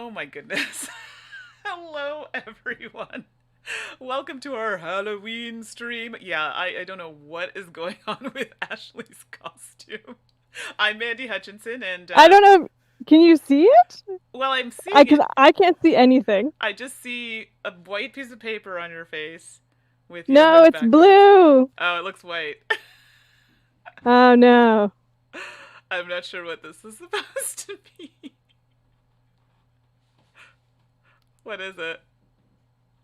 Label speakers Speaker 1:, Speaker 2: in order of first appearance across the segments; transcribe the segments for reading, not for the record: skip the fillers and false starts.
Speaker 1: Oh my goodness. Hello, everyone. Welcome to our Halloween stream. Yeah, I don't know what is going on with Ashley's costume. I'm Mandi Hutchinson, and,
Speaker 2: I don't know. Can you see it?
Speaker 1: well, I'm seeing
Speaker 2: Because
Speaker 1: it.
Speaker 2: I can't see anything.
Speaker 1: I just see a white piece of paper on your face with your
Speaker 2: No,
Speaker 1: head
Speaker 2: it's
Speaker 1: backwards.
Speaker 2: blue.
Speaker 1: Oh, it looks white.
Speaker 2: Oh no.
Speaker 1: I'm not sure what this is supposed to be. What is it?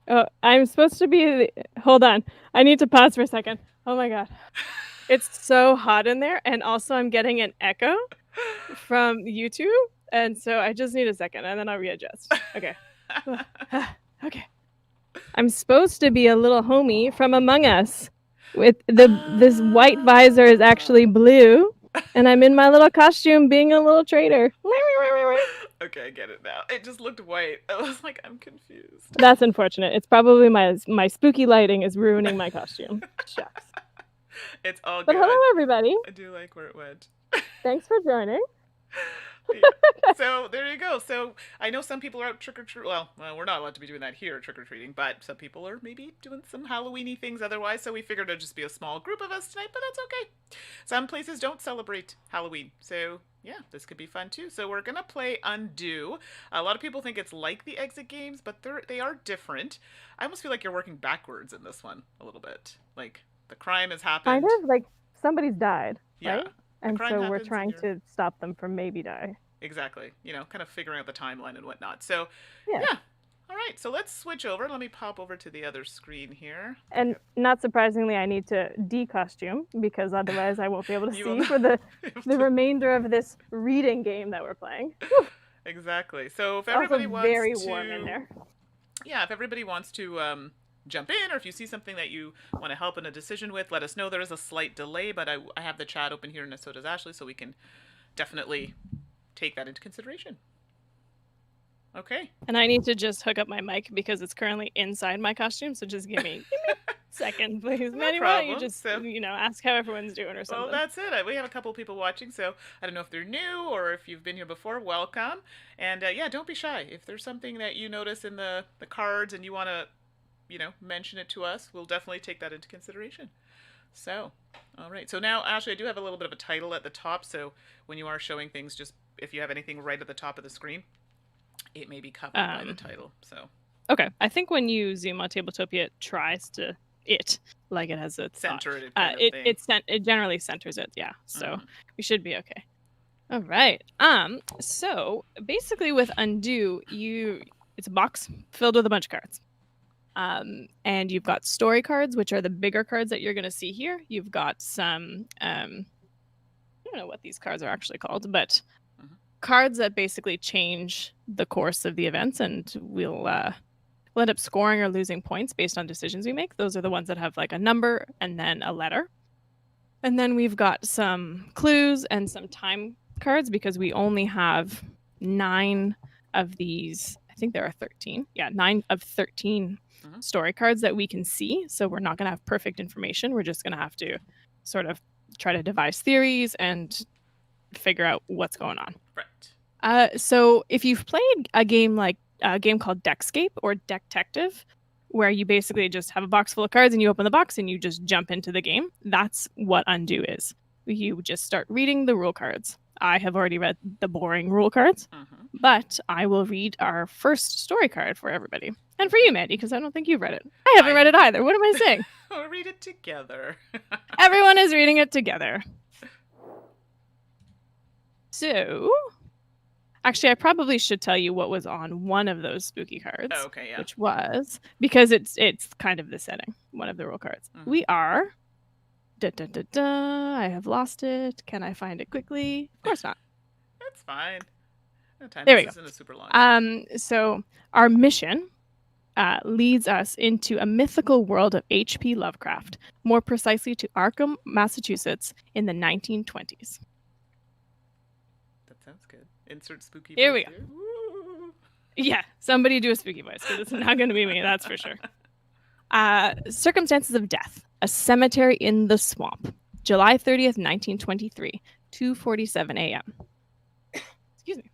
Speaker 2: Oh, I'm supposed to be. Hold on. I need to pause for a second. Oh my god. It's so hot in there, and also I'm getting an echo from YouTube, and so I just need a second, and then I'll readjust. Okay. Okay. I'm supposed to be a little homie from Among Us. With this white visor is actually blue, and I'm in my little costume being a little traitor.
Speaker 1: Okay, I get it now. It just looked white. I was like, I'm confused.
Speaker 2: That's unfortunate. It's probably my spooky lighting is ruining my costume. Shucks.
Speaker 1: It's all
Speaker 2: But
Speaker 1: good.
Speaker 2: hello, everybody.
Speaker 1: I do like where it went.
Speaker 2: Thanks for joining.
Speaker 1: Yeah. So there you go. So I know some people are out trick or treat. Well, we're not allowed to be doing that here, trick or treating. But some people are maybe doing some Halloweeny things otherwise. So we figured it'd just be a small group of us tonight. But that's okay. Some places don't celebrate Halloween. So yeah, this could be fun too. So we're gonna play Undo. A lot of people think it's like the exit games, but they are different. I almost feel like you're working backwards in this one a little bit. Like the crime has happened.
Speaker 2: Kind of like somebody's died,
Speaker 1: Yeah.
Speaker 2: right?
Speaker 1: The
Speaker 2: And
Speaker 1: crime
Speaker 2: so we're
Speaker 1: happens and
Speaker 2: trying
Speaker 1: you're
Speaker 2: to stop them from maybe die.
Speaker 1: exactly, kind of figuring out the timeline and whatnot. So,
Speaker 2: Yeah.
Speaker 1: yeah. All right, so let's switch over. Let me pop over to the other screen here.
Speaker 2: And not surprisingly, I need to decostume because otherwise I won't be able to
Speaker 1: You will
Speaker 2: see
Speaker 1: not
Speaker 2: for
Speaker 1: be able
Speaker 2: the
Speaker 1: to-
Speaker 2: remainder of this reading game that we're playing.
Speaker 1: Exactly. So if
Speaker 2: It's also
Speaker 1: everybody wants
Speaker 2: very
Speaker 1: to,
Speaker 2: warm in there.
Speaker 1: yeah, if everybody wants to jump in, or if you see something that you want to help in a decision with, let us know. There is a slight delay, but I have the chat open here, and so does Ashley, so we can definitely take that into consideration. Okay.
Speaker 2: And I need to just hook up my mic because it's currently inside my costume. So just give me a second, please.
Speaker 1: No
Speaker 2: Manny, why don't you
Speaker 1: problem.
Speaker 2: just,
Speaker 1: So-
Speaker 2: ask how everyone's doing or something.
Speaker 1: Well, that's it. We have a couple people watching, so I don't know if they're new or if you've been here before. Welcome, and yeah, don't be shy. If there's something that you notice in the cards and you want to, mention it to us, we'll definitely take that into consideration. So, all right. So now, Ashley, I do have a little bit of a title at the top, so when you are showing things, just if you have anything right at the top of the screen, it may be covered by the title. So.
Speaker 2: Okay, I think when you zoom on Tabletopia, it tries to like it has a
Speaker 1: center
Speaker 2: thought.
Speaker 1: it kind of thing.
Speaker 2: It generally centers it, yeah. So we should be okay. All right. So basically with Undo, it's a box filled with a bunch of cards. And you've got story cards, which are the bigger cards that you're going to see here. You've got some I don't know what these cards are actually called, but cards that basically change the course of the events, and we'll end up scoring or losing points based on decisions we make. Those are the ones that have like a number and then a letter. And then we've got some clues and some time cards because we only have 9 of these. I think there are 13. Yeah, 9 of 13 story cards that we can see. So we're not going to have perfect information. We're just going to have to sort of try to devise theories and figure out what's going on.
Speaker 1: Right.
Speaker 2: So if you've played a game called Deckscape or Detective, where you basically just have a box full of cards and you open the box and you just jump into the game, that's what Undo is. You just start reading the rule cards. I have already read the boring rule cards, but I will read our first story card for everybody. And for you, Mandi, because I don't think you've read it. I haven't read it either. What am I saying?
Speaker 1: We'll read it together.
Speaker 2: Everyone is reading it together. So, actually, I probably should tell you what was on one of those spooky cards.
Speaker 1: Oh, okay, yeah.
Speaker 2: Which was, because it's kind of the setting, one of the rule cards. We are... I have lost it. Can I find it quickly? Of course not.
Speaker 1: That's fine. No time.
Speaker 2: There we
Speaker 1: This
Speaker 2: go.
Speaker 1: isn't a super long.
Speaker 2: So our mission leads us into a mythical world of H.P. Lovecraft, more precisely to Arkham, Massachusetts, in the 1920s.
Speaker 1: That sounds good. Insert spooky.
Speaker 2: Here we go. Yeah, somebody do a spooky voice because it's not going to be me. That's for sure. Circumstances of death. A cemetery in the swamp. July 30th, 1923, 2:47 a.m. Excuse me.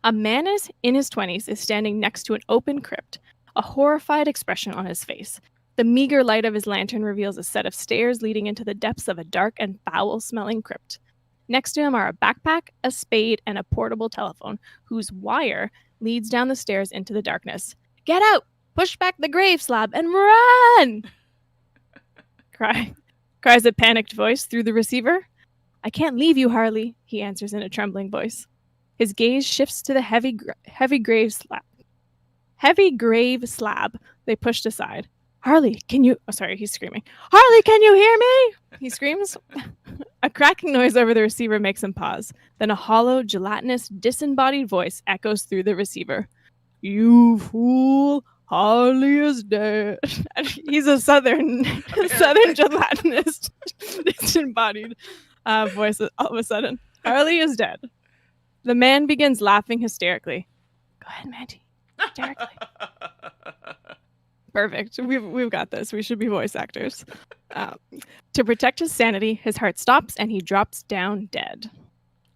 Speaker 2: A man in his 20s is standing next to an open crypt, a horrified expression on his face. The meager light of his lantern reveals a set of stairs leading into the depths of a dark and foul-smelling crypt. Next to him are a backpack, a spade, and a portable telephone, whose wire leads down the stairs into the darkness. "Get out! Push back the grave slab and run!" cries a panicked voice through the receiver. "I can't leave you, Harley," he answers in a trembling voice. His gaze shifts to the heavy grave slab. Heavy grave slab they pushed aside. "Harley, can you..." Oh, sorry, he's screaming. "Harley, can you hear me?" He screams. A cracking noise over the receiver makes him pause. Then a hollow, gelatinous, disembodied voice echoes through the receiver. "You fool, Harley is dead." He's a southern gelatinous, disembodied voice all of a sudden. "Harley is dead." The man begins laughing hysterically. "Go ahead, Mandy. Hysterically." Perfect. We've got this. We should be voice actors. To protect his sanity, his heart stops and he drops down dead.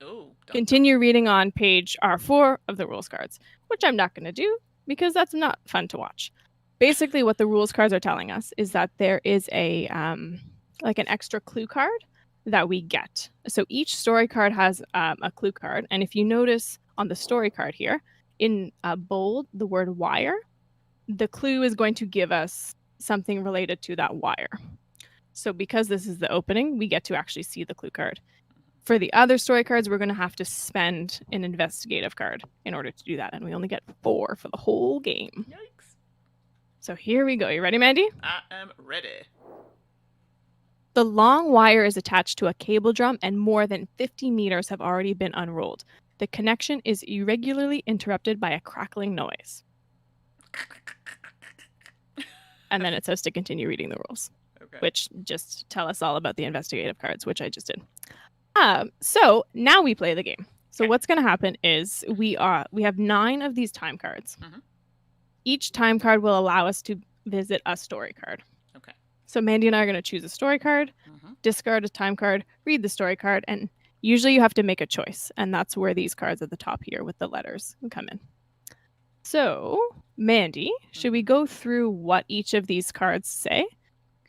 Speaker 1: Ooh,
Speaker 2: Continue reading on page R4 of the rules cards, which I'm not going to do because that's not fun to watch. Basically, what the rules cards are telling us is that there is a like an extra clue card that we get. So each story card has a clue card, and if you notice on the story card here, in bold, the word wire, the clue is going to give us something related to that wire. So because this is the opening, we get to actually see the clue card. For the other story cards, we're going to have to spend an investigative card in order to do that, and we only get 4 for the whole game.
Speaker 1: Yikes.
Speaker 2: So here we go. You ready, Mandy?
Speaker 1: I am ready.
Speaker 2: The long wire is attached to a cable drum, and more than 50 meters have already been unrolled. The connection is irregularly interrupted by a crackling noise. And then it says to continue reading the rules, which just tell us all about the investigative cards, which I just did. So now we play the game. So what's going to happen is we have 9 of these time cards.
Speaker 1: Mm-hmm.
Speaker 2: Each time card will allow us to visit a story card.
Speaker 1: Okay.
Speaker 2: So Mandy and I are going to choose a story card, discard a time card, read the story card, and usually you have to make a choice. And that's where these cards at the top here with the letters come in. So, Mandy, should we go through what each of these cards say?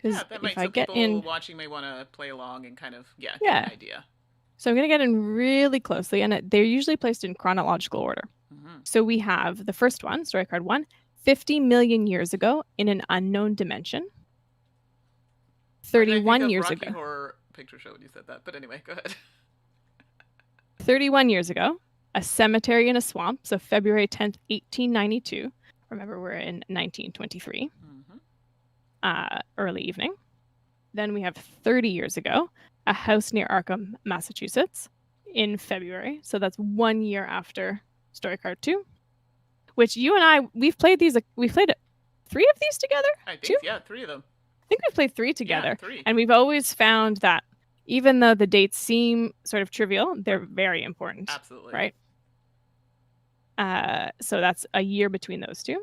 Speaker 1: Yeah, that might, so people watching may want to play along and kind of get an idea.
Speaker 2: So I'm going to get in really closely, and they're usually placed in chronological order.
Speaker 1: Mm-hmm.
Speaker 2: So we have the first one, story card 1, 50 million years ago in an unknown dimension. 31 years ago.
Speaker 1: Rocky Horror Picture Show when you said that, but anyway, go ahead.
Speaker 2: 31 years ago, a cemetery in a swamp, so February 10th, 1892. Remember, we're in 1923. Early evening. Then we have 30 years ago, a house near Arkham, Massachusetts in February. So that's 1 year after story card 2, which you and I, we've played 3 of these together?
Speaker 1: I think,
Speaker 2: 2?
Speaker 1: Yeah, 3 of them.
Speaker 2: I think we've played 3 together.
Speaker 1: Yeah, 3.
Speaker 2: And we've always found that even though the dates seem sort of trivial, they're very important.
Speaker 1: Absolutely.
Speaker 2: Right? So that's a year between those 2.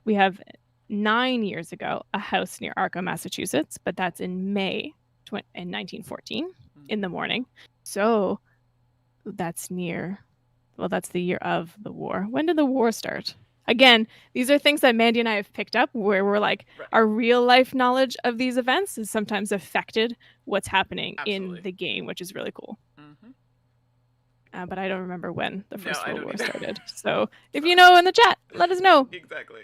Speaker 2: We have 9 years ago, a house near Arkham, Massachusetts, but that's in May in 1914 in the morning. So that's that's the year of the war. When did the war start? Again, these are things that Mandy and I have picked up where we're like, our real life knowledge of these events has sometimes affected what's happening in the game, which is really cool. But I don't remember when the First World War started. So if you know in the chat, let us know.
Speaker 1: Exactly.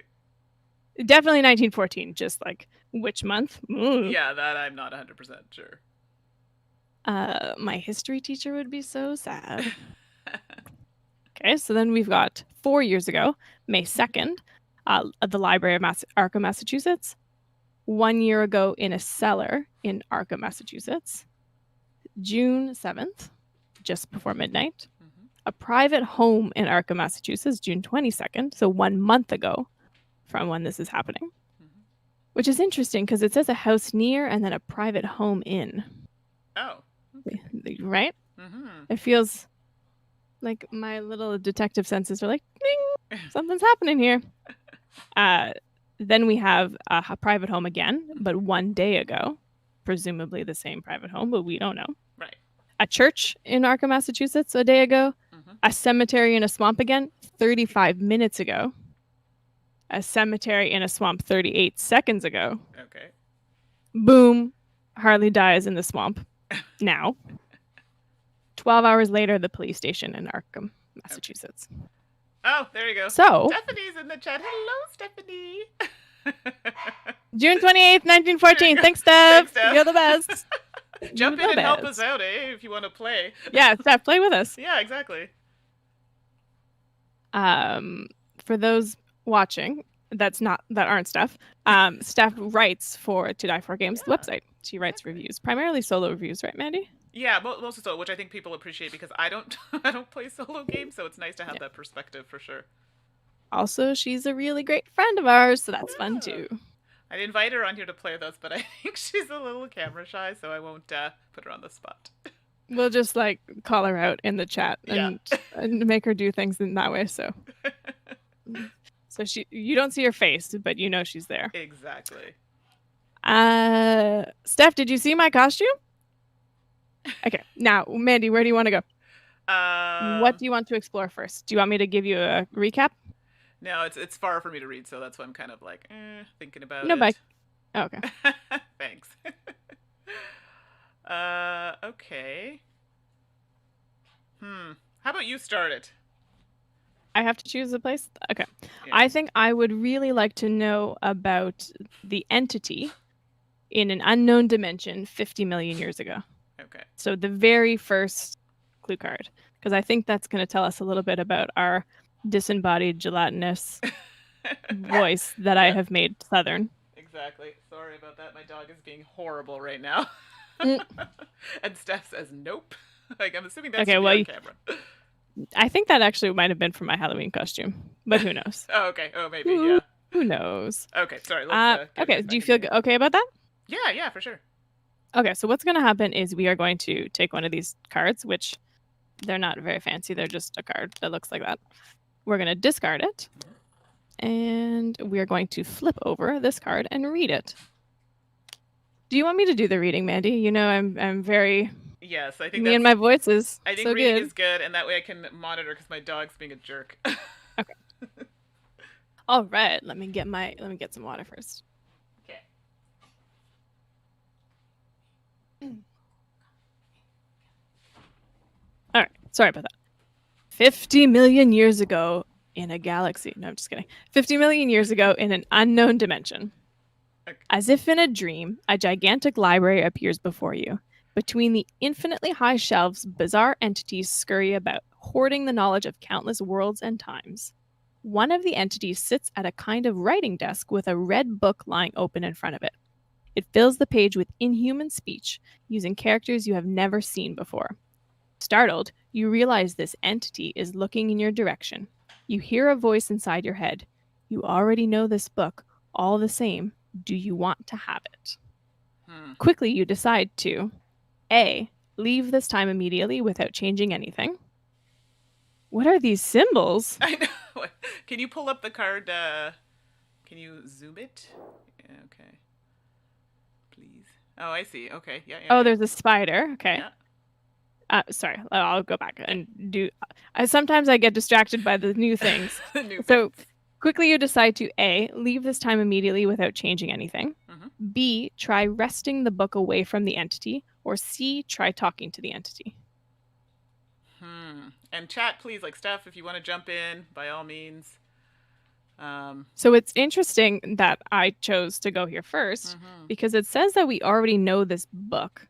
Speaker 2: Definitely 1914, just like which month?
Speaker 1: Yeah, that I'm not 100% sure.
Speaker 2: My history teacher would be so sad. Okay, so then we've got 4 years ago, May 2nd, at the Library of Arkham, Massachusetts. 1 year ago in a cellar in Arkham, Massachusetts. June 7th, just before midnight. A private home in Arkham, Massachusetts, June 22nd, so 1 month ago from when this is happening. Which is interesting because it says a house near and then a private home in.
Speaker 1: Oh. Okay.
Speaker 2: Right? It feels like my little detective senses are like, ding, something's happening here. Then we have a private home again, but 1 day ago. Presumably the same private home, but we don't know.
Speaker 1: Right.
Speaker 2: A church in Arkham, Massachusetts a day ago. A cemetery in a swamp again, 35 minutes ago. A cemetery in a swamp 38 seconds ago.
Speaker 1: Okay.
Speaker 2: Boom. Harley dies in the swamp. Now. 12 hours later, the police station in Arkham, Massachusetts. Okay.
Speaker 1: Oh, there you go.
Speaker 2: So.
Speaker 1: Stephanie's in the chat. Hello, Stephanie.
Speaker 2: June 28th, 1914. Thanks, Steph.
Speaker 1: Thanks, Steph.
Speaker 2: You're the best.
Speaker 1: Jump in and help us out, if you want to play.
Speaker 2: Yeah, Steph, play with us.
Speaker 1: Yeah, exactly.
Speaker 2: For those watching, that aren't Steph. Steph writes for To Die For Games, the website. She writes reviews, primarily solo reviews, right, Mandy?
Speaker 1: Yeah, mostly solo, which I think people appreciate because I don't play solo games, so it's nice to have that perspective for sure.
Speaker 2: Also, she's a really great friend of ours, so that's fun too.
Speaker 1: I'd invite her on here to play with us, but I think she's a little camera shy, so I won't put her on the spot.
Speaker 2: We'll just call her out in the chat and make her do things in that way. So you don't see her face, but you know she's there.
Speaker 1: Exactly.
Speaker 2: Steph, did you see my costume? Okay, now Mandy, where do you want to go? What do you want to explore first? Do you want me to give you a recap?
Speaker 1: No, it's far for me to read, so that's why I'm kind of thinking about it.
Speaker 2: No, bye. Oh, okay.
Speaker 1: Thanks. Okay. How about you start it?
Speaker 2: I have to choose a place? Okay. Yeah. I think I would really like to know about the entity in an unknown dimension 50 million years ago.
Speaker 1: Okay.
Speaker 2: So the very first clue card, because I think that's going to tell us a little bit about our disembodied gelatinous voice that I have made Southern.
Speaker 1: Exactly. Sorry about that. My dog is being horrible right now. And Steph says nope. I'm assuming that's on camera.
Speaker 2: I think that actually might have been for my Halloween costume, but who knows?
Speaker 1: Oh, okay. Oh, maybe, yeah.
Speaker 2: Who knows?
Speaker 1: Okay, sorry. Let's,
Speaker 2: okay, do you feel okay about that?
Speaker 1: Yeah, for sure.
Speaker 2: Okay, so what's going to happen is we are going to take one of these cards, which they're not very fancy. They're just a card that looks like that. We're going to discard it, and we're going to flip over this card and read it. Do you want me to do the reading, Mandy? You know, I'm very...
Speaker 1: Yes, I think
Speaker 2: me and my voice is
Speaker 1: I think
Speaker 2: so
Speaker 1: reading
Speaker 2: good.
Speaker 1: is good, and that way I can monitor because my dog's being a jerk.
Speaker 2: Okay. All right, let me get some water first.
Speaker 1: Okay.
Speaker 2: All right, sorry about that. 50 million years ago in a galaxy. No, I'm just kidding. 50 million years ago in an unknown dimension.
Speaker 1: Okay.
Speaker 2: As if in a dream, a gigantic library appears before you. Between the infinitely high shelves, bizarre entities scurry about, hoarding the knowledge of countless worlds and times. One of the entities sits at a kind of writing desk with a red book lying open in front of it. It fills the page with inhuman speech, using characters you have never seen before. Startled, you realize this entity is looking in your direction. You hear a voice inside your head. You already know this book. All the same, do you want to have it? Quickly, you decide to A. Leave this time immediately without changing anything. What are these symbols?
Speaker 1: I know. Can you pull up the card? Can you zoom it? Yeah, okay. Please. Oh, I see. Okay. Yeah.
Speaker 2: Oh, there's a spider. Okay.
Speaker 1: Yeah.
Speaker 2: Sorry, I'll go back and do... sometimes I get distracted by the new things. Quickly you decide to A. Leave this time immediately without changing anything. B. Try wresting the book away from the entity. Or C. Try talking to the entity.
Speaker 1: And chat, please, Steph, if you want to jump in, by all means.
Speaker 2: So it's interesting that I chose to go here first because it says that we already know this book.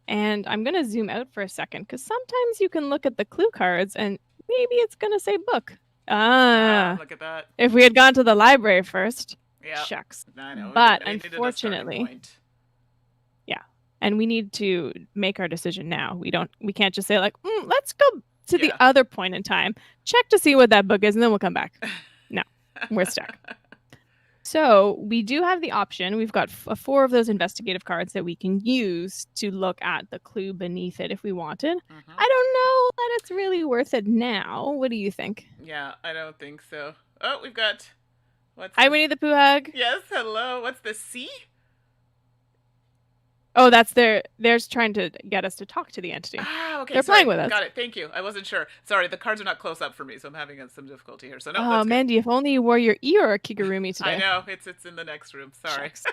Speaker 2: And I'm going to zoom out for a second because sometimes you can look at the clue cards and maybe it's going to say book.
Speaker 1: Look at that.
Speaker 2: If we had gone to the library first, shucks.
Speaker 1: I know.
Speaker 2: But unfortunately, and we need to make our decision now. We can't just say let's go to the other point in time, check to see what that book is, and then we'll come back. No, we're stuck. So we do have the option. We've got 4 of those investigative cards that we can use to look at the clue beneath it if we wanted. I don't know that it's really worth it now. What do you think?
Speaker 1: Yeah, I don't think so. Oh, we've got...
Speaker 2: Hi, Winnie the Pooh hug.
Speaker 1: Yes, hello. What's the C?
Speaker 2: Oh, that's they're trying to get us to talk to the entity.
Speaker 1: Ah, okay,
Speaker 2: They're
Speaker 1: sorry.
Speaker 2: playing with us.
Speaker 1: Got it. Thank you. I wasn't sure. Sorry, the cards are not close up for me, so I'm having some difficulty here. So no,
Speaker 2: Oh,
Speaker 1: that's good.
Speaker 2: Mandy, if only you wore your Eeyore Kigurumi
Speaker 1: I
Speaker 2: today.
Speaker 1: know it's in the next room. Sorry.
Speaker 2: Shucks.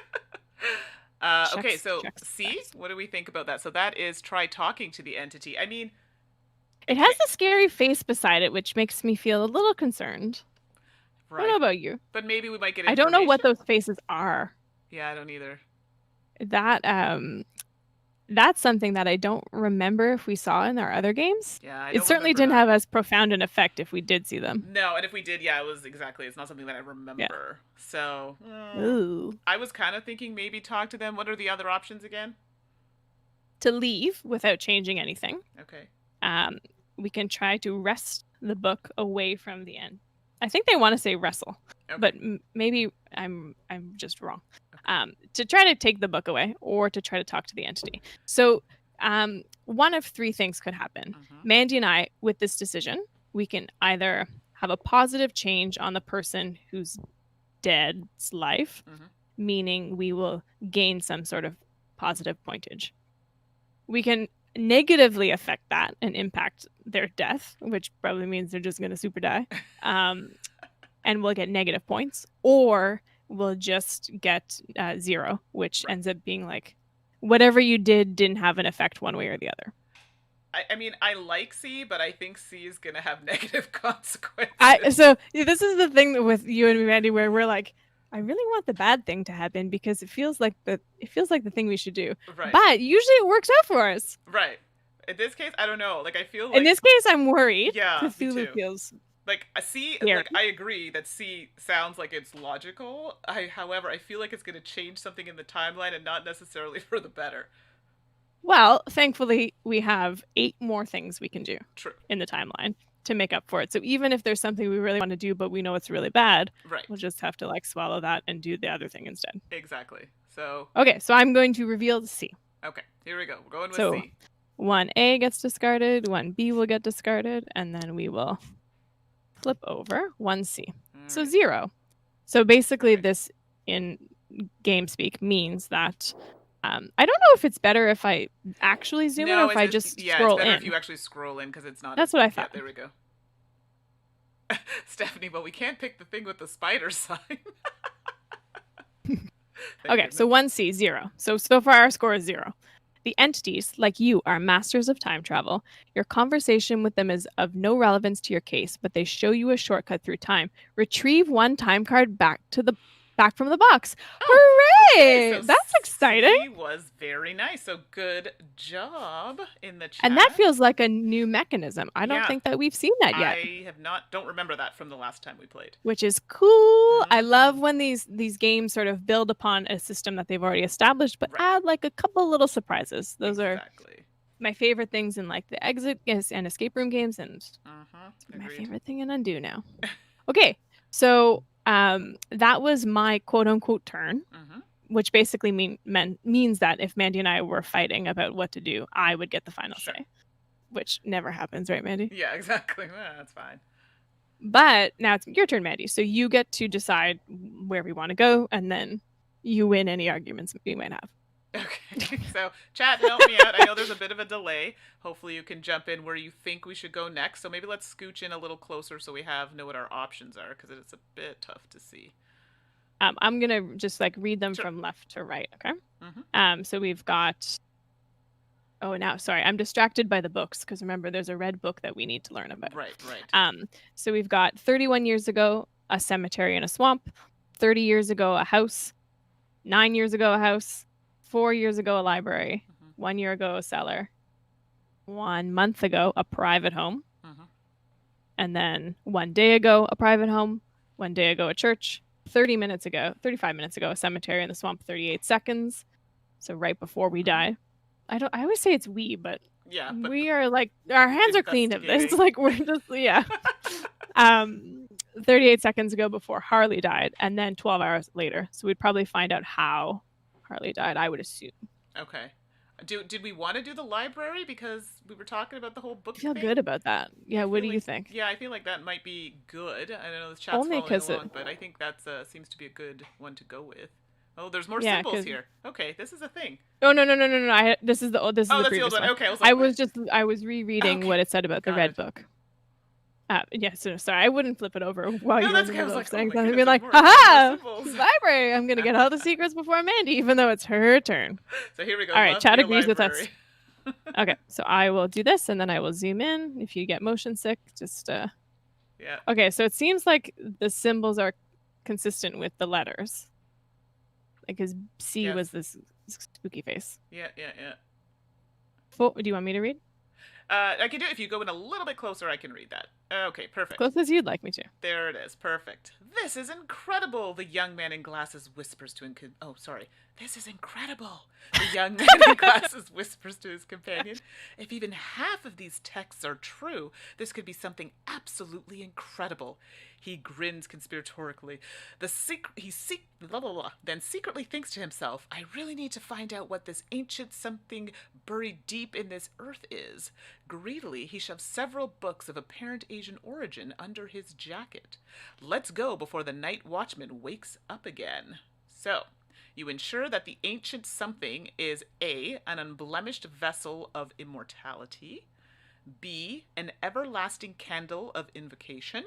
Speaker 1: Okay,
Speaker 2: Shucks,
Speaker 1: so
Speaker 2: shucks,
Speaker 1: C,
Speaker 2: shucks.
Speaker 1: what do we think about that? So that is try talking to the entity. I mean,
Speaker 2: It
Speaker 1: it
Speaker 2: has
Speaker 1: can't.
Speaker 2: a scary face beside it, which makes me feel a little concerned. I don't know
Speaker 1: Right,
Speaker 2: about you.
Speaker 1: but maybe we might get
Speaker 2: I don't know what
Speaker 1: information.
Speaker 2: those faces are.
Speaker 1: Yeah, I don't either.
Speaker 2: That that's something that I don't remember if we saw in our other games.
Speaker 1: Yeah, I
Speaker 2: It
Speaker 1: don't
Speaker 2: certainly
Speaker 1: remember
Speaker 2: didn't
Speaker 1: that.
Speaker 2: have as profound an effect if we did see them.
Speaker 1: No, and if we did, yeah, it was exactly. It's not something that I
Speaker 2: Yeah.
Speaker 1: remember. So
Speaker 2: Ooh.
Speaker 1: I was kind of thinking maybe talk to them. What are the other options again?
Speaker 2: To leave without changing anything.
Speaker 1: Okay.
Speaker 2: Um, we can try to wrest the book away from the end. I think they want to say wrestle,
Speaker 1: Okay.
Speaker 2: but maybe I'm just wrong.
Speaker 1: Okay.
Speaker 2: To try to take the book away or to try to talk to the entity. So one of three things could happen. Mandy and I, with this decision, we can either have a positive change on the person who's dead's life, meaning we will gain some sort of positive pointage. We can negatively affect that and impact their death, which probably means they're just going to super die. And we'll get negative points, or we'll just get 0, which ends up being like whatever you didn't have an effect one way or the other.
Speaker 1: I mean, I like C, but I think C is going to have negative consequences.
Speaker 2: So this is the thing with you and Mandy, where we're like, I really want the bad thing to happen because it feels like the thing we should do.
Speaker 1: Right.
Speaker 2: But usually it works out for us.
Speaker 1: Right. In this case, I don't know. Like I feel like
Speaker 2: in this case, I'm worried.
Speaker 1: Yeah, me
Speaker 2: Cthulhu
Speaker 1: too.
Speaker 2: feels
Speaker 1: like a C.
Speaker 2: scary.
Speaker 1: Like I agree that C sounds like it's logical. However, I feel like it's going to change something in the timeline and not necessarily for the better.
Speaker 2: Well, thankfully, we have 8 more things we can do
Speaker 1: True.
Speaker 2: in the timeline to make up for it. So even if there's something we really want to do, but we know it's really bad,
Speaker 1: Right.
Speaker 2: we'll just have to like swallow that and do the other thing instead.
Speaker 1: Exactly. So.
Speaker 2: Okay, so I'm going to reveal the C.
Speaker 1: Okay, here we go. We're going with
Speaker 2: so,
Speaker 1: C.
Speaker 2: 1A gets discarded, 1B will get discarded, and then we will flip over 1C. So 0. So basically, this in game speak means that I don't know if it's better if I actually zoom in or if I just scroll
Speaker 1: it's better
Speaker 2: in.
Speaker 1: if you actually scroll in because it's not.
Speaker 2: That's what I thought.
Speaker 1: Yeah, there we go. Stephanie, but we can't pick the thing with the spider sign.
Speaker 2: Okay, so 1C, 0. So far our score is 0. The entities, like you, are masters of time travel. Your conversation with them is of no relevance to your case, but they show you a shortcut through time. Retrieve 1 time card back from the box. Hooray!
Speaker 1: Okay, so
Speaker 2: that's exciting.
Speaker 1: C was very nice. So good job in the chat.
Speaker 2: And that feels like a new mechanism. I don't think that we've seen that yet.
Speaker 1: I don't remember that from the last time we played.
Speaker 2: Which is cool. I love when these games sort of build upon a system that they've already established, but add like a couple little surprises. Those are my favorite things in like the exit and escape room games, and my favorite thing in Undo now. Okay, so that was my quote unquote turn, which basically means that if Mandy and I were fighting about what to do, I would get the final say, which never happens, right, Mandy?
Speaker 1: Yeah, exactly. That's fine.
Speaker 2: But now it's your turn, Mandy. So you get to decide where we want to go, and then you win any arguments we might have.
Speaker 1: Okay, so chat, help me out. I know there's a bit of a delay. Hopefully you can jump in where you think we should go next. So maybe let's scooch in a little closer so we know what our options are, because it's a bit tough to see.
Speaker 2: I'm going to just like read them from left to right, okay? So we've got... Oh, now, sorry, I'm distracted by the books, because remember, there's a red book that we need to learn about.
Speaker 1: Right.
Speaker 2: So we've got 31 years ago, a cemetery in a swamp. 30 years ago, a house. 9 years ago, a house. 4 years ago, a library. 1 year ago, a cellar. 1 month ago, a private home. And then 1 day ago, a private home. 1 day ago, a church. 35 minutes ago, a cemetery in the swamp. 38 seconds. So right before we die. I always say it's we, but
Speaker 1: yeah,
Speaker 2: we are like, our hands are clean of this. Like we're just, yeah. 38 seconds ago before Harley died, and then 12 hours later. So we'd probably find out how Harley died, I would assume.
Speaker 1: Okay. Did we want to do the library because we were talking about the whole book
Speaker 2: thing? I feel good about that. Yeah, what do you think?
Speaker 1: Yeah, I feel like that might be good. I don't know the chat's following along, but I think that seems to be a good one to go with. Oh, there's more
Speaker 2: Yeah,
Speaker 1: symbols
Speaker 2: because
Speaker 1: here. Okay, this is a thing.
Speaker 2: oh no. this is this is
Speaker 1: Oh,
Speaker 2: the
Speaker 1: that's the old
Speaker 2: previous
Speaker 1: one.
Speaker 2: one.
Speaker 1: Okay, I was like, what?
Speaker 2: I was rereading
Speaker 1: Okay,
Speaker 2: what it said about the
Speaker 1: got
Speaker 2: red
Speaker 1: it.
Speaker 2: book. Yeah, so sorry, I wouldn't flip it over while
Speaker 1: No,
Speaker 2: you were in
Speaker 1: that's
Speaker 2: the
Speaker 1: okay. I was
Speaker 2: middle of
Speaker 1: like, oh
Speaker 2: saying
Speaker 1: my
Speaker 2: something and
Speaker 1: goodness,
Speaker 2: be
Speaker 1: there's
Speaker 2: like,
Speaker 1: more. There's more
Speaker 2: haha,
Speaker 1: symbols.
Speaker 2: library, I'm gonna get all the secrets before Mandy, even though it's her turn.
Speaker 1: So here we go.
Speaker 2: All right, Chad
Speaker 1: Luffield
Speaker 2: agrees with us.
Speaker 1: Library.
Speaker 2: Okay, so I will do this and then I will zoom in. If you get motion sick, just
Speaker 1: Yeah.
Speaker 2: Okay, so it seems like the symbols are consistent with the letters. Like his C was this spooky face.
Speaker 1: Yeah.
Speaker 2: Do you want me to read?
Speaker 1: I can do it if you go in a little bit closer. I can read that. Okay, perfect.
Speaker 2: As close as you'd like me to.
Speaker 1: There it is. Perfect. This is incredible. The young man in glasses whispers to This is incredible. The young man in glasses whispers to his companion. If even half of these texts are true, this could be something absolutely incredible. He grins conspiratorially. Then secretly thinks to himself, I really need to find out what this ancient something buried deep in this earth is. Greedily, he shoves several books of apparent Asian origin under his jacket. Let's go before the night watchman wakes up again. So, you ensure that the ancient something is A, an unblemished vessel of immortality, B, an everlasting candle of invocation,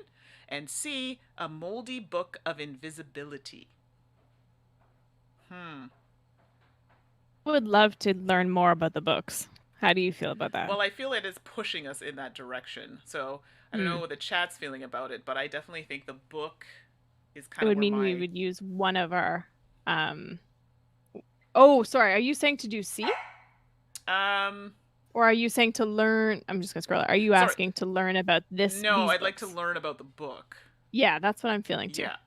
Speaker 1: and C, a moldy book of invisibility.
Speaker 2: I would love to learn more about the books. How do you feel about that?
Speaker 1: Well, I feel it is pushing us in that direction. So I don't know what the chat's feeling about it, but I definitely think the book is kind of.
Speaker 2: It would mean we would use one of our. Oh, sorry. Are you saying to do C? Or are you saying to learn? I'm just gonna scroll. Are you asking to learn about this?
Speaker 1: No, I'd like to learn about the book.
Speaker 2: Yeah, that's what I'm feeling too.
Speaker 1: Yeah.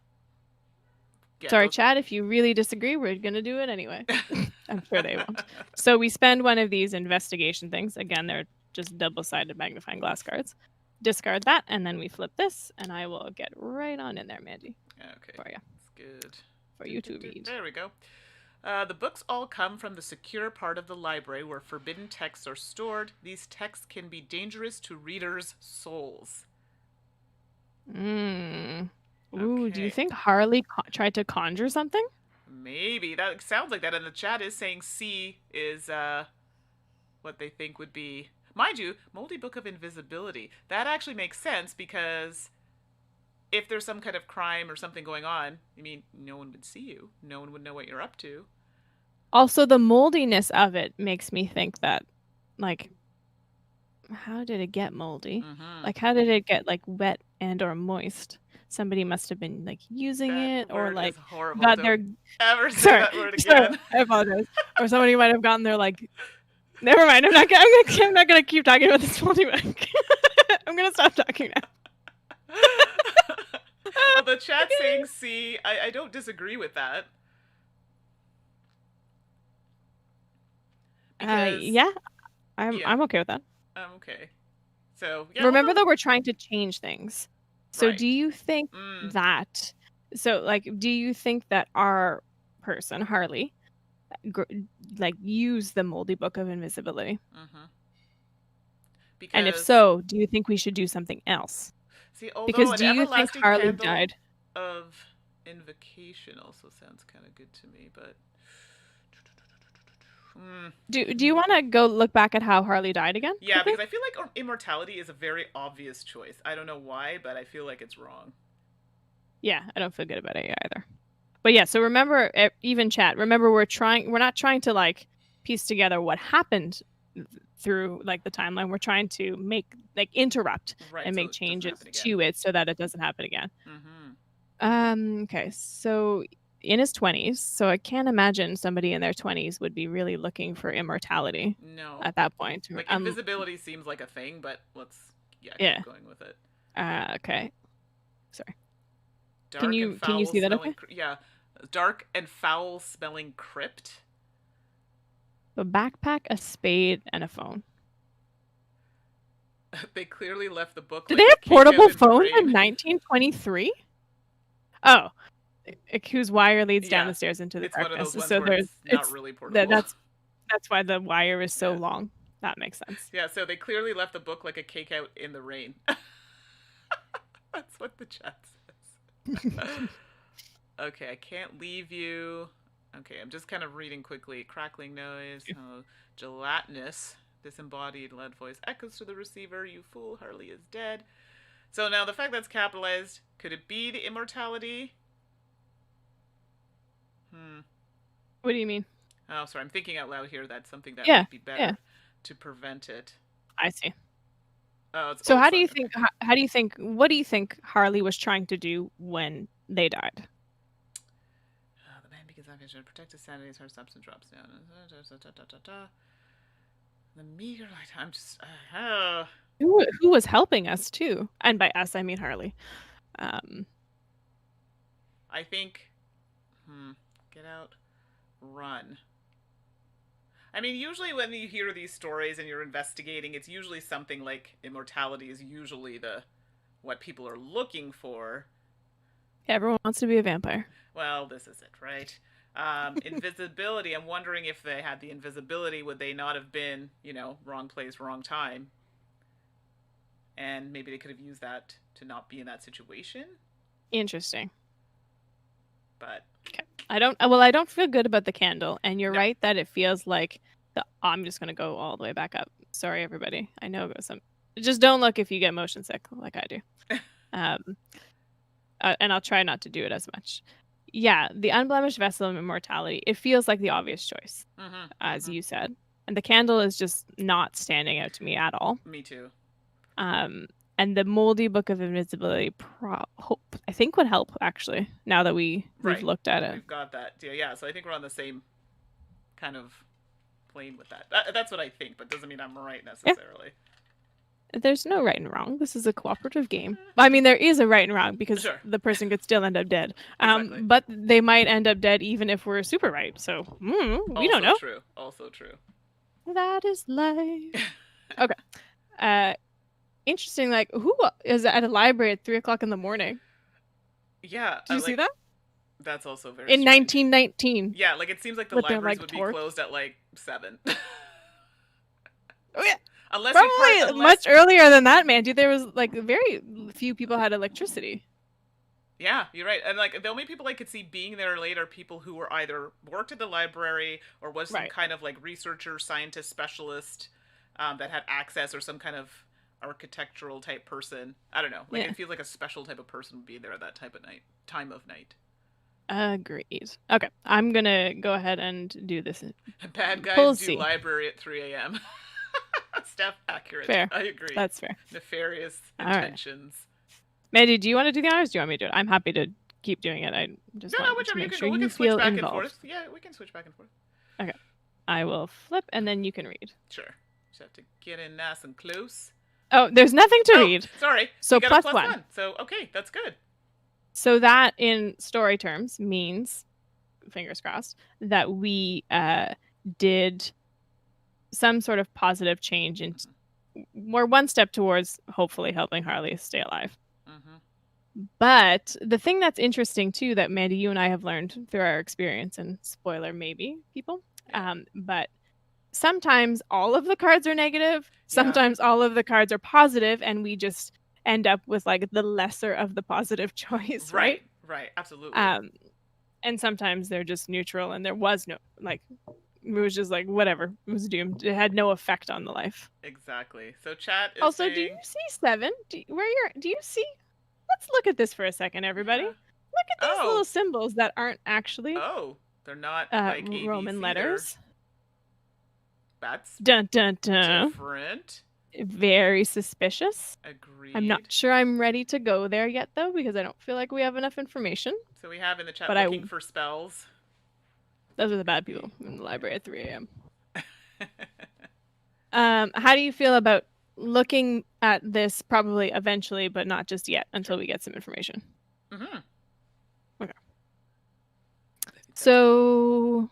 Speaker 2: Sorry, Chad, if you really disagree, we're going to do it anyway. I'm sure they won't. So we spend one of these investigation things. Again, they're just double-sided magnifying glass cards. Discard that, and then we flip this, and I will get right on in there, Mandy.
Speaker 1: Okay.
Speaker 2: For you.
Speaker 1: That's good.
Speaker 2: For you to read.
Speaker 1: There we go. The books all come from the secure part of the library where forbidden texts are stored. These texts can be dangerous to readers' souls.
Speaker 2: Ooh, do you think Harley tried to conjure something?
Speaker 1: Maybe. That sounds like that. And the chat is saying C is what they think would be. Mind you, Moldy Book of Invisibility. That actually makes sense because if there's some kind of crime or something going on, I mean, no one would see you. No one would know what you're up to.
Speaker 2: Also, the moldiness of it makes me think that, like, how did it get moldy? Like, how did it get, like, wet and or moist? Somebody must have been like using it or like got their
Speaker 1: that word again.
Speaker 2: I apologize. Or somebody might have gotten their like never mind, I'm not gonna keep talking about this moldy book. I'm gonna stop talking now.
Speaker 1: Well, the chat saying C, I don't disagree with that.
Speaker 2: Yeah. I'm okay with that.
Speaker 1: Okay. So yeah,
Speaker 2: remember though, we're trying to change things. So
Speaker 1: right.
Speaker 2: Do you think that? So like, do you think that our person Harley, like, use the Moldy Book of Invisibility?
Speaker 1: Because,
Speaker 2: and if so, do you think we should do something else?
Speaker 1: See, although
Speaker 2: because do you think Harley
Speaker 1: candle
Speaker 2: died?
Speaker 1: Of invocation also sounds kind of good to me, but.
Speaker 2: Do you want to go look back at how Harley died again?
Speaker 1: Yeah, quickly? Because I feel like immortality is a very obvious choice. I don't know why, but I feel like it's wrong.
Speaker 2: Yeah, I don't feel good about it either. But yeah, so remember, even chat, remember we're not trying to like piece together what happened through like the timeline. We're trying to interrupt and make changes to it so that it doesn't happen again. Okay, so in his 20s, so I can't imagine somebody in their 20s would be really looking for immortality.
Speaker 1: No.
Speaker 2: At that point.
Speaker 1: Like invisibility seems like a thing, but let's keep going with it.
Speaker 2: Okay. Sorry.
Speaker 1: Dark
Speaker 2: can you see that? Okay?
Speaker 1: Yeah, dark and foul smelling crypt.
Speaker 2: A backpack, a spade, and a phone.
Speaker 1: They clearly left the book.
Speaker 2: Did they have portable phones in 1923? Oh. Whose wire leads down the stairs into the darkness.
Speaker 1: So there's not really portable.
Speaker 2: That's why the wire is so long. That makes sense.
Speaker 1: Yeah, so they clearly left the book like a cake out in the rain. That's what the chat says. Okay, I can't leave you. Okay, I'm just kind of reading quickly. Crackling noise, gelatinous, disembodied lead voice echoes to the receiver. You fool, Harley is dead. So now the fact that's capitalized, could it be the immortality?
Speaker 2: What do you mean?
Speaker 1: Oh, sorry, I'm thinking out loud here. That's something that
Speaker 2: Yeah,
Speaker 1: might be better
Speaker 2: yeah.
Speaker 1: to prevent it.
Speaker 2: I see.
Speaker 1: Oh, it's
Speaker 2: So how do you
Speaker 1: okay.
Speaker 2: think? How do you think? What do you think Harley was trying to do when they died?
Speaker 1: The man begins acting to protect his sanity as her substance drops down. The meteorite. I'm just.
Speaker 2: Who was helping us too? And by us, I mean Harley.
Speaker 1: I think. Get out. Run. I mean, usually when you hear these stories and you're investigating, it's usually something like immortality is usually what people are looking for.
Speaker 2: Everyone wants to be a vampire.
Speaker 1: Well, this is it, right? Invisibility. I'm wondering if they had the invisibility, would they not have been, wrong place, wrong time? And maybe they could have used that to not be in that situation.
Speaker 2: Interesting.
Speaker 1: But
Speaker 2: okay. I don't feel good about the candle, and you're right that it feels like I'm just gonna go all the way back up. Sorry, everybody. I know just don't look if you get motion sick like I do. And I'll try not to do it as much. Yeah, the unblemished vessel of immortality. It feels like the obvious choice, as you said, and the candle is just not standing out to me at all.
Speaker 1: Me too.
Speaker 2: And the moldy book of invisibility, I think would help actually. Now that we've looked at it,
Speaker 1: we've got that. Yeah. So I think we're on the same kind of plane with that. That's what I think, but doesn't mean I'm right necessarily.
Speaker 2: Yeah. There's no right and wrong. This is a cooperative game. I mean, there is a right and wrong because the person could still end up dead.
Speaker 1: Exactly.
Speaker 2: But they might end up dead even if we're super right. So we don't know.
Speaker 1: True. Also true.
Speaker 2: That is life. Okay. Interesting. Like, who is at a library at 3:00 in the morning?
Speaker 1: Yeah.
Speaker 2: Do you see that?
Speaker 1: That's also very
Speaker 2: in
Speaker 1: strange.
Speaker 2: 1919.
Speaker 1: Yeah, like it seems like the libraries would be closed at like 7.
Speaker 2: Oh yeah.
Speaker 1: Unless
Speaker 2: probably much earlier than that, Mandy. There was like very few people had electricity.
Speaker 1: Yeah, you're right. And like the only people I could see being there late are people who were either worked at the library or was some kind of like researcher, scientist, specialist that had access, or some kind of architectural type person. I don't know. Like it feels like a special type of person would be there at that time of night.
Speaker 2: Agreed. Okay, I'm gonna go ahead and do this.
Speaker 1: Bad guys do library at 3 a.m. Steph, accurate.
Speaker 2: Fair.
Speaker 1: I agree.
Speaker 2: That's fair.
Speaker 1: Nefarious intentions.
Speaker 2: Right. Mandy, do you want to do the honors? Do you want me to do it? I'm happy to keep doing it. I just want to make sure you feel involved.
Speaker 1: And forth. Yeah, we can switch back and forth.
Speaker 2: Okay. I will flip, and then you can read.
Speaker 1: Sure. Just have to get in nice and close.
Speaker 2: Oh, there's nothing to read.
Speaker 1: Sorry.
Speaker 2: So plus
Speaker 1: +1.
Speaker 2: one.
Speaker 1: So, okay, that's good.
Speaker 2: So that, in story terms, means, fingers crossed, that we did some sort of positive change, and we're one step towards hopefully helping Harley stay alive. But the thing that's interesting too, that Mandy, you and I have learned through our experience, and spoiler maybe, people, but sometimes all of the cards are negative, sometimes all of the cards are positive, and we just end up with like the lesser of the positive choice, right?
Speaker 1: Right, absolutely.
Speaker 2: And sometimes they're just neutral, and there was no, like, it was just like whatever, it was doomed. It had no effect on the life.
Speaker 1: Exactly. So chat is
Speaker 2: also
Speaker 1: saying...
Speaker 2: do you see 7? Do you see? Let's look at this for a second, everybody. Look at these little symbols that aren't actually
Speaker 1: they're not like
Speaker 2: Roman
Speaker 1: ABC,
Speaker 2: letters.
Speaker 1: That's
Speaker 2: dun dun dun.
Speaker 1: Different.
Speaker 2: Very suspicious.
Speaker 1: Agreed.
Speaker 2: I'm not sure I'm ready to go there yet, though, because I don't feel like we have enough information.
Speaker 1: So we have in the chat looking for spells.
Speaker 2: Those are the bad people in the library at 3 a.m. How do you feel about looking at this probably eventually, but not just yet until we get some information? Okay. So,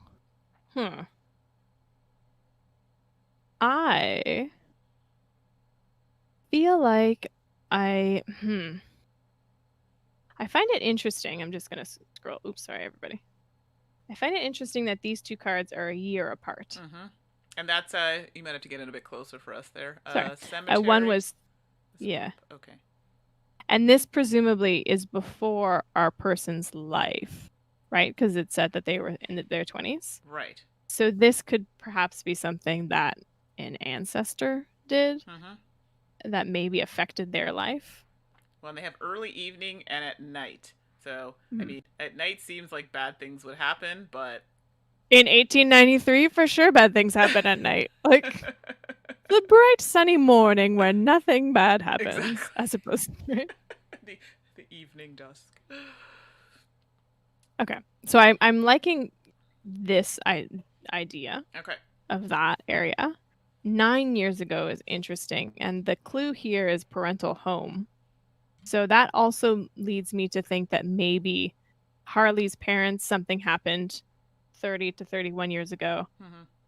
Speaker 2: I feel like I find it interesting. I'm just going to scroll. Oops, sorry, everybody. I find it interesting that these two cards are a year apart.
Speaker 1: And that's, you might have to get in a bit closer for us there.
Speaker 2: Sorry.
Speaker 1: Cemetery.
Speaker 2: One was, yeah.
Speaker 1: Okay.
Speaker 2: And this presumably is before our person's life. right? Because it said that they were in their 20s.
Speaker 1: Right.
Speaker 2: So this could perhaps be something that an ancestor did that maybe affected their life.
Speaker 1: Well, they have early evening and at night. So, I mean, at night seems like bad things would happen, but
Speaker 2: in 1893, for sure, bad things happen at night. Like the bright sunny morning where nothing bad happens,
Speaker 1: exactly.
Speaker 2: as opposed to right?
Speaker 1: the evening dusk.
Speaker 2: Okay, so I'm liking this idea of that area. 9 years ago is interesting, and the clue here is parental home. So that also leads me to think that maybe Harley's parents, something happened 30 to 31 years ago,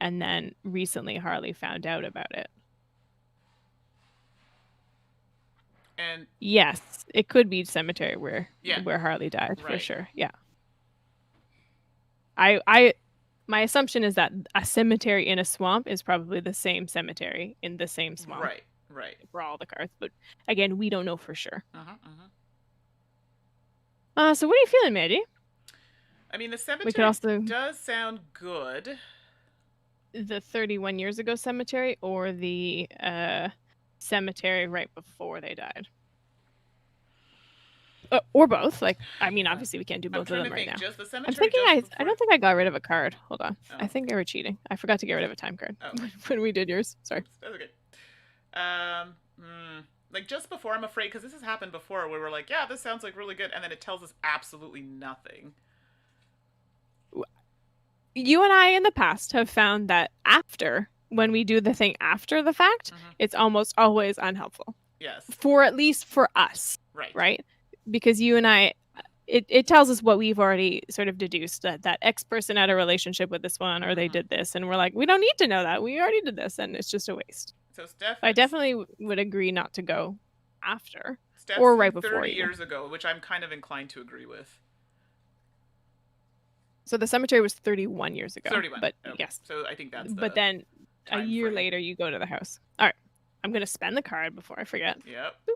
Speaker 2: and then recently Harley found out about it.
Speaker 1: And
Speaker 2: yes, it could be cemetery where Harley died, for sure. Yeah. My assumption is that a cemetery in a swamp is probably the same cemetery in the same swamp.
Speaker 1: Right.
Speaker 2: For all the cards, but again, we don't know for sure. So what are you feeling, Mandi?
Speaker 1: I mean, the cemetery does sound good.
Speaker 2: The 31 years ago cemetery or the cemetery right before they died? Or both. Like, I mean, obviously we can't do both of them right now.
Speaker 1: Just the cemetery,
Speaker 2: I'm thinking I don't think I got rid of a card. Hold on. I think I were cheating. I forgot to get rid of a time card when we did yours. Sorry.
Speaker 1: That's okay. Like just before, I'm afraid, because this has happened before, where we're like, yeah, this sounds like really good, and then it tells us absolutely nothing.
Speaker 2: You and I in the past have found that when we do the thing after the fact, it's almost always unhelpful.
Speaker 1: Yes.
Speaker 2: At least for us. Right? Because you and I, it tells us what we've already sort of deduced, that X person had a relationship with this one, or they did this, and we're like, we don't need to know that. We already did this, and it's just a waste.
Speaker 1: So
Speaker 2: I definitely would agree not to go after or right before
Speaker 1: 30 years ago, which I'm kind of inclined to agree with.
Speaker 2: So the cemetery was 31 years ago.
Speaker 1: 31.
Speaker 2: But yes.
Speaker 1: So I think that's
Speaker 2: But then a year later, you go to the house. All right. I'm going to spend the card before I forget.
Speaker 1: Yep.
Speaker 2: Boop.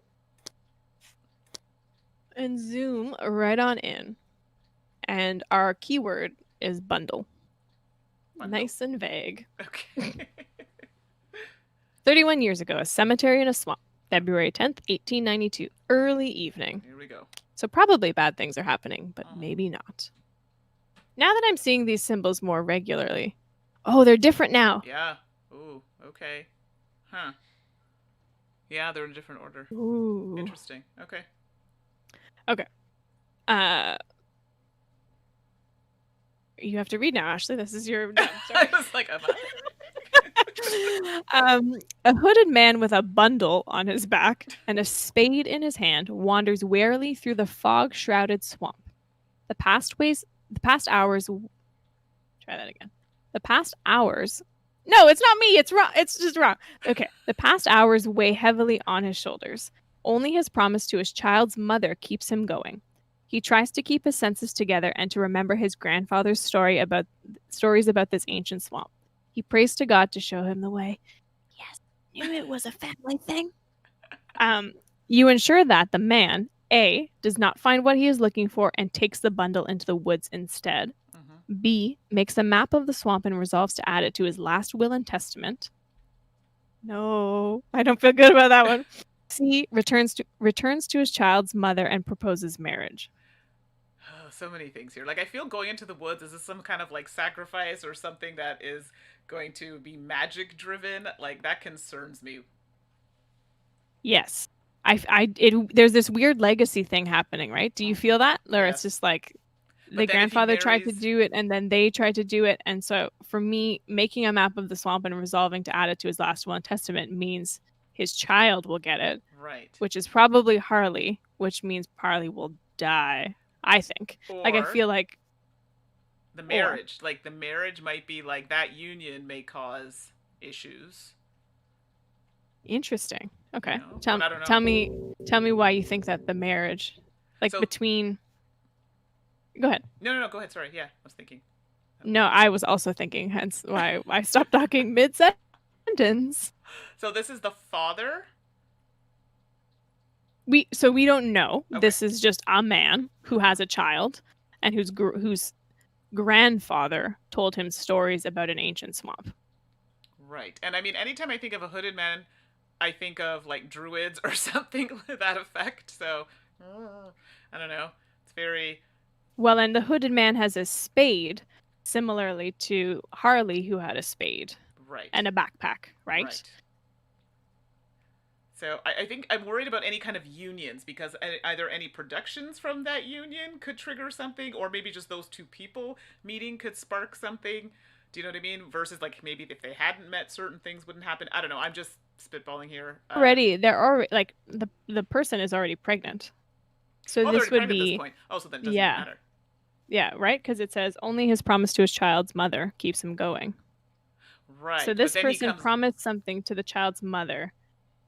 Speaker 2: And zoom right on in. And our keyword is bundle. Nice and vague.
Speaker 1: Okay.
Speaker 2: 31 years ago, a cemetery in a swamp. February 10th, 1892. Early evening.
Speaker 1: Here we go.
Speaker 2: So probably bad things are happening, but maybe not. Now that I'm seeing these symbols more regularly. Oh, they're different now.
Speaker 1: Yeah. Ooh, okay. Huh. Yeah, they're in a different order.
Speaker 2: Ooh.
Speaker 1: Interesting. Okay.
Speaker 2: You have to read now, Ashley. This is your... Sorry.
Speaker 1: I was like,
Speaker 2: a hooded man with a bundle on his back and a spade in his hand wanders warily through the fog-shrouded swamp. The past hours... Try that again. The past hours... No, it's not me. It's wrong. It's just wrong. Okay. The past hours weigh heavily on his shoulders. Only his promise to his child's mother keeps him going. He tries to keep his senses together and to remember his grandfather's stories about this ancient swamp. He prays to God to show him the way. Yes, knew it was a family thing. You ensure that the man, A, does not find what he is looking for and takes the bundle into the woods instead. B, makes a map of the swamp and resolves to add it to his last will and testament. No, I don't feel good about that one. C, returns to his child's mother and proposes marriage.
Speaker 1: Oh, so many things here. Like, I feel going into the woods, is this some kind of like sacrifice or something that is going to be magic driven? Like, that concerns me.
Speaker 2: Yes. There's this weird legacy thing happening, right? Do you feel that? Or it's just like the grandfather tried to do it and then they tried to do it. And so for me, making a map of the swamp and resolving to add it to his last will and testament means his child will get it.
Speaker 1: Right.
Speaker 2: Which is probably Harley, which means Harley will die, I think.
Speaker 1: Or
Speaker 2: I feel like
Speaker 1: the marriage. Like, the marriage might be like, that union may cause issues.
Speaker 2: Interesting. Okay.
Speaker 1: You know,
Speaker 2: tell me why you think that the marriage, between... Go ahead.
Speaker 1: No, go ahead. Sorry. Yeah, I was thinking.
Speaker 2: No, I was also thinking, hence why I stopped talking mid-sentence.
Speaker 1: So this is the father?
Speaker 2: We don't know. Okay. This is just a man who has a child and who's grandfather told him stories about an ancient swamp.
Speaker 1: Right. And I mean, anytime I think of a hooded man, I think of like druids or something to that effect. So, I don't know. It's very.
Speaker 2: Well, and the hooded man has a spade, similarly to Harley, who had a spade.
Speaker 1: Right.
Speaker 2: And a backpack, right?
Speaker 1: Right. So I think I'm worried about any kind of unions because either any productions from that union could trigger something, or maybe just those two people meeting could spark something. Do you know what I mean? Versus like maybe if they hadn't met, certain things wouldn't happen. I don't know. I'm just spitballing here.
Speaker 2: They're already like the person is already pregnant, so this would be. At this
Speaker 1: point. Oh, so then it doesn't even matter.
Speaker 2: Yeah, right. Because it says only his promise to his child's mother keeps him going.
Speaker 1: Right.
Speaker 2: So this person promised something to the child's mother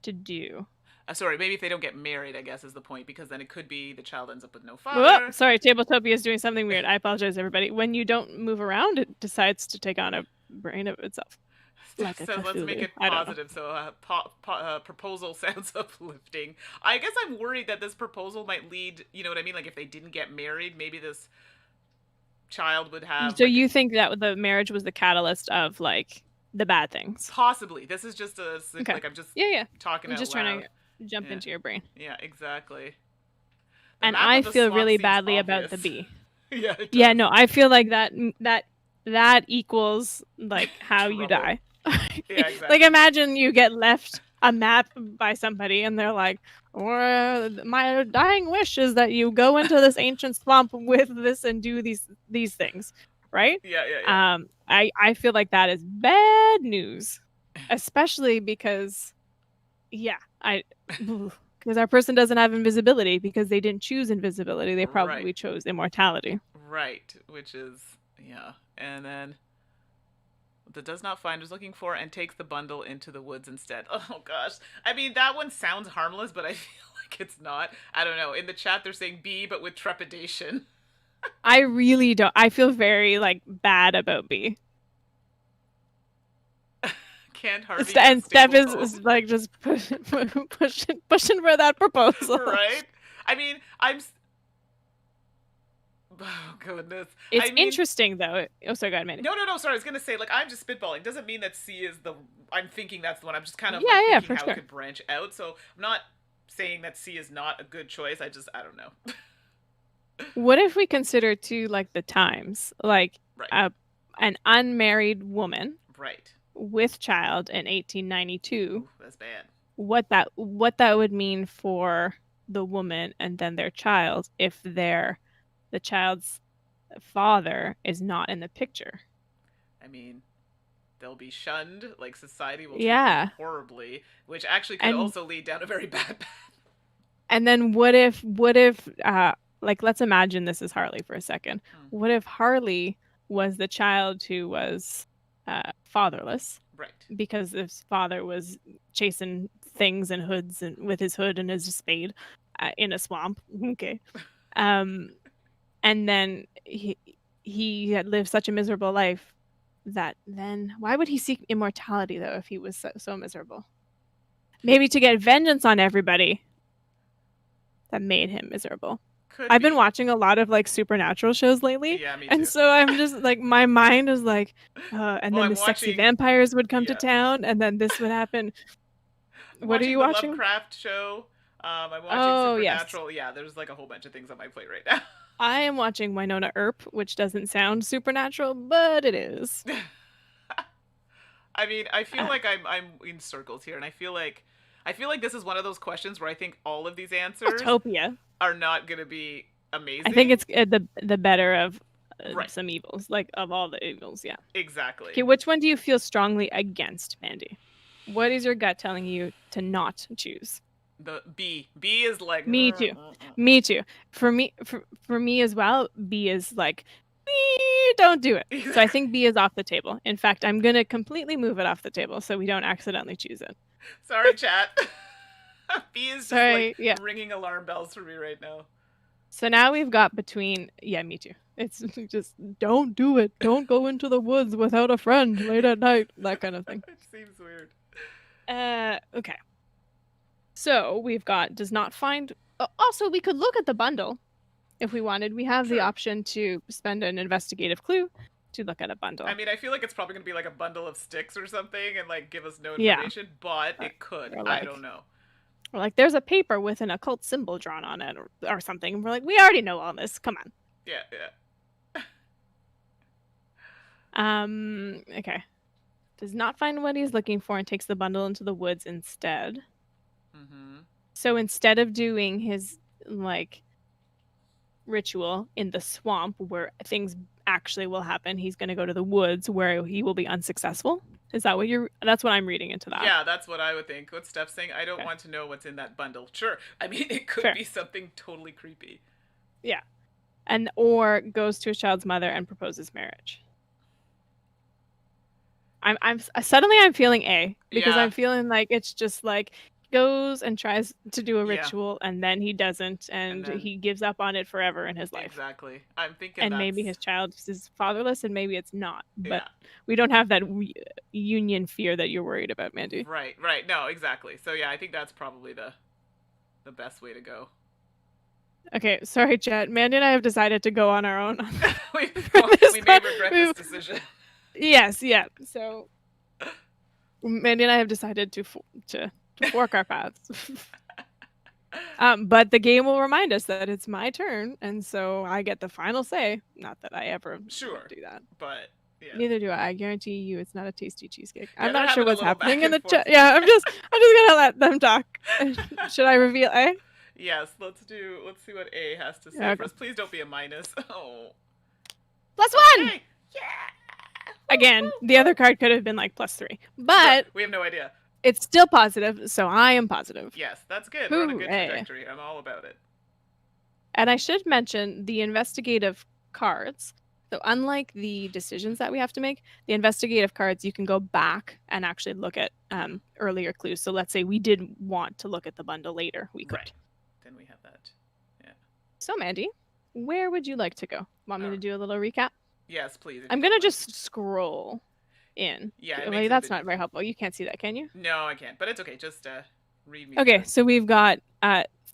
Speaker 2: to do.
Speaker 1: Sorry, maybe if they don't get married, I guess is the point, because then it could be the child ends up with no father.
Speaker 2: Whoa, sorry, Tabletopia is doing something weird. I apologize, everybody. When you don't move around, it decides to take on a brain of itself.
Speaker 1: Like so let's make it positive. So proposal sounds uplifting. I guess I'm worried that this proposal might lead, you know what I mean? Like if they didn't get married, maybe this child would have.
Speaker 2: So you think that the marriage was the catalyst of like the bad things?
Speaker 1: Possibly. This is just like I'm just talking.
Speaker 2: I'm just trying to jump into your brain.
Speaker 1: Yeah, exactly.
Speaker 2: And I feel really badly about the bee.
Speaker 1: Yeah,
Speaker 2: no, I feel like that equals like how you die.
Speaker 1: Yeah, exactly.
Speaker 2: Like imagine you get left a map by somebody and they're like, my dying wish is that you go into this ancient swamp with this and do these things, right?
Speaker 1: Yeah.
Speaker 2: I feel like that is bad news, especially because because our person doesn't have invisibility because they didn't choose invisibility. They probably chose immortality.
Speaker 1: Right, which is and then the does not find is looking for and takes the bundle into the woods instead. Oh gosh. I mean, that one sounds harmless, but I feel like it's not. I don't know. In the chat they're saying B but with trepidation.
Speaker 2: I really don't. I feel very like bad about B.
Speaker 1: Can't Harvey
Speaker 2: and Steph is like just pushing for that proposal.
Speaker 1: Right? I mean, oh goodness.
Speaker 2: It's interesting though. Oh, sorry, go ahead, Mandy.
Speaker 1: No. Sorry, I was gonna say like I'm just spitballing. Doesn't mean that C is the. I'm thinking that's the one. I'm just kind of thinking how it could branch out. So I'm not saying that C is not a good choice. I don't know.
Speaker 2: What if we consider too like the times, like an unmarried woman,
Speaker 1: right,
Speaker 2: with child in 1892?
Speaker 1: Ooh, that's bad.
Speaker 2: What that would mean for the woman and then their child if the child's father is not in the picture.
Speaker 1: I mean, they'll be shunned, like society will treat them horribly, which actually could also lead down a very bad path. And
Speaker 2: then what if like let's imagine this is Harley for a second. What if Harley was the child who was fatherless?
Speaker 1: Right. Because
Speaker 2: his father was chasing things and hoods and with his hood and his spade in a swamp. Okay. And then he had lived such a miserable life that then why would he seek immortality though if he was so miserable? Maybe to get vengeance on everybody that made him miserable. I've been watching a lot of like supernatural shows lately.
Speaker 1: Yeah, me too.
Speaker 2: And so I'm just like my mind is like and then sexy vampires would come to town and then this would happen. What are you watching?
Speaker 1: Lovecraft show. I'm watching Supernatural. Yes. Yeah, there's like a whole bunch of things on my plate right now.
Speaker 2: I am watching Winona Earp, which doesn't sound supernatural, but it is.
Speaker 1: I mean, I feel like I'm in circles here, and I feel like this is one of those questions where I think all of these answers are not going to be amazing.
Speaker 2: I think it's the better of some evils, like of all the evils, yeah.
Speaker 1: Exactly.
Speaker 2: Okay, which one do you feel strongly against, Mandy? What is your gut telling you to not choose?
Speaker 1: The B. B is like
Speaker 2: me too. Me too. For me as well, B is like don't do it. So I think B is off the table. In fact, I'm gonna completely move it off the table so we don't accidentally choose it.
Speaker 1: Sorry, chat. B is just ringing alarm bells for me right now.
Speaker 2: So now we've got between me too. It's just don't do it. Don't go into the woods without a friend late at night. That kind of thing.
Speaker 1: It seems weird.
Speaker 2: Okay. So we've got does not find. Also, we could look at the bundle if we wanted, we have the
Speaker 1: True.
Speaker 2: option to spend an investigative clue to look at a bundle.
Speaker 1: I mean, I feel like it's probably going to be like a bundle of sticks or something and like give us no
Speaker 2: Yeah.
Speaker 1: information, but it could.
Speaker 2: Or
Speaker 1: I
Speaker 2: like,
Speaker 1: don't know.
Speaker 2: or like there's a paper with an occult symbol drawn on it or something. And we're like, we already know all this. Come on.
Speaker 1: Yeah, yeah.
Speaker 2: Okay. Does not find what he's looking for and takes the bundle into the woods instead.
Speaker 1: Mm-hmm.
Speaker 2: So instead of doing his like ritual in the swamp where things actually will happen, he's going to go to the woods where he will be unsuccessful. Is that what that's what I'm reading into that?
Speaker 1: Yeah, that's what I would think. What Steph's saying, I don't
Speaker 2: Okay.
Speaker 1: want to know what's in that bundle. Sure. I mean, it could
Speaker 2: Fair.
Speaker 1: be something totally creepy.
Speaker 2: Yeah. And or goes to his child's mother and proposes marriage. I'm suddenly I'm feeling A because
Speaker 1: Yeah.
Speaker 2: I'm feeling like it's just like goes and tries to do a
Speaker 1: Yeah.
Speaker 2: ritual and then he doesn't and
Speaker 1: then-
Speaker 2: he gives up on it forever in his life.
Speaker 1: Exactly. I'm thinking
Speaker 2: And
Speaker 1: that's...
Speaker 2: maybe his child is fatherless and maybe it's not. But
Speaker 1: Yeah.
Speaker 2: we don't have that union fear that you're worried about, Mandy.
Speaker 1: Right, right. No, exactly. So yeah, I think that's probably the best way to go.
Speaker 2: Okay, sorry, Chet. Mandy and I have decided to go on our own.
Speaker 1: we may regret this decision.
Speaker 2: Yes, yeah. So Mandy and I have decided to fork our paths. But the game will remind us that it's my turn, and so I get the final say. Not that I ever do that.
Speaker 1: But yeah.
Speaker 2: Neither do I. I guarantee you, it's not a tasty cheesecake.
Speaker 1: Yeah,
Speaker 2: I'm not sure what's happening in the
Speaker 1: chat.
Speaker 2: Yeah, I'm just gonna let them talk. Should I reveal A?
Speaker 1: Yes, let's see what A has to say for us. Please don't be a minus. Oh.
Speaker 2: +1!
Speaker 1: Okay. Yeah!
Speaker 2: Again, the other card could have been like +3. But
Speaker 1: we have no idea.
Speaker 2: It's still positive, so I am positive.
Speaker 1: Yes, that's good. We're on a good trajectory. I'm all about it.
Speaker 2: And I should mention the investigative cards. So unlike the decisions that we have to make, the investigative cards, you can go back and actually look at earlier clues. So let's say we did want to look at the bundle later. We could.
Speaker 1: Right. Then we have that. Yeah.
Speaker 2: So, Mandy, where would you like to go? Want me to do a little recap?
Speaker 1: Yes, please.
Speaker 2: I'm going to just scroll in.
Speaker 1: Yeah.
Speaker 2: Like, that's not very helpful. You can't see that, can you?
Speaker 1: No, I can't. But it's okay. Just read me.
Speaker 2: Okay, so we've got...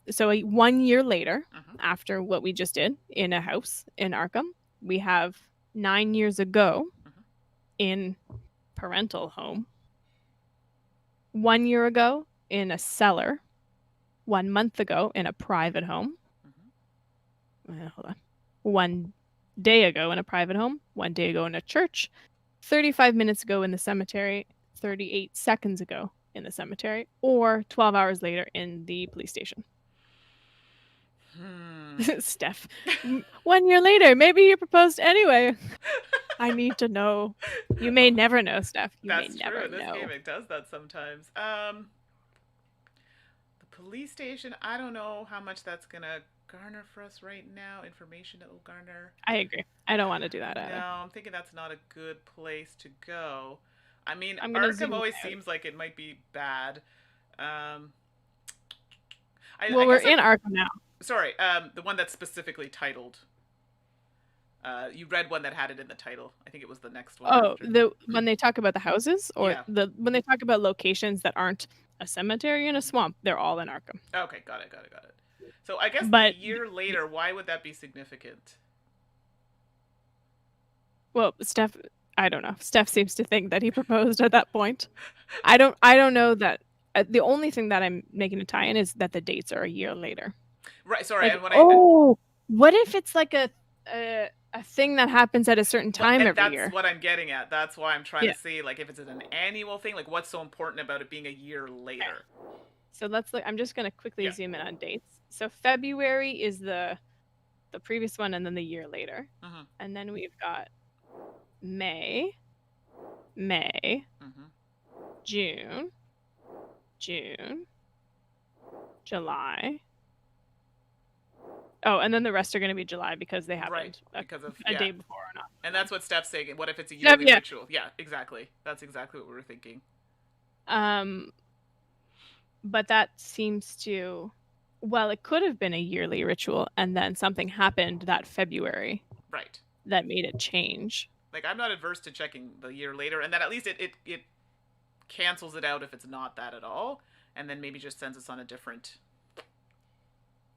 Speaker 2: So 1 year later, after what we just did in a house in Arkham, we have 9 years ago in parental home, 1 year ago in a cellar, 1 month ago in a private home, hold on, 1 day ago in a private home, 1 day ago in a church, 35 minutes ago in the cemetery, 38 seconds ago in the cemetery, or 12 hours later in the police station. Steph, 1 year later, maybe you proposed anyway. I need to know. You may never know, Steph. You may never know.
Speaker 1: This game, it does that sometimes. The police station, I don't know how much that's gonna garner for us right now. Information it will garner.
Speaker 2: I agree. I don't want to do that either.
Speaker 1: No, I'm thinking that's not a good place to go. I mean, Arkham always seems like it might be bad.
Speaker 2: We're in Arkham now.
Speaker 1: Sorry, the one that's specifically titled. You read one that had it in the title. I think it was the next one.
Speaker 2: Oh, when they talk about the houses, or when they talk about locations that aren't a cemetery and a swamp, they're all in Arkham.
Speaker 1: Okay, got it. So I guess a year later, why would that be significant?
Speaker 2: Well, Steph, I don't know. Steph seems to think that he proposed at that point. I don't know that. The only thing that I'm making a tie-in is that the dates are a year later.
Speaker 1: Right. Sorry.
Speaker 2: Like, what if it's like a thing that happens at a certain time every year?
Speaker 1: That's what I'm getting at. That's why I'm trying to see, like, if it's an annual thing, like, what's so important about it being a year later?
Speaker 2: So let's look. I'm just gonna quickly zoom in on dates. So February is the previous one, and then the year later, and then we've got May, June, July. Oh, and then the rest are going to be July because they happened
Speaker 1: because of
Speaker 2: a day before or not.
Speaker 1: And that's what Steph's saying. What if it's a yearly ritual? Yeah, exactly. That's exactly what we were thinking.
Speaker 2: But that seems to... Well, it could have been a yearly ritual, and then something happened that February.
Speaker 1: Right.
Speaker 2: That made it change.
Speaker 1: Like, I'm not adverse to checking the year later, and then at least it cancels it out if it's not that at all, and then maybe just sends us on a different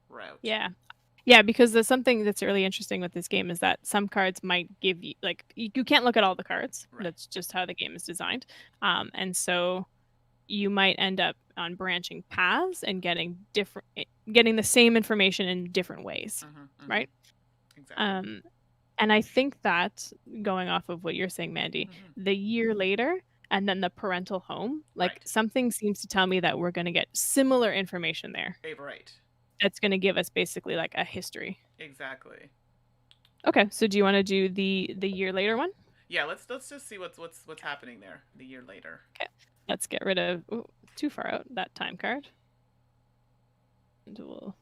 Speaker 1: route.
Speaker 2: Yeah. Yeah, because there's something that's really interesting with this game is that some cards might give you like you can't look at all the cards.
Speaker 1: Right.
Speaker 2: That's just how the game is designed. And so you might end up on branching paths and getting the same information in different ways, right?
Speaker 1: Exactly.
Speaker 2: And I think that going off of what you're saying, Mandy, the year later and then the parental home, like
Speaker 1: Right.
Speaker 2: something seems to tell me that we're going to get similar information there.
Speaker 1: Right.
Speaker 2: That's going to give us basically like a history.
Speaker 1: Exactly.
Speaker 2: Okay, so do you want to do the year later one?
Speaker 1: Yeah, let's just see what's happening there the year later.
Speaker 2: Okay, let's get rid of too far out that time card, and we'll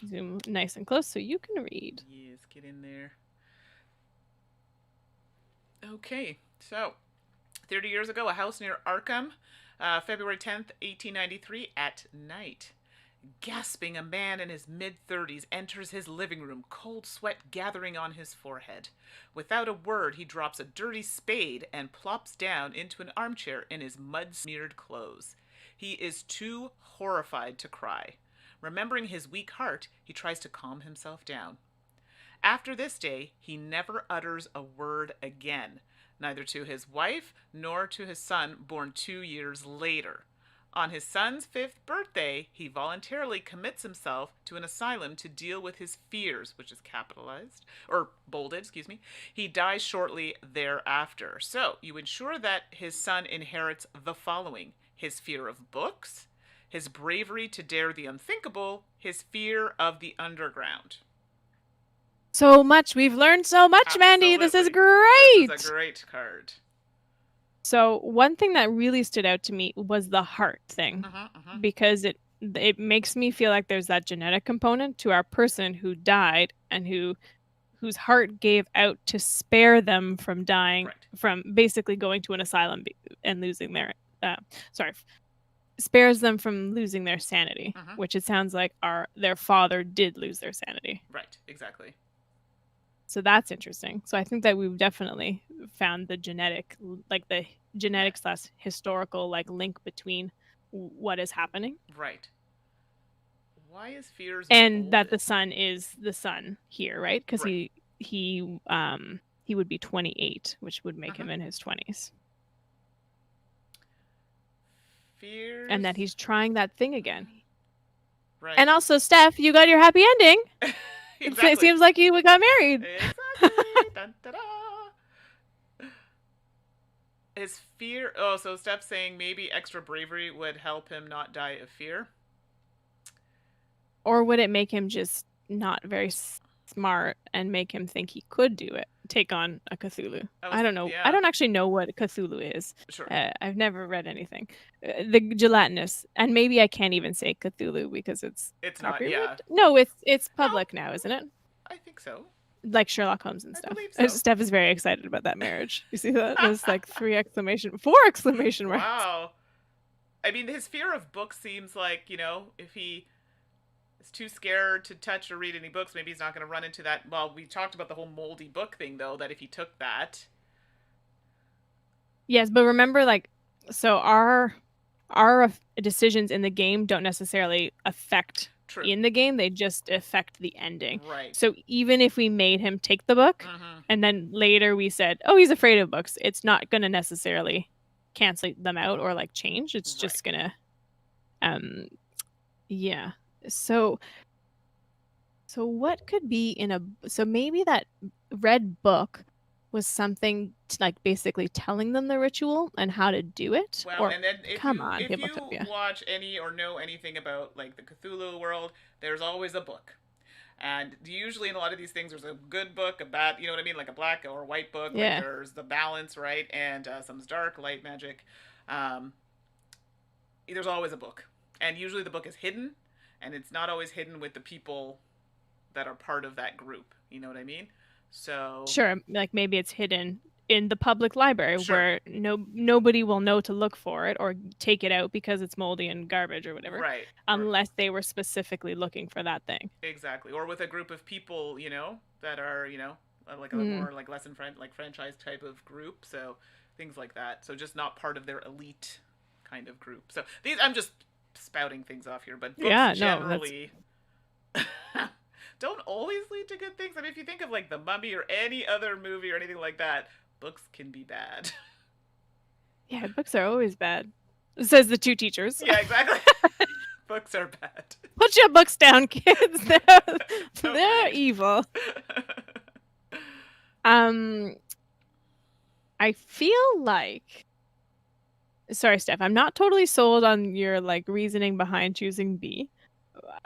Speaker 2: zoom nice and close so you can read.
Speaker 1: Yes, get in there. Okay, so 30 years ago, a house near Arkham, February 10th, 1893, at night. Gasping, a man in his mid-30s enters his living room, cold sweat gathering on his forehead. Without a word, he drops a dirty spade and plops down into an armchair in his mud-smeared clothes. He is too horrified to cry. Remembering his weak heart, he tries to calm himself down. After this day, he never utters a word again, neither to his wife nor to his son, born 2 years later. On his son's 5th birthday, he voluntarily commits himself to an asylum to deal with his fears, which is capitalized, or bolded, excuse me. He dies shortly thereafter. So, you ensure that his son inherits the following: his fear of books, his bravery to dare the unthinkable, his fear of the underground.
Speaker 2: So much. We've learned so much,
Speaker 1: Absolutely.
Speaker 2: Mandy. This is great.
Speaker 1: This is a great card.
Speaker 2: So one thing that really stood out to me was the heart thing, because it makes me feel like there's that genetic component to our person who died and whose heart gave out to spare them from dying,
Speaker 1: Right.
Speaker 2: from basically going to an asylum and losing their spares them from losing their sanity, which it sounds like their father did lose their sanity.
Speaker 1: Right, exactly.
Speaker 2: So that's interesting. So I think that we've definitely found the genetic / historical link between what is happening.
Speaker 1: Right. Why is fears
Speaker 2: and
Speaker 1: bolded?
Speaker 2: that the son is the son here, right? Because he would be 28, which would make him in his 20s.
Speaker 1: Fears.
Speaker 2: And that he's trying that thing again.
Speaker 1: Right.
Speaker 2: And also, Steph, you got your happy ending.
Speaker 1: Exactly.
Speaker 2: It seems like you got married.
Speaker 1: Exactly. Dun, da, da. His fear. Oh, so Steph's saying maybe extra bravery would help him not die of fear.
Speaker 2: Or would it make him just not very smart and make him think he could do it? Take on a Cthulhu. I don't know. Yeah. I don't actually know what Cthulhu is.
Speaker 1: Sure.
Speaker 2: I've never read anything. The gelatinous, and maybe I can't even say Cthulhu because it's
Speaker 1: not. Yeah.
Speaker 2: No, it's public now, isn't it?
Speaker 1: I think so.
Speaker 2: Like Sherlock Holmes and stuff.
Speaker 1: I believe so.
Speaker 2: Steph is very excited about that marriage. You see that? There's like 4 exclamation marks.
Speaker 1: Wow. I mean, his fear of books seems like, if he is too scared to touch or read any books, maybe he's not going to run into that. Well, we talked about the whole moldy book thing, though, that if he took that.
Speaker 2: Yes, but remember, so our decisions in the game don't necessarily affect in the game. They just affect the ending.
Speaker 1: Right.
Speaker 2: So even if we made him take the book and then later we said, oh, he's afraid of books, it's not going to necessarily cancel them out or change. It's just going to, yeah. So what could be so maybe that red book was something basically telling them the ritual and how to do it.
Speaker 1: Well, and then if you
Speaker 2: Tabletopia.
Speaker 1: watch any or know anything about the Cthulhu world, there's always a book. And usually in a lot of these things, there's a good book, a bad, you know what I mean? Like a black or white book.
Speaker 2: Yeah.
Speaker 1: There's the balance, right? And some's dark, light magic. There's always a book. And usually the book is hidden. And it's not always hidden with the people that are part of that group. You know what I mean? So
Speaker 2: sure, maybe it's hidden in the public library where nobody will know to look for it or take it out because it's moldy and garbage or whatever.
Speaker 1: Right.
Speaker 2: Unless they were specifically looking for that thing.
Speaker 1: Exactly. Or with a group of people, that are, a more lesson franchise type of group. So things like that. So just not part of their elite kind of group. So I'm just spouting things off here, but books generally don't always lead to good things. I mean, if you think of like The Mummy or any other movie or anything like that, books can be bad.
Speaker 2: Yeah, books are always bad. Says the two teachers.
Speaker 1: Yeah, exactly. Books are bad.
Speaker 2: Put your books down, kids. They're evil. I feel like, sorry, Steph, I'm not totally sold on your like reasoning behind choosing B.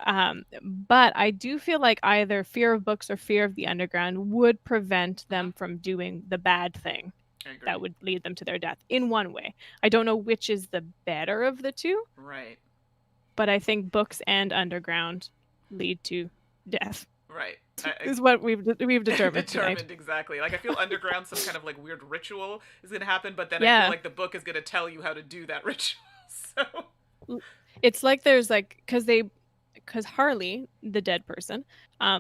Speaker 2: But I do feel like either fear of books or fear of the underground would prevent them from doing the bad thing that would lead them to their death in one way. I don't know which is the better of the two.
Speaker 1: Right.
Speaker 2: But I think books and underground lead to death.
Speaker 1: Right.
Speaker 2: Is what we've determined.
Speaker 1: Determined, exactly. Like, I feel underground, some kind of like weird ritual is going to happen, but then I feel like the book is going to tell you how to do that ritual. So
Speaker 2: it's like there's like, because Harley, the dead person,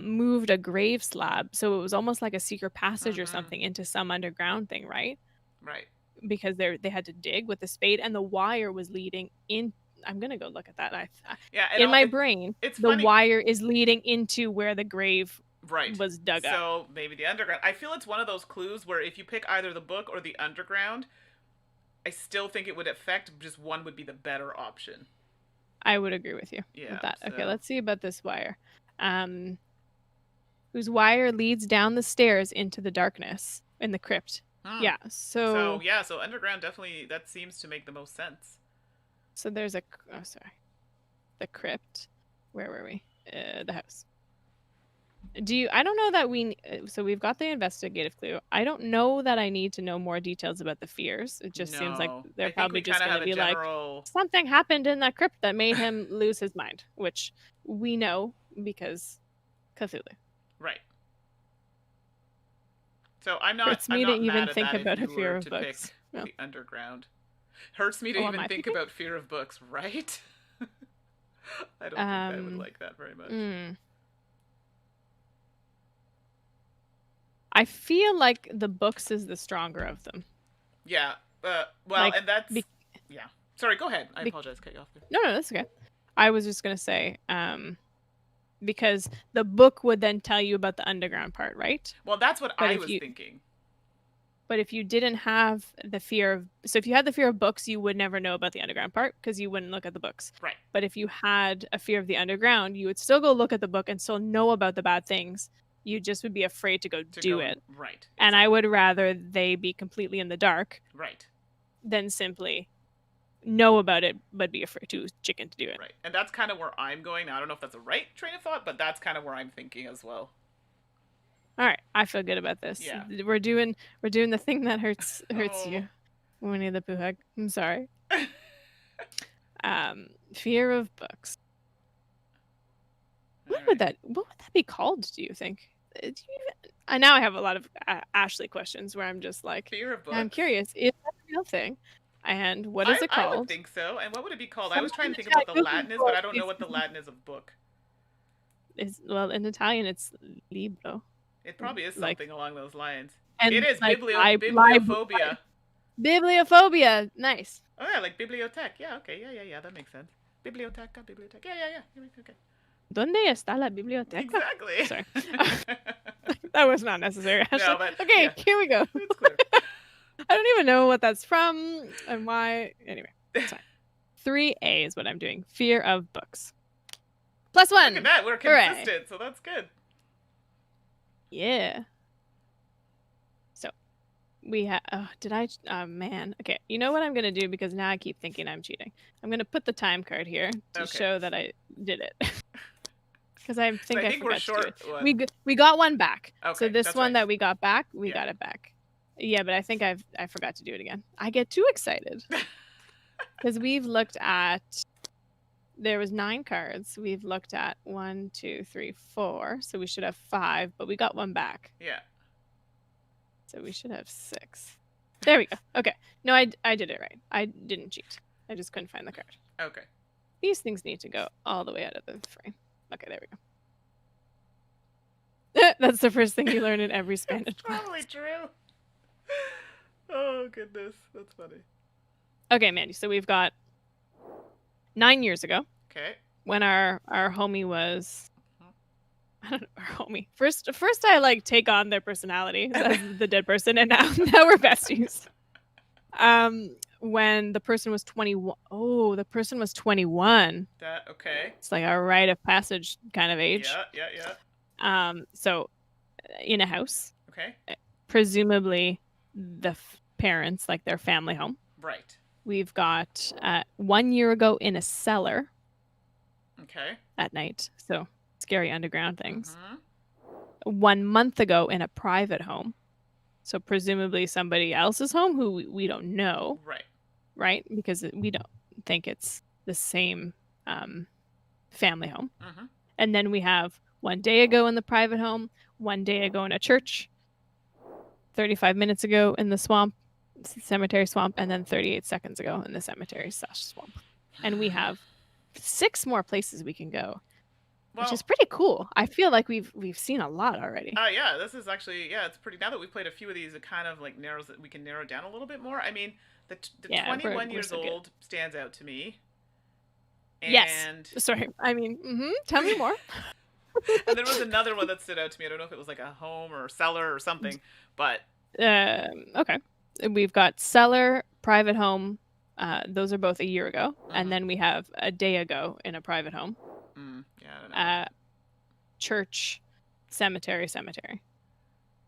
Speaker 2: moved a grave slab, so it was almost like a secret passage or something into some underground thing, right?
Speaker 1: Right.
Speaker 2: Because they had to dig with the spade, and the wire was leading in. I'm gonna go look at that. In my brain, the
Speaker 1: funny.
Speaker 2: Wire is leading into where the grave was dug up.
Speaker 1: So maybe the underground. I feel it's one of those clues where if you pick either the book or the underground, I still think it would affect. Just one would be the better option.
Speaker 2: I would agree with you with that. So. Okay, let's see about this wire. Whose wire leads down the stairs into the darkness in the crypt. Yeah. So
Speaker 1: underground definitely, that seems to make the most sense.
Speaker 2: So there's the crypt. Where were we? The house. I don't know that so we've got the investigative clue. I don't know that I need to know more details about the fears. It just seems like they're probably just going to be like, something happened in that crypt that made him lose his mind, which we know because Cthulhu.
Speaker 1: Right. So I'm not.
Speaker 2: Hurts me to even think about a fear of books.
Speaker 1: The underground. Hurts me to even think about fear of books, right? I don't think I would like that very much.
Speaker 2: I feel like the books is the stronger of them.
Speaker 1: Yeah. Well, like, and that's... yeah. Sorry, go ahead. I apologize. Cut you off there.
Speaker 2: No, that's okay. I was just going to say, because the book would then tell you about the underground part, right?
Speaker 1: Well, that's what I was thinking.
Speaker 2: But if you didn't have the fear of... So if you had the fear of books, you would never know about the underground part because you wouldn't look at the books.
Speaker 1: Right.
Speaker 2: But if you had a fear of the underground, you would still go look at the book and still know about the bad things. You just would be afraid to go do it.
Speaker 1: Right. Exactly.
Speaker 2: And I would rather they be completely in the dark.
Speaker 1: Right.
Speaker 2: Than simply know about it, but be afraid to chicken to do it.
Speaker 1: Right. And that's kind of where I'm going. Now, I don't know if that's a right train of thought, but that's kind of where I'm thinking as well.
Speaker 2: All right, I feel good about this.
Speaker 1: Yeah.
Speaker 2: We're doing the thing that hurts you. Winnie the Pooh hug. I'm sorry. Fear of books. What would that be called, do you think? Now I have a lot of Ashley questions where I'm just like,
Speaker 1: fear of books.
Speaker 2: I'm curious, is that a real thing? And what is it called?
Speaker 1: I would think so. And what would it be called? I was trying to think about the Latin is, but I don't know what the Latin is of book.
Speaker 2: Well, in Italian, it's libro.
Speaker 1: It probably is something along those lines.
Speaker 2: And
Speaker 1: it is bibliophobia.
Speaker 2: Bibliophobia. Nice.
Speaker 1: Oh, yeah, like bibliothèque. Yeah, okay. Yeah, that makes sense. Biblioteca, biblioteca. Yeah. Okay.
Speaker 2: ¿Dónde está la biblioteca?
Speaker 1: Exactly.
Speaker 2: Sorry. That was not necessary, Ashley.
Speaker 1: No, but,
Speaker 2: okay, here we go.
Speaker 1: It's clear.
Speaker 2: I don't even know what that's from and why. Anyway, sorry. 3A is what I'm doing. Fear of books. +1.
Speaker 1: Look at that. We're consistent, hooray. So that's good.
Speaker 2: Yeah. So we have... Oh, man. Okay, you know what I'm going to do because now I keep thinking I'm cheating. I'm going to put the time card here to show that I did it. Because I think I forgot to do it. We got one back.
Speaker 1: Okay,
Speaker 2: so this one that we got back, we got it back. Yeah, but I think I forgot to do it again. I get too excited. Because we've looked at... There was 9 cards. We've looked at 1, 2, 3, 4. So we should have 5, but we got one back.
Speaker 1: Yeah.
Speaker 2: So we should have 6. There we go. Okay. No, I did it right. I didn't cheat. I just couldn't find the card.
Speaker 1: Okay.
Speaker 2: These things need to go all the way out of the frame. Okay, there we go. That's the first thing you learn in every Spanish class.
Speaker 1: Probably true. Oh, goodness. That's funny.
Speaker 2: Okay, Mandy. So we've got 9 years ago.
Speaker 1: Okay.
Speaker 2: When our homie was I don't know, our homie. First I like take on their personality as the dead person, and now we're besties. When the person was 21. Oh, the person was 21.
Speaker 1: Okay.
Speaker 2: It's like a rite of passage kind of age.
Speaker 1: Yeah.
Speaker 2: So in a house.
Speaker 1: Okay.
Speaker 2: Presumably the parents, like their family home.
Speaker 1: Right.
Speaker 2: We've got 1 year ago in a cellar.
Speaker 1: Okay.
Speaker 2: At night. So scary underground things.
Speaker 1: Mm-hmm.
Speaker 2: 1 month ago in a private home. So presumably somebody else's home who we don't know.
Speaker 1: Right.
Speaker 2: Right? Because we don't think it's the same family home.
Speaker 1: Mm-hmm.
Speaker 2: And then we have 1 day ago in the private home, 1 day ago in a church, 35 minutes ago in the swamp, cemetery swamp, and then 38 seconds ago in the cemetery/swamp. And we have 6 more places we can go. Which is pretty cool. I feel like we've seen a lot already.
Speaker 1: Yeah, this is actually, it's pretty, now that we've played a few of these, it kind of like narrows it, we can narrow down a little bit more. I mean, the 21 years old stands out to me. And
Speaker 2: yes. Sorry. I mean, tell me more.
Speaker 1: And there was another one that stood out to me. I don't know if it was like a home or cellar or something, but
Speaker 2: okay. We've got cellar, private home. Those are both a year ago. Mm-hmm. And then we have a day ago in a private home.
Speaker 1: Yeah, I don't know.
Speaker 2: Church, cemetery.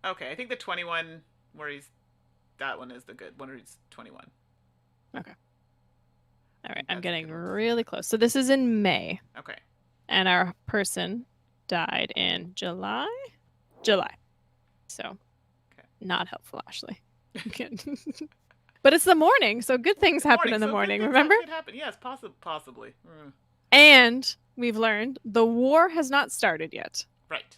Speaker 1: Okay, I think the 21 that one is the good one where he's 21.
Speaker 2: Okay. All right, I'm getting really close. So this is in May.
Speaker 1: Okay.
Speaker 2: And our person died in July. So, not helpful, Ashley. But it's the morning, so good things happen in the morning, remember?
Speaker 1: Could happen. Yes, possibly.
Speaker 2: And we've learned the war has not started yet.
Speaker 1: Right.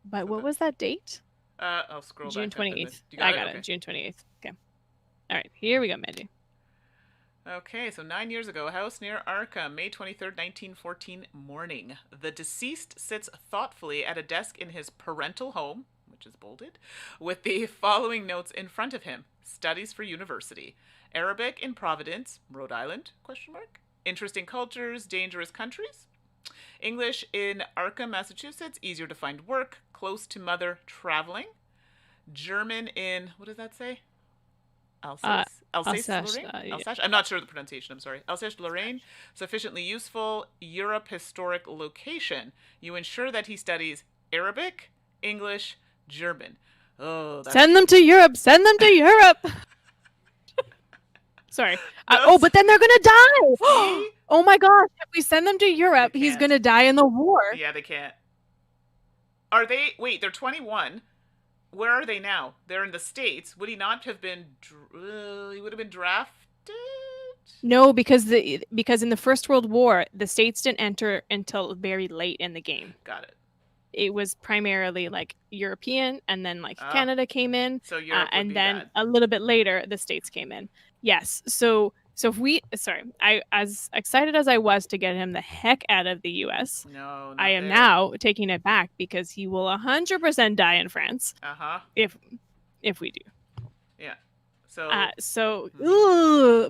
Speaker 2: But what was that date?
Speaker 1: I'll scroll
Speaker 2: June
Speaker 1: back. June
Speaker 2: 28th. I got it. June 28th. Okay. All right, here we go, Mandi.
Speaker 1: Okay, so 9 years ago, house near Arkham, May 23rd, 1914 morning. The deceased sits thoughtfully at a desk in his parental home, which is bolded, with the following notes in front of him. Studies for university. Arabic in Providence, Rhode Island, ? Interesting cultures, dangerous countries. English in Arkham, Massachusetts, easier to find work, close to mother, traveling. German in, what does that say? Alsace-Lorraine? Alsace? I'm not sure of the pronunciation, I'm sorry. Alsace-Lorraine, sufficiently useful. Europe, historic location. You ensure that he studies Arabic, English, German. Oh,
Speaker 2: Send them to Europe! Sorry. But then they're gonna die! Oh my gosh, if we send them to Europe, he's gonna die in the war.
Speaker 1: Yeah, they can't. Are they... Wait, they're 21. Where are they now? They're in the States. Would he not have been... he would have been drafted?
Speaker 2: No, because in the First World War, the States didn't enter until very late in the game.
Speaker 1: Got it.
Speaker 2: It was primarily like European, and then like Canada came in.
Speaker 1: So Europe would
Speaker 2: and
Speaker 1: be
Speaker 2: then
Speaker 1: bad.
Speaker 2: A little bit later, the States came in. Yes. So if I as excited as I was to get him the heck out of the U.S., I am now taking it back because he will 100% die in France. If we do.
Speaker 1: Yeah.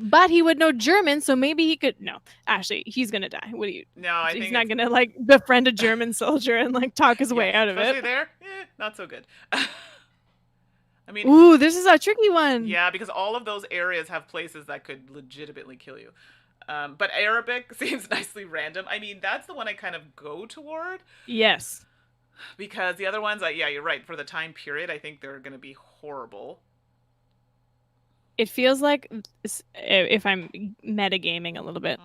Speaker 2: But he would know German, so maybe he could. No, actually, he's gonna die. What do you?
Speaker 1: No, I think
Speaker 2: he's not gonna like befriend a German soldier and like talk his way out of it.
Speaker 1: There, not so good. I mean,
Speaker 2: this is a tricky one.
Speaker 1: Yeah, because all of those areas have places that could legitimately kill you. But Arabic seems nicely random. I mean, that's the one I kind of go toward.
Speaker 2: Yes.
Speaker 1: Because the other ones, yeah, you're right. For the time period, I think they're gonna be horrible.
Speaker 2: It feels like, if I'm metagaming a little bit,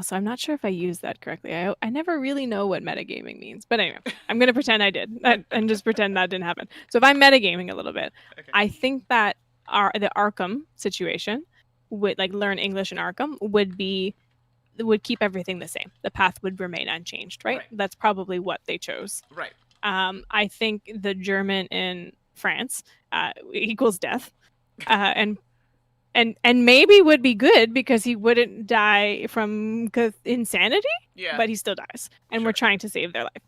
Speaker 2: so I'm not sure if I used that correctly. I never really know what metagaming means. But anyway, I'm going to pretend I did and just pretend that didn't happen. So if I'm metagaming a little bit, I think that the Arkham situation, would like learn English in Arkham, would keep everything the same. The path would remain unchanged, right? That's probably what they chose.
Speaker 1: Right.
Speaker 2: I think the German in France equals death. And maybe would be good because he wouldn't die from insanity, but he still dies. And we're trying to save their life.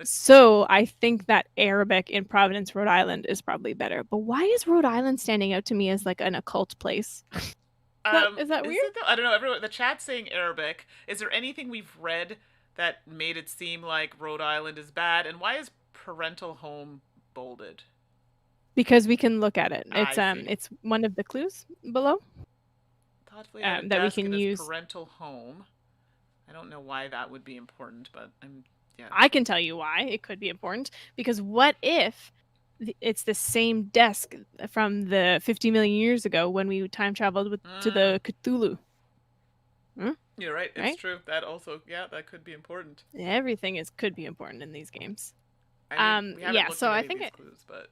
Speaker 2: So I think that Arabic in Providence, Rhode Island is probably better. But why is Rhode Island standing out to me as like an occult place? Is that weird?
Speaker 1: I don't know. The chat's saying Arabic. Is there anything we've read that made it seem like Rhode Island is bad? And why is parental home bolded?
Speaker 2: Because we can look at it.
Speaker 1: I see.
Speaker 2: It's one of the clues below
Speaker 1: Thoughtfully at a
Speaker 2: that we
Speaker 1: desk
Speaker 2: can
Speaker 1: in his
Speaker 2: use.
Speaker 1: parental home. I don't know why that would be important, but yeah.
Speaker 2: I can tell you why it could be important. Because what if it's the same desk from the 50 million years ago when we time traveled to the Cthulhu?
Speaker 1: You're right. It's
Speaker 2: Right?
Speaker 1: true. That also, that could be important.
Speaker 2: Everything could be important in these games.
Speaker 1: I mean, we haven't
Speaker 2: Yeah.
Speaker 1: looked
Speaker 2: So
Speaker 1: at
Speaker 2: I
Speaker 1: any of
Speaker 2: think
Speaker 1: these clues, but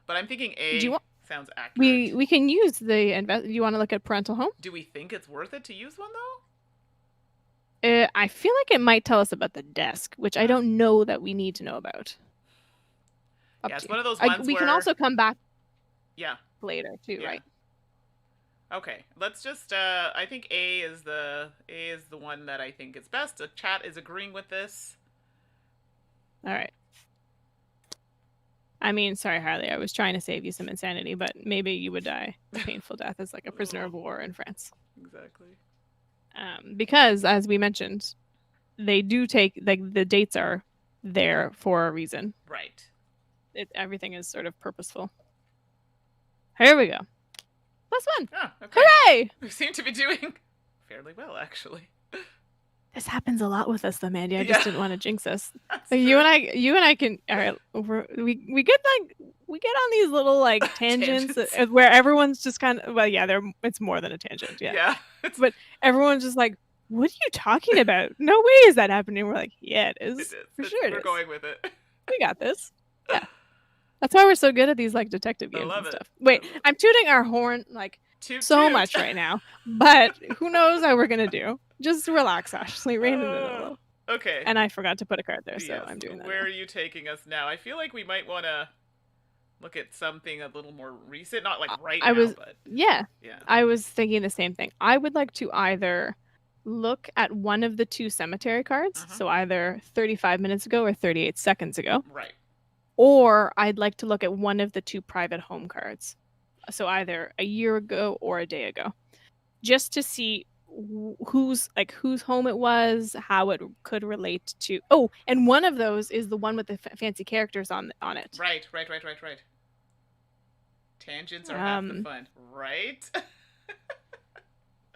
Speaker 1: I'm thinking A
Speaker 2: do you want
Speaker 1: sounds accurate.
Speaker 2: we can use the Do you want to look at parental home?
Speaker 1: Do we think it's worth it to use one though?
Speaker 2: I feel like it might tell us about the desk, which I don't know that we need to know about.
Speaker 1: Yeah, it's one of those ones
Speaker 2: we
Speaker 1: where
Speaker 2: can also come back.
Speaker 1: Yeah.
Speaker 2: Later too,
Speaker 1: Yeah.
Speaker 2: right?
Speaker 1: Okay, let's just. I think A is the one that I think is best. The chat is agreeing with this.
Speaker 2: All right. I mean, sorry, Harley. I was trying to save you some insanity, but maybe you would die a painful death as like a prisoner of war in France.
Speaker 1: Exactly.
Speaker 2: Because, as we mentioned, they do take like the dates are there for a reason.
Speaker 1: Right.
Speaker 2: Everything is sort of purposeful. Here we go. +1.
Speaker 1: Oh, okay.
Speaker 2: Hooray!
Speaker 1: We seem to be doing fairly well, actually.
Speaker 2: This happens a lot with us, though, Mandy. I just didn't want to jinx us.
Speaker 1: You
Speaker 2: and I can. All right, we get on these little like tangents where everyone's just kind of it's more than a tangent. Yeah. But everyone's just like, "What are you talking about? No way is that happening." We're like, "Yeah, it is. For sure,
Speaker 1: We're going with it.
Speaker 2: We got this." Yeah. That's why we're so good at these like detective games and stuff. Wait, I'm tooting our horn like so much right now, but who knows how we're gonna do? Just relax, Ashley. Rein it in a little.
Speaker 1: Okay.
Speaker 2: And I forgot to put a card there, so I'm doing that.
Speaker 1: Where are you taking us now? I feel like we might want to look at something a little more recent, not like now, but
Speaker 2: yeah. I was thinking the same thing. I would like to either look at one of the two cemetery cards, so either 35 minutes ago or 38 seconds ago.
Speaker 1: Right.
Speaker 2: Or I'd like to look at one of the two private home cards. So either a year ago or a day ago. Just to see whose home it was, how it could relate to. Oh, and one of those is the one with the fancy characters on it.
Speaker 1: Right. Tangents are half the fun, right?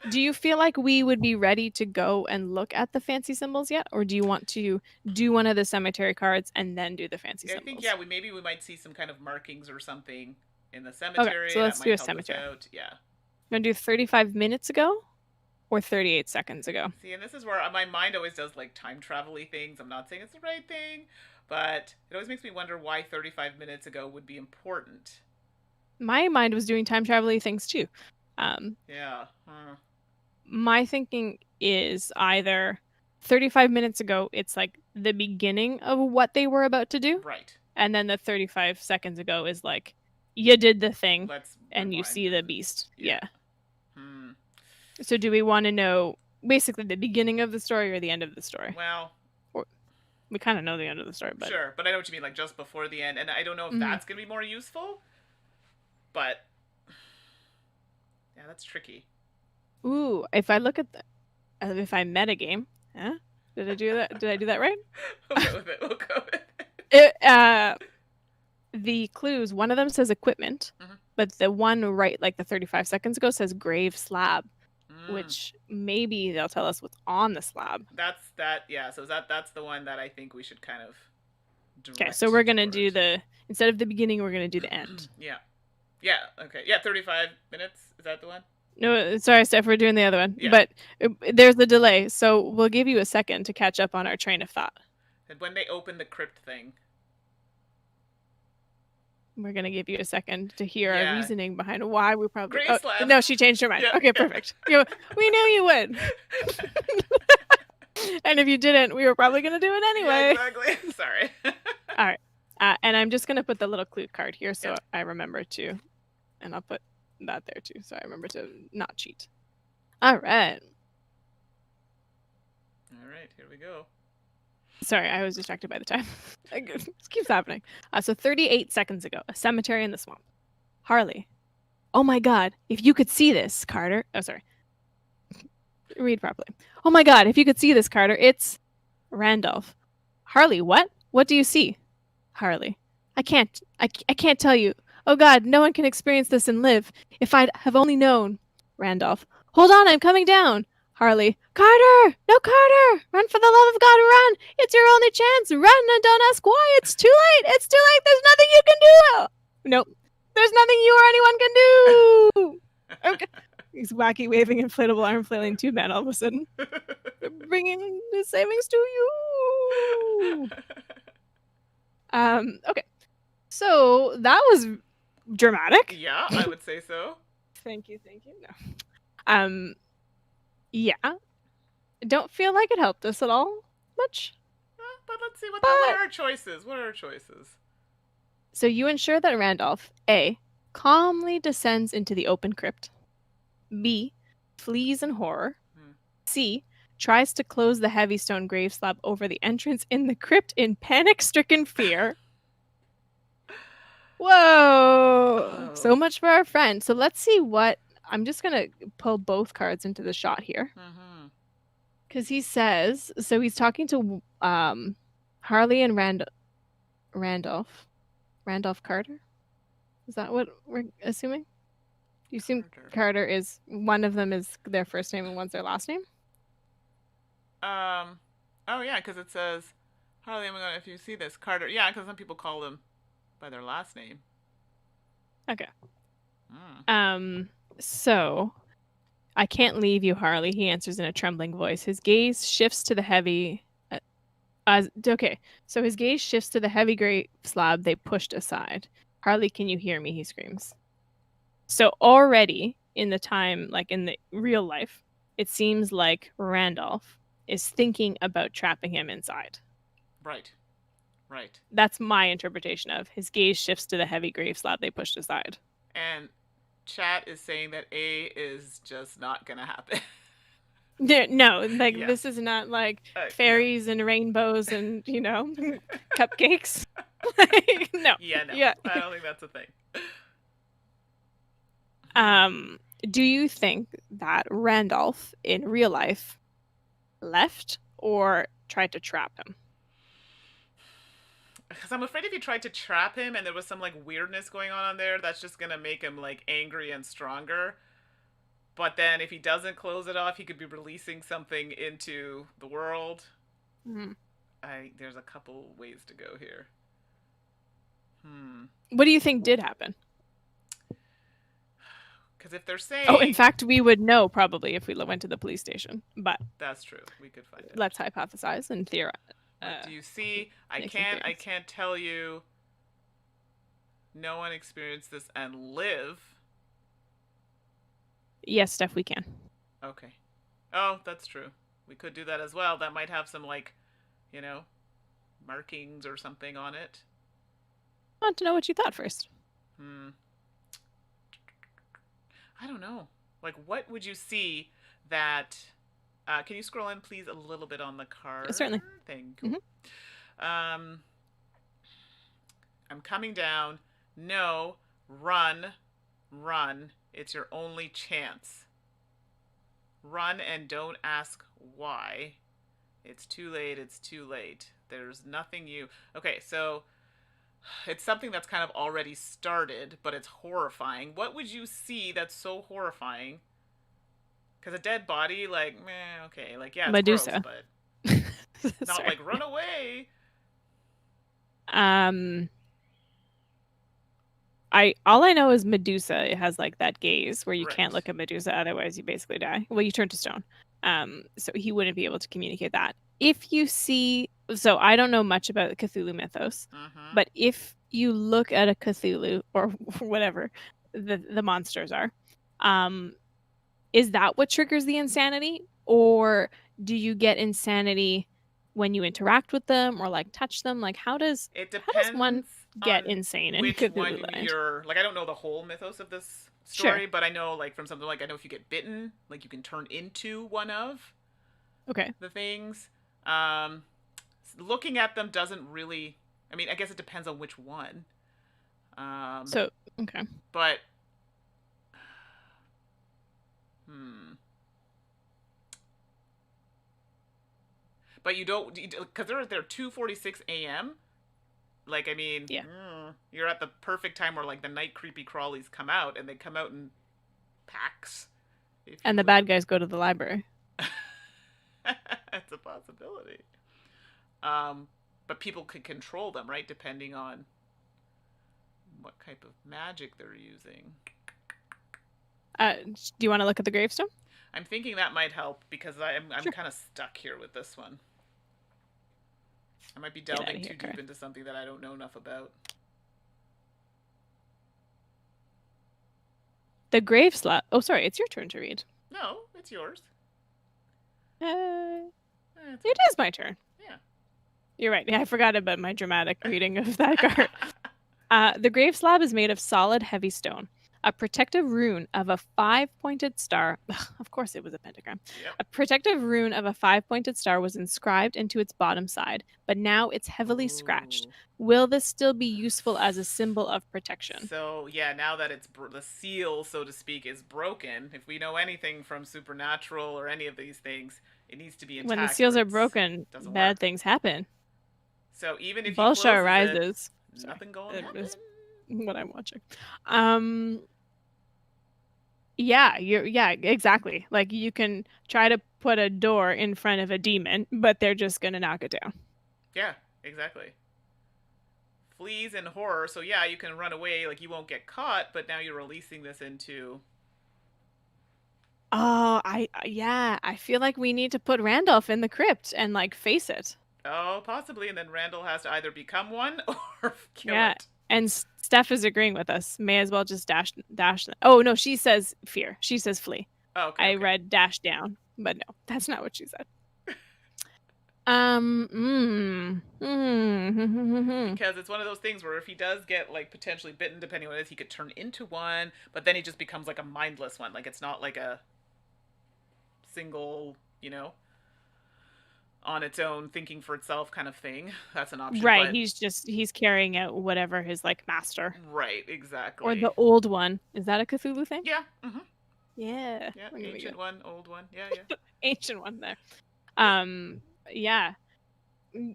Speaker 2: Do you feel like we would be ready to go and look at the fancy symbols yet? Or do you want to do one of the cemetery cards and then do the fancy symbols?
Speaker 1: I think, we might see some kind of markings or something in the cemetery.
Speaker 2: Okay, so let's do a cemetery.
Speaker 1: Yeah.
Speaker 2: You want to do 35 minutes ago or 38 seconds ago?
Speaker 1: See, and this is where my mind always does like time travel-y things. I'm not saying it's the right thing, but it always makes me wonder why 35 minutes ago would be important.
Speaker 2: My mind was doing time travel-y things too.
Speaker 1: Yeah.
Speaker 2: My thinking is either 35 minutes ago, it's like the beginning of what they were about to do.
Speaker 1: Right.
Speaker 2: And then the 35 seconds ago is like, you did the thing and you see the beast. Yeah. So do we want to know basically the beginning of the story or the end of the story?
Speaker 1: Well,
Speaker 2: we kind of know the end of the story, but
Speaker 1: sure, but I know what you mean, like just before the end, and I don't know if that's gonna be more useful, but yeah, that's tricky.
Speaker 2: Ooh, if I look at if I metagame, did I do that? Did I do that right?
Speaker 1: We'll go with it.
Speaker 2: The clues, one of them says equipment, but the one right, like the 35 seconds ago, says grave slab, which maybe they'll tell us what's on the slab.
Speaker 1: That's that. Yeah. So that's the one that I think we should kind of.
Speaker 2: Okay, so we're gonna do instead of the beginning, we're gonna do the end.
Speaker 1: Yeah. Okay. Yeah. 35 minutes. Is that the one?
Speaker 2: No, sorry, Steph. We're doing the other one, but there's the delay, so we'll give you a second to catch up on our train of thought.
Speaker 1: And when they open the crypt thing.
Speaker 2: We're going to give you a second to hear our reasoning behind why we probably...
Speaker 1: No,
Speaker 2: she changed her mind. Yeah, okay, perfect. We knew you would. And if you didn't, we were probably going to do it anyway.
Speaker 1: Yeah, exactly. Sorry.
Speaker 2: All right. And I'm just going to put the little clue card here so I remember to... And I'll put that there too, so I remember to not cheat. All right.
Speaker 1: All right, here we go.
Speaker 2: Sorry, I was distracted by the time. This keeps happening. So 38 seconds ago, a cemetery in the swamp. Harley. Oh my God, if you could see this, Carter. Oh, sorry. Read properly. Oh my God, if you could see this, Carter, it's... Randolph. Harley, what? What do you see? Harley. I can't tell you. Oh God, no one can experience this and live. If I'd have only known. Randolph. Hold on, I'm coming down. Harley. Carter! No, Carter! Run for the love of God, run! It's your only chance. Run and don't ask why. It's too late. It's too late. There's nothing you can do. Nope. There's nothing you or anyone can do. Okay. He's wacky waving inflatable arm flailing two men all of a sudden. Bringing the savings to you. Okay. So that was dramatic.
Speaker 1: Yeah, I would say so.
Speaker 2: Thank you. No. Yeah. Don't feel like it helped us at all much.
Speaker 1: But let's see what are our choices. What are our choices?
Speaker 2: So you ensure that Randolph, A, calmly descends into the open crypt. B, flees in horror. C, tries to close the heavy stone grave slab over the entrance in the crypt in panic-stricken fear. Whoa! Oh. So much for our friend. So let's see what... I'm just going to pull both cards into the shot here. Because he says... So he's talking to Harley and Randolph. Randolph Carter? Is that what we're assuming? Do you assume Carter is... One of them is their first name and one's their last name?
Speaker 1: Oh, yeah, because it says... Harley, if you see this, Carter... Yeah, because some people call them by their last name.
Speaker 2: Okay. So, I can't leave you, Harley, he answers in a trembling voice. His gaze shifts to the heavy... okay, so his gaze shifts to the heavy grey slab they pushed aside. Harley, can you hear me? He screams. So already, in the time, like in the real life, it seems like Randolph is thinking about trapping him inside.
Speaker 1: Right.
Speaker 2: That's my interpretation of his gaze shifts to the heavy grave slab they pushed aside.
Speaker 1: And chat is saying that A is just not gonna happen.
Speaker 2: No, this is not like fairies and rainbows and, cupcakes. No.
Speaker 1: Yeah, no.
Speaker 2: Yeah.
Speaker 1: I don't think that's a thing.
Speaker 2: Do you think that Randolph in real life left or tried to trap him?
Speaker 1: Because I'm afraid if you tried to trap him and there was some weirdness going on there, that's just gonna make him angry and stronger. But then if he doesn't close it off, he could be releasing something into the world. There's a couple ways to go here.
Speaker 2: What do you think did happen?
Speaker 1: Because if they're saying...
Speaker 2: Oh, in fact, we would know probably if we went to the police station. But
Speaker 1: that's true. We could find it.
Speaker 2: Let's hypothesize and theorize.
Speaker 1: Do you see? I can't tell you. No one experienced this and live.
Speaker 2: Yes, Steph, we can.
Speaker 1: Okay. Oh, that's true. We could do that as well. That might have some markings or something on it.
Speaker 2: I want to know what you thought first.
Speaker 1: I don't know. What would you see that... can you scroll in, please, a little bit on the card?
Speaker 2: Certainly.
Speaker 1: Thank you. I'm coming down. No. Run. It's your only chance. Run and don't ask why. It's too late. There's nothing you... Okay, so... It's something that's kind of already started, but it's horrifying. What would you see that's so horrifying? Because a dead body, okay, yeah, it's
Speaker 2: Medusa.
Speaker 1: Gross, but not run away.
Speaker 2: All I know is Medusa. It has that gaze where you can't look at Medusa, otherwise you basically die. Well, you turn to stone. So he wouldn't be able to communicate that. If you see, so I don't know much about the Cthulhu mythos, but if you look at a Cthulhu or whatever the monsters are, is that what triggers the insanity, or do you get insanity when you interact with them or touch them? How does one get insane in Cthulhu land?
Speaker 1: I don't know the whole mythos of this story, but I know from something I know if you get bitten, you can turn into one of the things. Looking at them doesn't really... I mean, I guess it depends on which one.
Speaker 2: Okay.
Speaker 1: But... But you don't, because they're 2:46 a.m. Like, I mean,
Speaker 2: Yeah.
Speaker 1: you're at the perfect time where like the night creepy crawlies come out, and they come out in packs.
Speaker 2: And the bad guys go to the library.
Speaker 1: It's a possibility. But people could control them, right? Depending on what type of magic they're using.
Speaker 2: Do you want to look at the gravestone?
Speaker 1: I'm thinking that might help because I'm
Speaker 2: Sure.
Speaker 1: kind of stuck here with this one. I might be delving too deep into something that I don't know enough about.
Speaker 2: The grave slab. Oh, sorry, it's your turn to read.
Speaker 1: No, it's yours.
Speaker 2: It is my turn.
Speaker 1: Yeah.
Speaker 2: You're right. Yeah, I forgot about my dramatic reading of that card. The grave slab is made of solid, heavy stone. A protective rune of a 5-pointed star. Of course, it was a pentagram.
Speaker 1: Yep.
Speaker 2: A protective rune of a 5-pointed star was inscribed into its bottom side, but now it's heavily scratched. Will this still be useful as a symbol of protection?
Speaker 1: So, yeah, now that it's the seal, so to speak, is broken, if we know anything from supernatural or any of these things, it needs to be intact.
Speaker 2: When the seals are broken, bad things happen.
Speaker 1: So even if
Speaker 2: Bullshit arises.
Speaker 1: Nothing going on.
Speaker 2: Is what I'm watching. Yeah, exactly. Like you can try to put a door in front of a demon, but they're just gonna knock it down.
Speaker 1: Yeah, exactly. Fleas and horror, so yeah, you can run away, like you won't get caught, but now you're releasing this into...
Speaker 2: Oh, I feel like we need to put Randolph in the crypt and like face it.
Speaker 1: Oh, possibly, and then Randall has to either become one or kill it.
Speaker 2: And Steph is agreeing with us. May as well just dash. Oh no, she says fear. She says flee.
Speaker 1: Oh, okay.
Speaker 2: I read dash down, but no, that's not what she said.
Speaker 1: Because it's one of those things where if he does get like potentially bitten, depending on what it is, he could turn into one, but then he just becomes like a mindless one. Like it's not like a single, on its own, thinking for itself kind of thing. That's an option.
Speaker 2: Right, but... he's carrying out whatever his like master.
Speaker 1: Right, exactly.
Speaker 2: Or the old one. Is that a Cthulhu thing?
Speaker 1: Yeah. Mm-hmm.
Speaker 2: Yeah.
Speaker 1: Yeah, ancient one, old one. Yeah.
Speaker 2: Ancient one there. Yeah.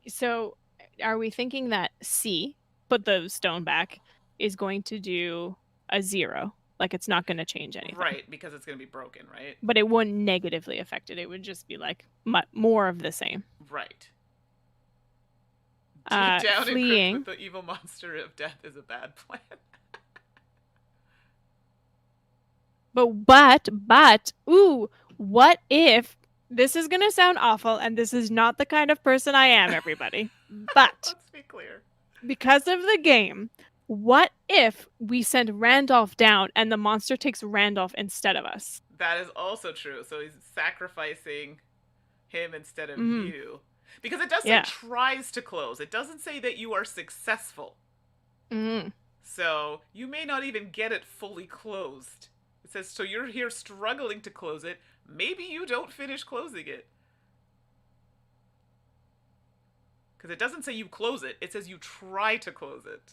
Speaker 2: So are we thinking that C, put the stone back, is going to do a 0? Like it's not going to change anything.
Speaker 1: Right, because it's going to be broken, right?
Speaker 2: But it wouldn't negatively affect it. It would just be like more of the same.
Speaker 1: Right. Down
Speaker 2: fleeing
Speaker 1: with the evil monster of death is a bad plan.
Speaker 2: But, ooh, what if... This is going to sound awful, and this is not the kind of person I am, everybody. But
Speaker 1: let's be clear.
Speaker 2: Because of the game, what if we send Randolph down and the monster takes Randolph instead of us?
Speaker 1: That is also true. So he's sacrificing him instead of you. Because it does say tries to close. It doesn't say that you are successful. So you may not even get it fully closed. It says, so you're here struggling to close it. Maybe you don't finish closing it. Because it doesn't say you close it. It says you try to close it.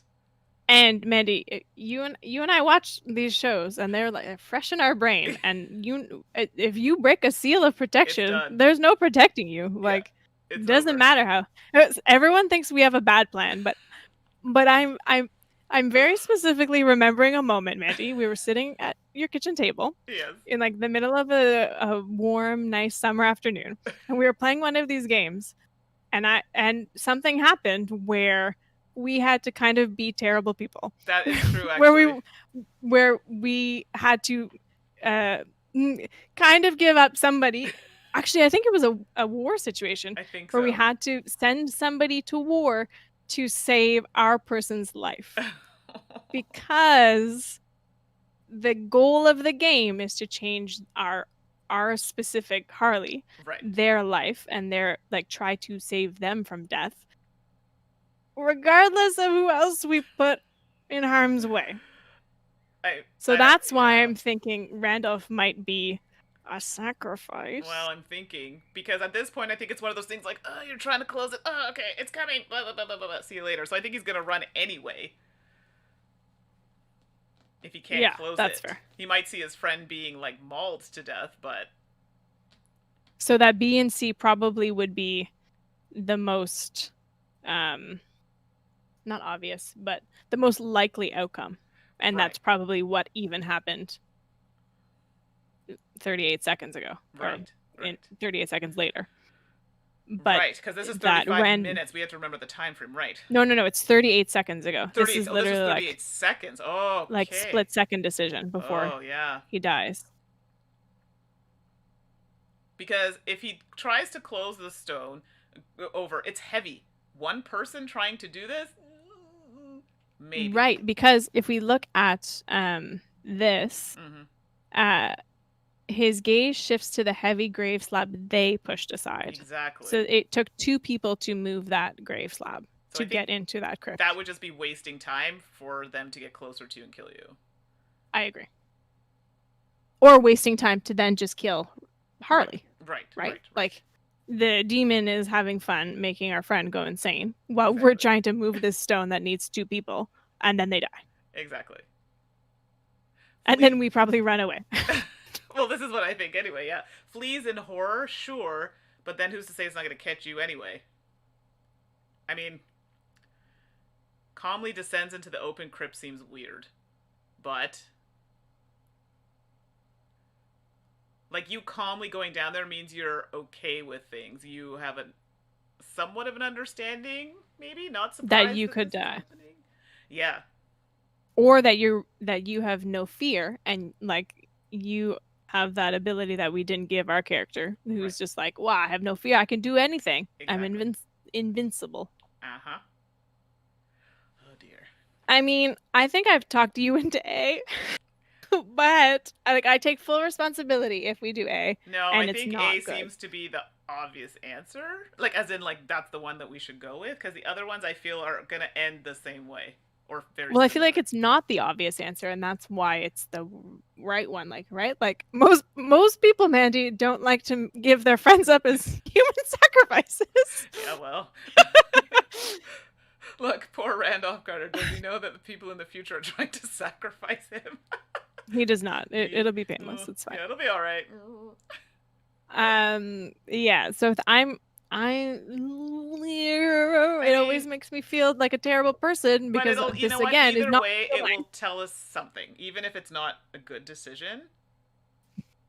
Speaker 2: And Mandy, you and I watch these shows, and they're like fresh in our brain. And if you break a seal of protection, there's no protecting you. Like it doesn't matter how. Everyone thinks we have a bad plan, but I'm very specifically remembering a moment, Mandy. We were sitting at your kitchen table in like the middle of a warm, nice summer afternoon, and we were playing one of these games, and something happened where we had to kind of be terrible people.
Speaker 1: That is true, actually.
Speaker 2: where we had to kind of give up somebody. Actually, I think it was a war situation.
Speaker 1: I think
Speaker 2: where we had to send somebody to war to save our person's life. Because the goal of the game is to change our specific Harley, their life, and try to save them from death, regardless of who else we put in harm's way. That's why I'm thinking Randolph might be a sacrifice.
Speaker 1: Well, I'm thinking, because at this point I think it's one of those things like, oh, you're trying to close it, oh, okay, it's coming, blah, blah, blah, blah, blah. See you later. So I think he's gonna run anyway. If he can't close
Speaker 2: that's
Speaker 1: it.
Speaker 2: Fair.
Speaker 1: He might see his friend being like mauled to death, but...
Speaker 2: So that B and C probably would be the most, not obvious, but the most likely outcome. And
Speaker 1: Right.
Speaker 2: that's probably what even happened 38 seconds ago.
Speaker 1: Right.
Speaker 2: Or in
Speaker 1: Right.
Speaker 2: 38 seconds later. But
Speaker 1: Right, because this is
Speaker 2: that
Speaker 1: 35 minutes. We have to remember the time frame, right?
Speaker 2: No, it's 38 seconds ago.
Speaker 1: 38.
Speaker 2: This is
Speaker 1: This was
Speaker 2: literally
Speaker 1: 38 seconds. Oh,
Speaker 2: like
Speaker 1: okay.
Speaker 2: split second decision before
Speaker 1: Oh, yeah.
Speaker 2: he dies.
Speaker 1: Because if he tries to close the stone over, it's heavy. One person trying to do this? Maybe.
Speaker 2: Right, because if we look at this, his gaze shifts to the heavy grave slab they pushed aside.
Speaker 1: Exactly.
Speaker 2: So it took 2 people to move that grave slab to get into that crypt.
Speaker 1: That would just be wasting time for them to get closer to you and kill you.
Speaker 2: I agree. Or wasting time to then just kill Harley.
Speaker 1: Right.
Speaker 2: Like, the demon is having fun making our friend go insane while we're trying to move this stone that needs 2 people, and then they die.
Speaker 1: Exactly.
Speaker 2: And then we probably run away.
Speaker 1: Well, this is what I think anyway, yeah. Fleas in horror, sure, but then who's to say it's not going to catch you anyway? I mean, calmly descends into the open crypt seems weird, but like, you calmly going down there means you're okay with things. You have a somewhat of an understanding, maybe not surprised
Speaker 2: that you could die.
Speaker 1: Happening. Yeah.
Speaker 2: Or that you have no fear, and like you have that ability that we didn't give our character, who's just like, wow, I have no fear, I can do anything. Exactly. I'm invincible.
Speaker 1: Uh-huh. Oh dear.
Speaker 2: I mean, I think I've talked you into A. But I take full responsibility if we do A.
Speaker 1: No,
Speaker 2: and
Speaker 1: I
Speaker 2: it's
Speaker 1: think
Speaker 2: not
Speaker 1: A
Speaker 2: good.
Speaker 1: seems to be the obvious answer. Like, as in, like, that's the one that we should go with, because the other ones I feel are going to end the same way. Or very similar.
Speaker 2: I feel like it's not the obvious answer, and that's why it's the right one. Like, right? Like, most people, Mandy, don't like to give their friends up as human sacrifices.
Speaker 1: Yeah, well. Look, poor Randolph Carter. Does he know that the people in the future are trying to sacrifice him?
Speaker 2: He does not. It'll be painless. It's fine.
Speaker 1: Yeah, it'll be all right.
Speaker 2: Yeah. So it always makes me feel like a terrible person, because this again is not.
Speaker 1: Way, it will tell us something, even if it's not a good decision.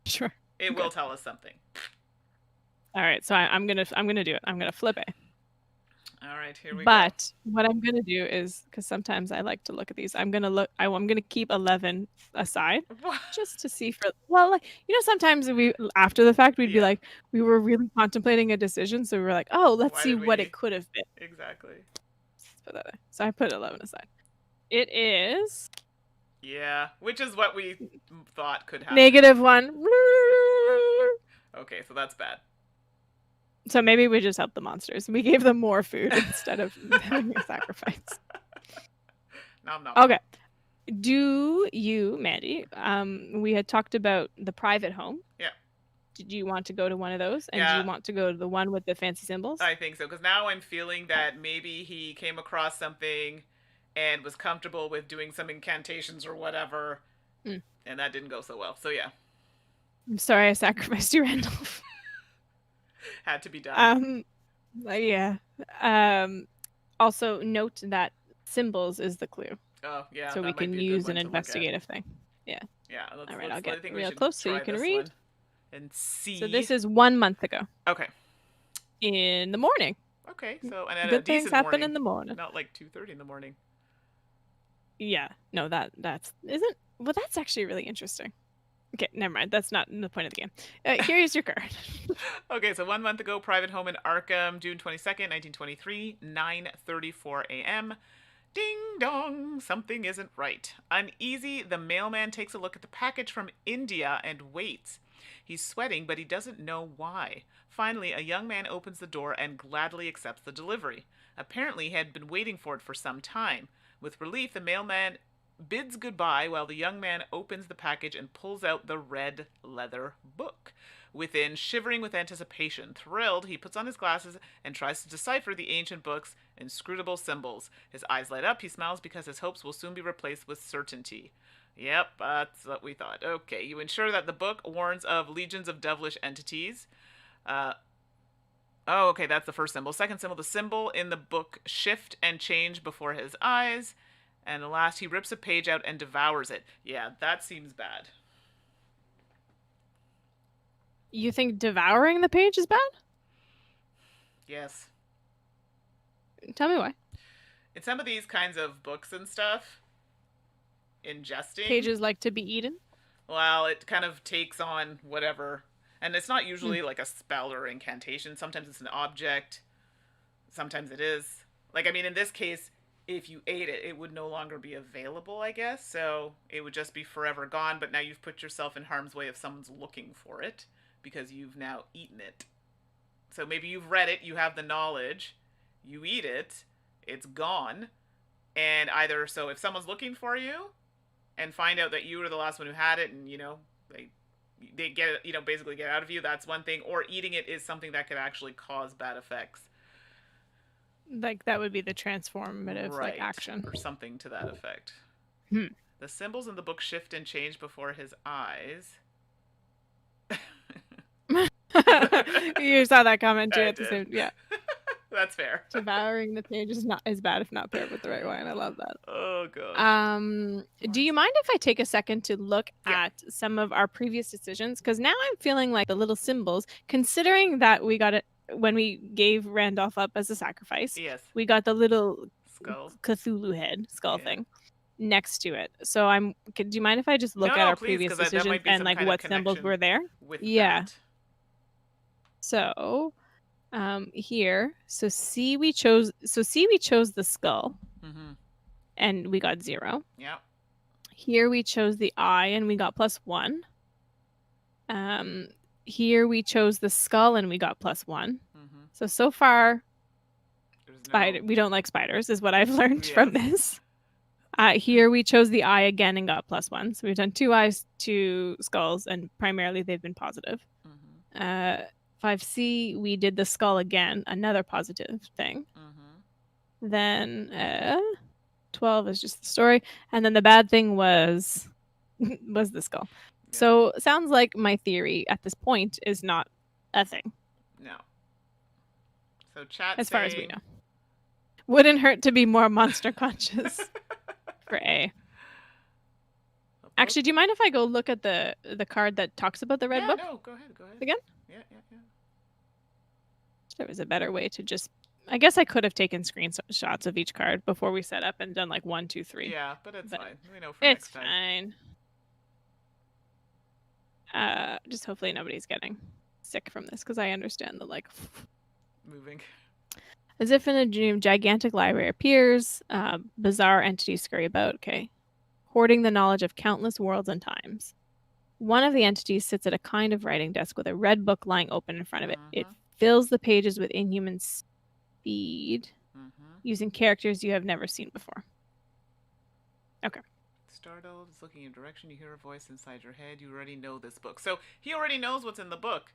Speaker 2: Sure.
Speaker 1: It will tell us something.
Speaker 2: All right. So I'm gonna do it. I'm gonna flip it.
Speaker 1: All right, here we go.
Speaker 2: But what I'm gonna do is, because sometimes I like to look at these, I'm gonna keep 11 aside, just to see like, sometimes after the fact we'd be like, we were really contemplating a decision, so we were like, oh, let's see what it could have been.
Speaker 1: Exactly.
Speaker 2: Let's put that there. So I put 11 aside. It is.
Speaker 1: Yeah, which is what we thought could happen.
Speaker 2: -1.
Speaker 1: Okay, so that's bad.
Speaker 2: So maybe we just helped the monsters. We gave them more food instead of having a sacrifice.
Speaker 1: Nom.
Speaker 2: Okay. Do you, Mandy, we had talked about the private home.
Speaker 1: Yeah.
Speaker 2: Did you want to go to one of those? And do you want to go to the one with the fancy symbols?
Speaker 1: I think so, because now I'm feeling that maybe he came across something and was comfortable with doing some incantations or whatever, and that didn't go so well. So yeah.
Speaker 2: I'm sorry I sacrificed you, Randolph.
Speaker 1: Had to be done.
Speaker 2: Yeah. Also note that symbols is the clue.
Speaker 1: Oh yeah.
Speaker 2: So we can use an investigative thing. Yeah.
Speaker 1: Yeah.
Speaker 2: All right, I'll get real close so you can read
Speaker 1: and see.
Speaker 2: So this is 1 month ago.
Speaker 1: Okay.
Speaker 2: In the morning.
Speaker 1: Okay. So and
Speaker 2: good things happen in the morning.
Speaker 1: Not like 2:30 in the morning.
Speaker 2: Yeah. No, that's isn't. Well, that's actually really interesting. Okay, never mind. That's not the point of the game. Here's your card.
Speaker 1: Okay, so 1 month ago, private home in Arkham, June 22nd, 1923, 9:34 a.m. Ding dong, something isn't right. Uneasy, the mailman takes a look at the package from India and waits. He's sweating, but he doesn't know why. Finally, a young man opens the door and gladly accepts the delivery. Apparently, he had been waiting for it for some time. With relief, the mailman bids goodbye while the young man opens the package and pulls out the red leather book. Within, shivering with anticipation, thrilled, he puts on his glasses and tries to decipher the ancient book's inscrutable symbols. His eyes light up, he smiles because his hopes will soon be replaced with certainty. Yep, that's what we thought. Okay, you ensure that the book warns of legions of devilish entities. Oh, okay, that's the first symbol. Second symbol, the symbol in the book shift and change before his eyes. And the last, he rips a page out and devours it. Yeah, that seems bad.
Speaker 2: You think devouring the page is bad?
Speaker 1: Yes.
Speaker 2: Tell me why.
Speaker 1: In some of these kinds of books and stuff, ingesting,
Speaker 2: Pages like to be eaten?
Speaker 1: well, it kind of takes on whatever. And it's not
Speaker 2: Hmm.
Speaker 1: usually like a spell or incantation. Sometimes it's an object. Sometimes it is. Like, I mean, in this case, if you ate it, it would no longer be available, I guess. So it would just be forever gone. But now you've put yourself in harm's way if someone's looking for it because you've now eaten it. So maybe you've read it, you have the knowledge, you eat it, it's gone. And either, so if someone's looking for you and find out that you were the last one who had it and, they get it, basically get out of you, that's one thing. Or eating it is something that could actually cause bad effects.
Speaker 2: Like that would be the transformative
Speaker 1: Right.
Speaker 2: action.
Speaker 1: Or something to that effect.
Speaker 2: Hmm.
Speaker 1: The symbols in the book shift and change before his eyes.
Speaker 2: You saw that comment too
Speaker 1: I
Speaker 2: at the
Speaker 1: did.
Speaker 2: same. Yeah.
Speaker 1: That's fair.
Speaker 2: Devouring the page is not as bad if not paired with the right wine. I love that.
Speaker 1: Oh gosh.
Speaker 2: Do you mind if I take a second to look
Speaker 1: Yeah.
Speaker 2: at some of our previous decisions? Because now I'm feeling like the little symbols, considering that we got it when we gave Randolph up as a sacrifice.
Speaker 1: Yes.
Speaker 2: We got the little
Speaker 1: Skull.
Speaker 2: Cthulhu head skull
Speaker 1: Yeah.
Speaker 2: thing next to it. So do you mind if I just look at our
Speaker 1: please,
Speaker 2: previous
Speaker 1: 'cause that
Speaker 2: decisions
Speaker 1: might be
Speaker 2: and
Speaker 1: some
Speaker 2: like
Speaker 1: kind
Speaker 2: what
Speaker 1: of
Speaker 2: symbols were there?
Speaker 1: with
Speaker 2: Yeah.
Speaker 1: that.
Speaker 2: So here, C we chose the skull
Speaker 1: Mm-hmm.
Speaker 2: and we got 0.
Speaker 1: Yeah.
Speaker 2: Here we chose the eye and we got +1. Here we chose the skull and we got +1.
Speaker 1: Mm-hmm.
Speaker 2: So far,
Speaker 1: No...
Speaker 2: we don't like spiders, is what I've learned
Speaker 1: Yes.
Speaker 2: from this. Here we chose the eye again and got +1. So we've done 2 eyes, 2 skulls, and primarily they've been positive.
Speaker 1: Mm-hmm.
Speaker 2: 5C, we did the skull again, another positive thing.
Speaker 1: Mm-hmm.
Speaker 2: Then 12 is just the story, and then the bad thing was the skull. Yeah. So sounds like my theory at this point is not a thing.
Speaker 1: No. So chat
Speaker 2: as far as we know. Wouldn't hurt to be more monster conscious for A. Actually, do you mind if I go look at the card that talks about the red book?
Speaker 1: No, go ahead.
Speaker 2: Again?
Speaker 1: Yeah.
Speaker 2: There was a better way to just... I guess I could have taken screenshots of each card before we set up and done like 1, 2, 3.
Speaker 1: Yeah, but it's fine. We know for next time.
Speaker 2: It's fine. Just hopefully nobody's getting sick from this because I understand the like...
Speaker 1: moving.
Speaker 2: As if in a dream, gigantic library appears. Bizarre entities scurry about. Okay. Hoarding the knowledge of countless worlds and times. One of the entities sits at a kind of writing desk with a red book lying open in front of it. It fills the pages with inhuman speed, using characters you have never seen before. Okay.
Speaker 1: Startled, is looking in direction. You hear a voice inside your head. You already know this book. So he already knows what's in the book.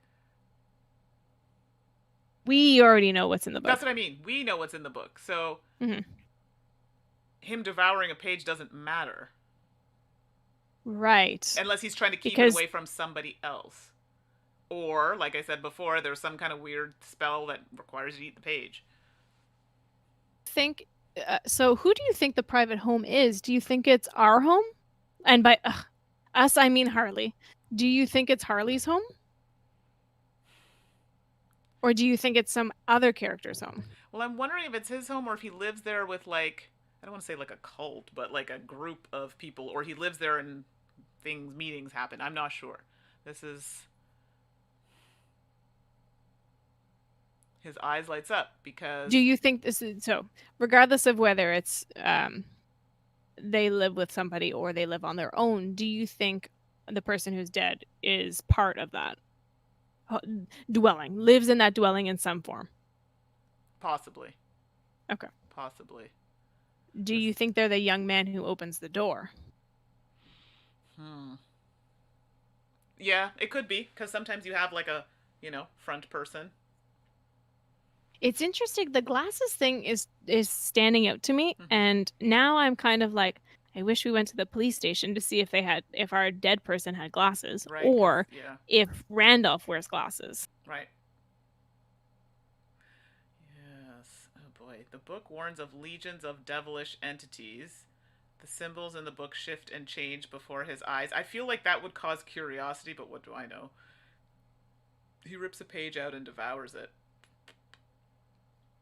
Speaker 2: We already know what's in the book.
Speaker 1: That's what I mean. We know what's in the book. So him devouring a page doesn't matter.
Speaker 2: Right.
Speaker 1: Unless he's trying to keep it away from somebody else. Or, like I said before, there's some kind of weird spell that requires you to eat the page.
Speaker 2: So who do you think the private home is? Do you think it's our home? And by us, I mean Harley. Do you think it's Harley's home? Or do you think it's some other character's home?
Speaker 1: Well, I'm wondering if it's his home or if he lives there with like... I don't want to say like a cult, but like a group of people. Or he lives there and meetings happen. I'm not sure. This is... His eyes lights up because...
Speaker 2: Do you think this is... So, regardless of whether it's they live with somebody or they live on their own, do you think the person who's dead is part of that dwelling? Lives in that dwelling in some form?
Speaker 1: Possibly.
Speaker 2: Okay.
Speaker 1: Possibly.
Speaker 2: Do you think they're the young man who opens the door?
Speaker 1: Yeah, it could be, because sometimes you have like a, front person.
Speaker 2: It's interesting. The glasses thing is standing out to me, and now I'm kind of like, I wish we went to the police station to see if our dead person had glasses,
Speaker 1: right,
Speaker 2: or if Randolph wears glasses.
Speaker 1: Right. boy. The book warns of legions of devilish entities. The symbols in the book shift and change before his eyes. I feel like that would cause curiosity, but what do I know? He rips a page out and devours it.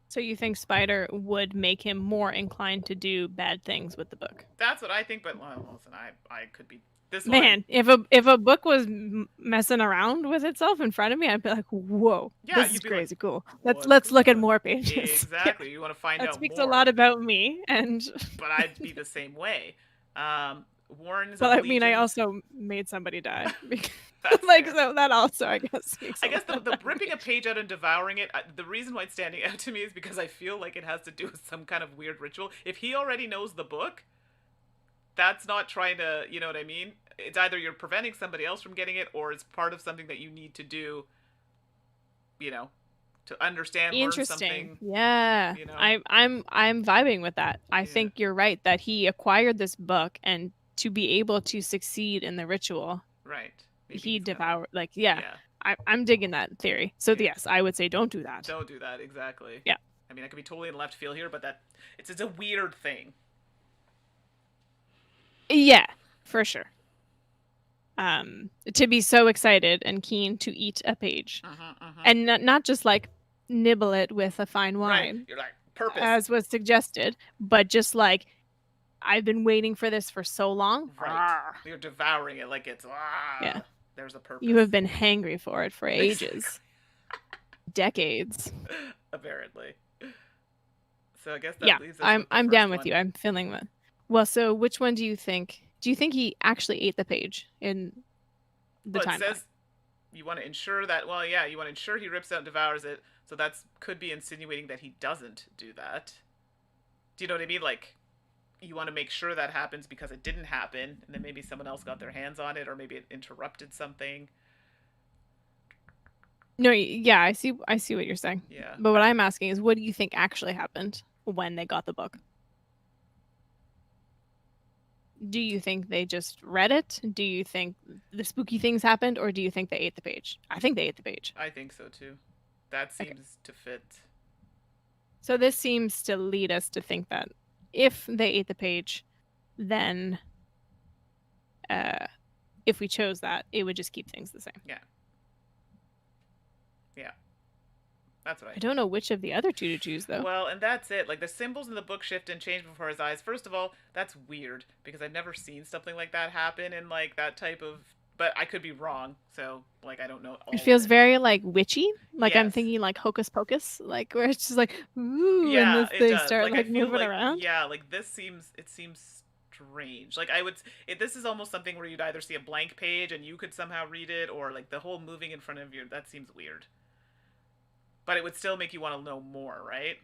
Speaker 2: So you think Spider would make him more inclined to do bad things with the book?
Speaker 1: That's what I think, but well, listen, I could be this
Speaker 2: Man,
Speaker 1: one.
Speaker 2: if a book was messing around with itself in front of me, I'd be like, "Whoa,
Speaker 1: Yeah,
Speaker 2: this is
Speaker 1: you'd be like,
Speaker 2: crazy cool.
Speaker 1: what's
Speaker 2: Let's look
Speaker 1: going
Speaker 2: at
Speaker 1: on?
Speaker 2: more pages." Yeah,
Speaker 1: Exactly. You want to find
Speaker 2: that
Speaker 1: out
Speaker 2: speaks a
Speaker 1: more.
Speaker 2: lot about me. And
Speaker 1: But I'd be the same way. Warns
Speaker 2: well,
Speaker 1: of
Speaker 2: I mean, I
Speaker 1: legions.
Speaker 2: also made somebody die.
Speaker 1: That's
Speaker 2: Like,
Speaker 1: fair.
Speaker 2: so that also, I guess, speaks
Speaker 1: I
Speaker 2: a
Speaker 1: guess
Speaker 2: lot
Speaker 1: the
Speaker 2: about
Speaker 1: ripping
Speaker 2: me.
Speaker 1: a page out and devouring it, the reason why it's standing out to me is because I feel like it has to do with some kind of weird ritual. If he already knows the book, that's not trying to, you know what I mean? It's either you're preventing somebody else from getting it or it's part of something that you need to do, you know, to understand, learn
Speaker 2: Interesting.
Speaker 1: something,
Speaker 2: Yeah.
Speaker 1: you know?
Speaker 2: I'm vibing with that. I
Speaker 1: Yeah,
Speaker 2: think you're right that he acquired this book, and to be able to succeed in the ritual,
Speaker 1: right. Maybe
Speaker 2: he
Speaker 1: he's gonna,
Speaker 2: devoured, like, yeah.
Speaker 1: yeah,
Speaker 2: I'm digging that theory. So
Speaker 1: yeah.
Speaker 2: yes, I would say don't do that.
Speaker 1: Don't do that, exactly.
Speaker 2: Yeah.
Speaker 1: I mean, I could be totally in left field here, but it's a weird thing.
Speaker 2: Yeah, for sure. To be so excited and keen to eat a page. And not just like nibble it with a fine
Speaker 1: Right.
Speaker 2: wine,
Speaker 1: You're like, purpose.
Speaker 2: as was suggested, but just like, I've been waiting for this for so long.
Speaker 1: Right. You're devouring it like it's,
Speaker 2: Yeah.
Speaker 1: there's a purpose.
Speaker 2: You have been hangry for it for ages. Decades.
Speaker 1: Apparently. So I guess that
Speaker 2: Yeah,
Speaker 1: leaves us with the
Speaker 2: I'm
Speaker 1: first
Speaker 2: down with
Speaker 1: one.
Speaker 2: you. I'm feeling that. Well, so which one do you think? Do you think he actually ate the page in the
Speaker 1: Well, it
Speaker 2: timeline?
Speaker 1: says you want to ensure that, well, yeah, you want to ensure he rips out and devours it. So that could be insinuating that he doesn't do that. Do you know what I mean? Like, you want to make sure that happens because it didn't happen, and then maybe someone else got their hands on it, or maybe it interrupted something.
Speaker 2: No, yeah, I see what you're saying.
Speaker 1: Yeah.
Speaker 2: But what I'm asking is, what do you think actually happened when they got the book? Do you think they just read it? Do you think the spooky things happened, or do you think they ate the page? I think they ate the page.
Speaker 1: I think so too. That seems to fit.
Speaker 2: So this seems to lead us to think that if they ate the page, then if we chose that, it would just keep things the same.
Speaker 1: Yeah. Yeah. That's what
Speaker 2: I don't know which of the other two to choose, though.
Speaker 1: Well, and that's it. Like, the symbols in the book shift and change before his eyes. First of all, that's weird because I've never seen something like that happen in, like, that type of. But I could be wrong, so, like, I don't know.
Speaker 2: It feels very, like, witchy. Like, I'm
Speaker 1: Yes.
Speaker 2: thinking, like, Hocus Pocus. Like, where it's just like, ooh,
Speaker 1: Yeah,
Speaker 2: and
Speaker 1: it
Speaker 2: they
Speaker 1: does.
Speaker 2: start,
Speaker 1: Like, I
Speaker 2: like,
Speaker 1: feel
Speaker 2: moving
Speaker 1: like,
Speaker 2: around.
Speaker 1: yeah, like, it seems strange. Like, I would. This is almost something where you'd either see a blank page and you could somehow read it, or, like, the whole moving in front of you. That seems weird. But it would still make you want to know more, right?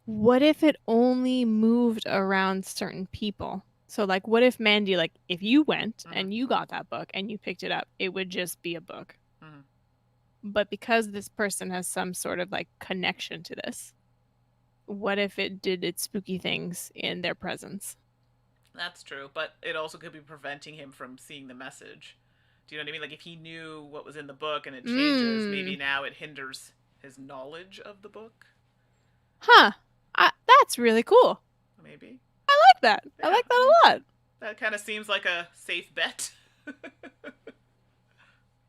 Speaker 2: What if it only moved around certain people? So, like, what if Mandy, like, if you went and you got that book and you picked it up, it would just be a book. But because this person has some sort of, like, connection to this, what if it did its spooky things in their presence?
Speaker 1: That's true, but it also could be preventing him from seeing the message. Do you know what I mean? Like, if he knew what was in the book and it changes, maybe now it hinders his knowledge of the book.
Speaker 2: Huh. That's really cool.
Speaker 1: Maybe.
Speaker 2: I like that. Yeah, I like that a lot.
Speaker 1: That kind of seems like a safe bet.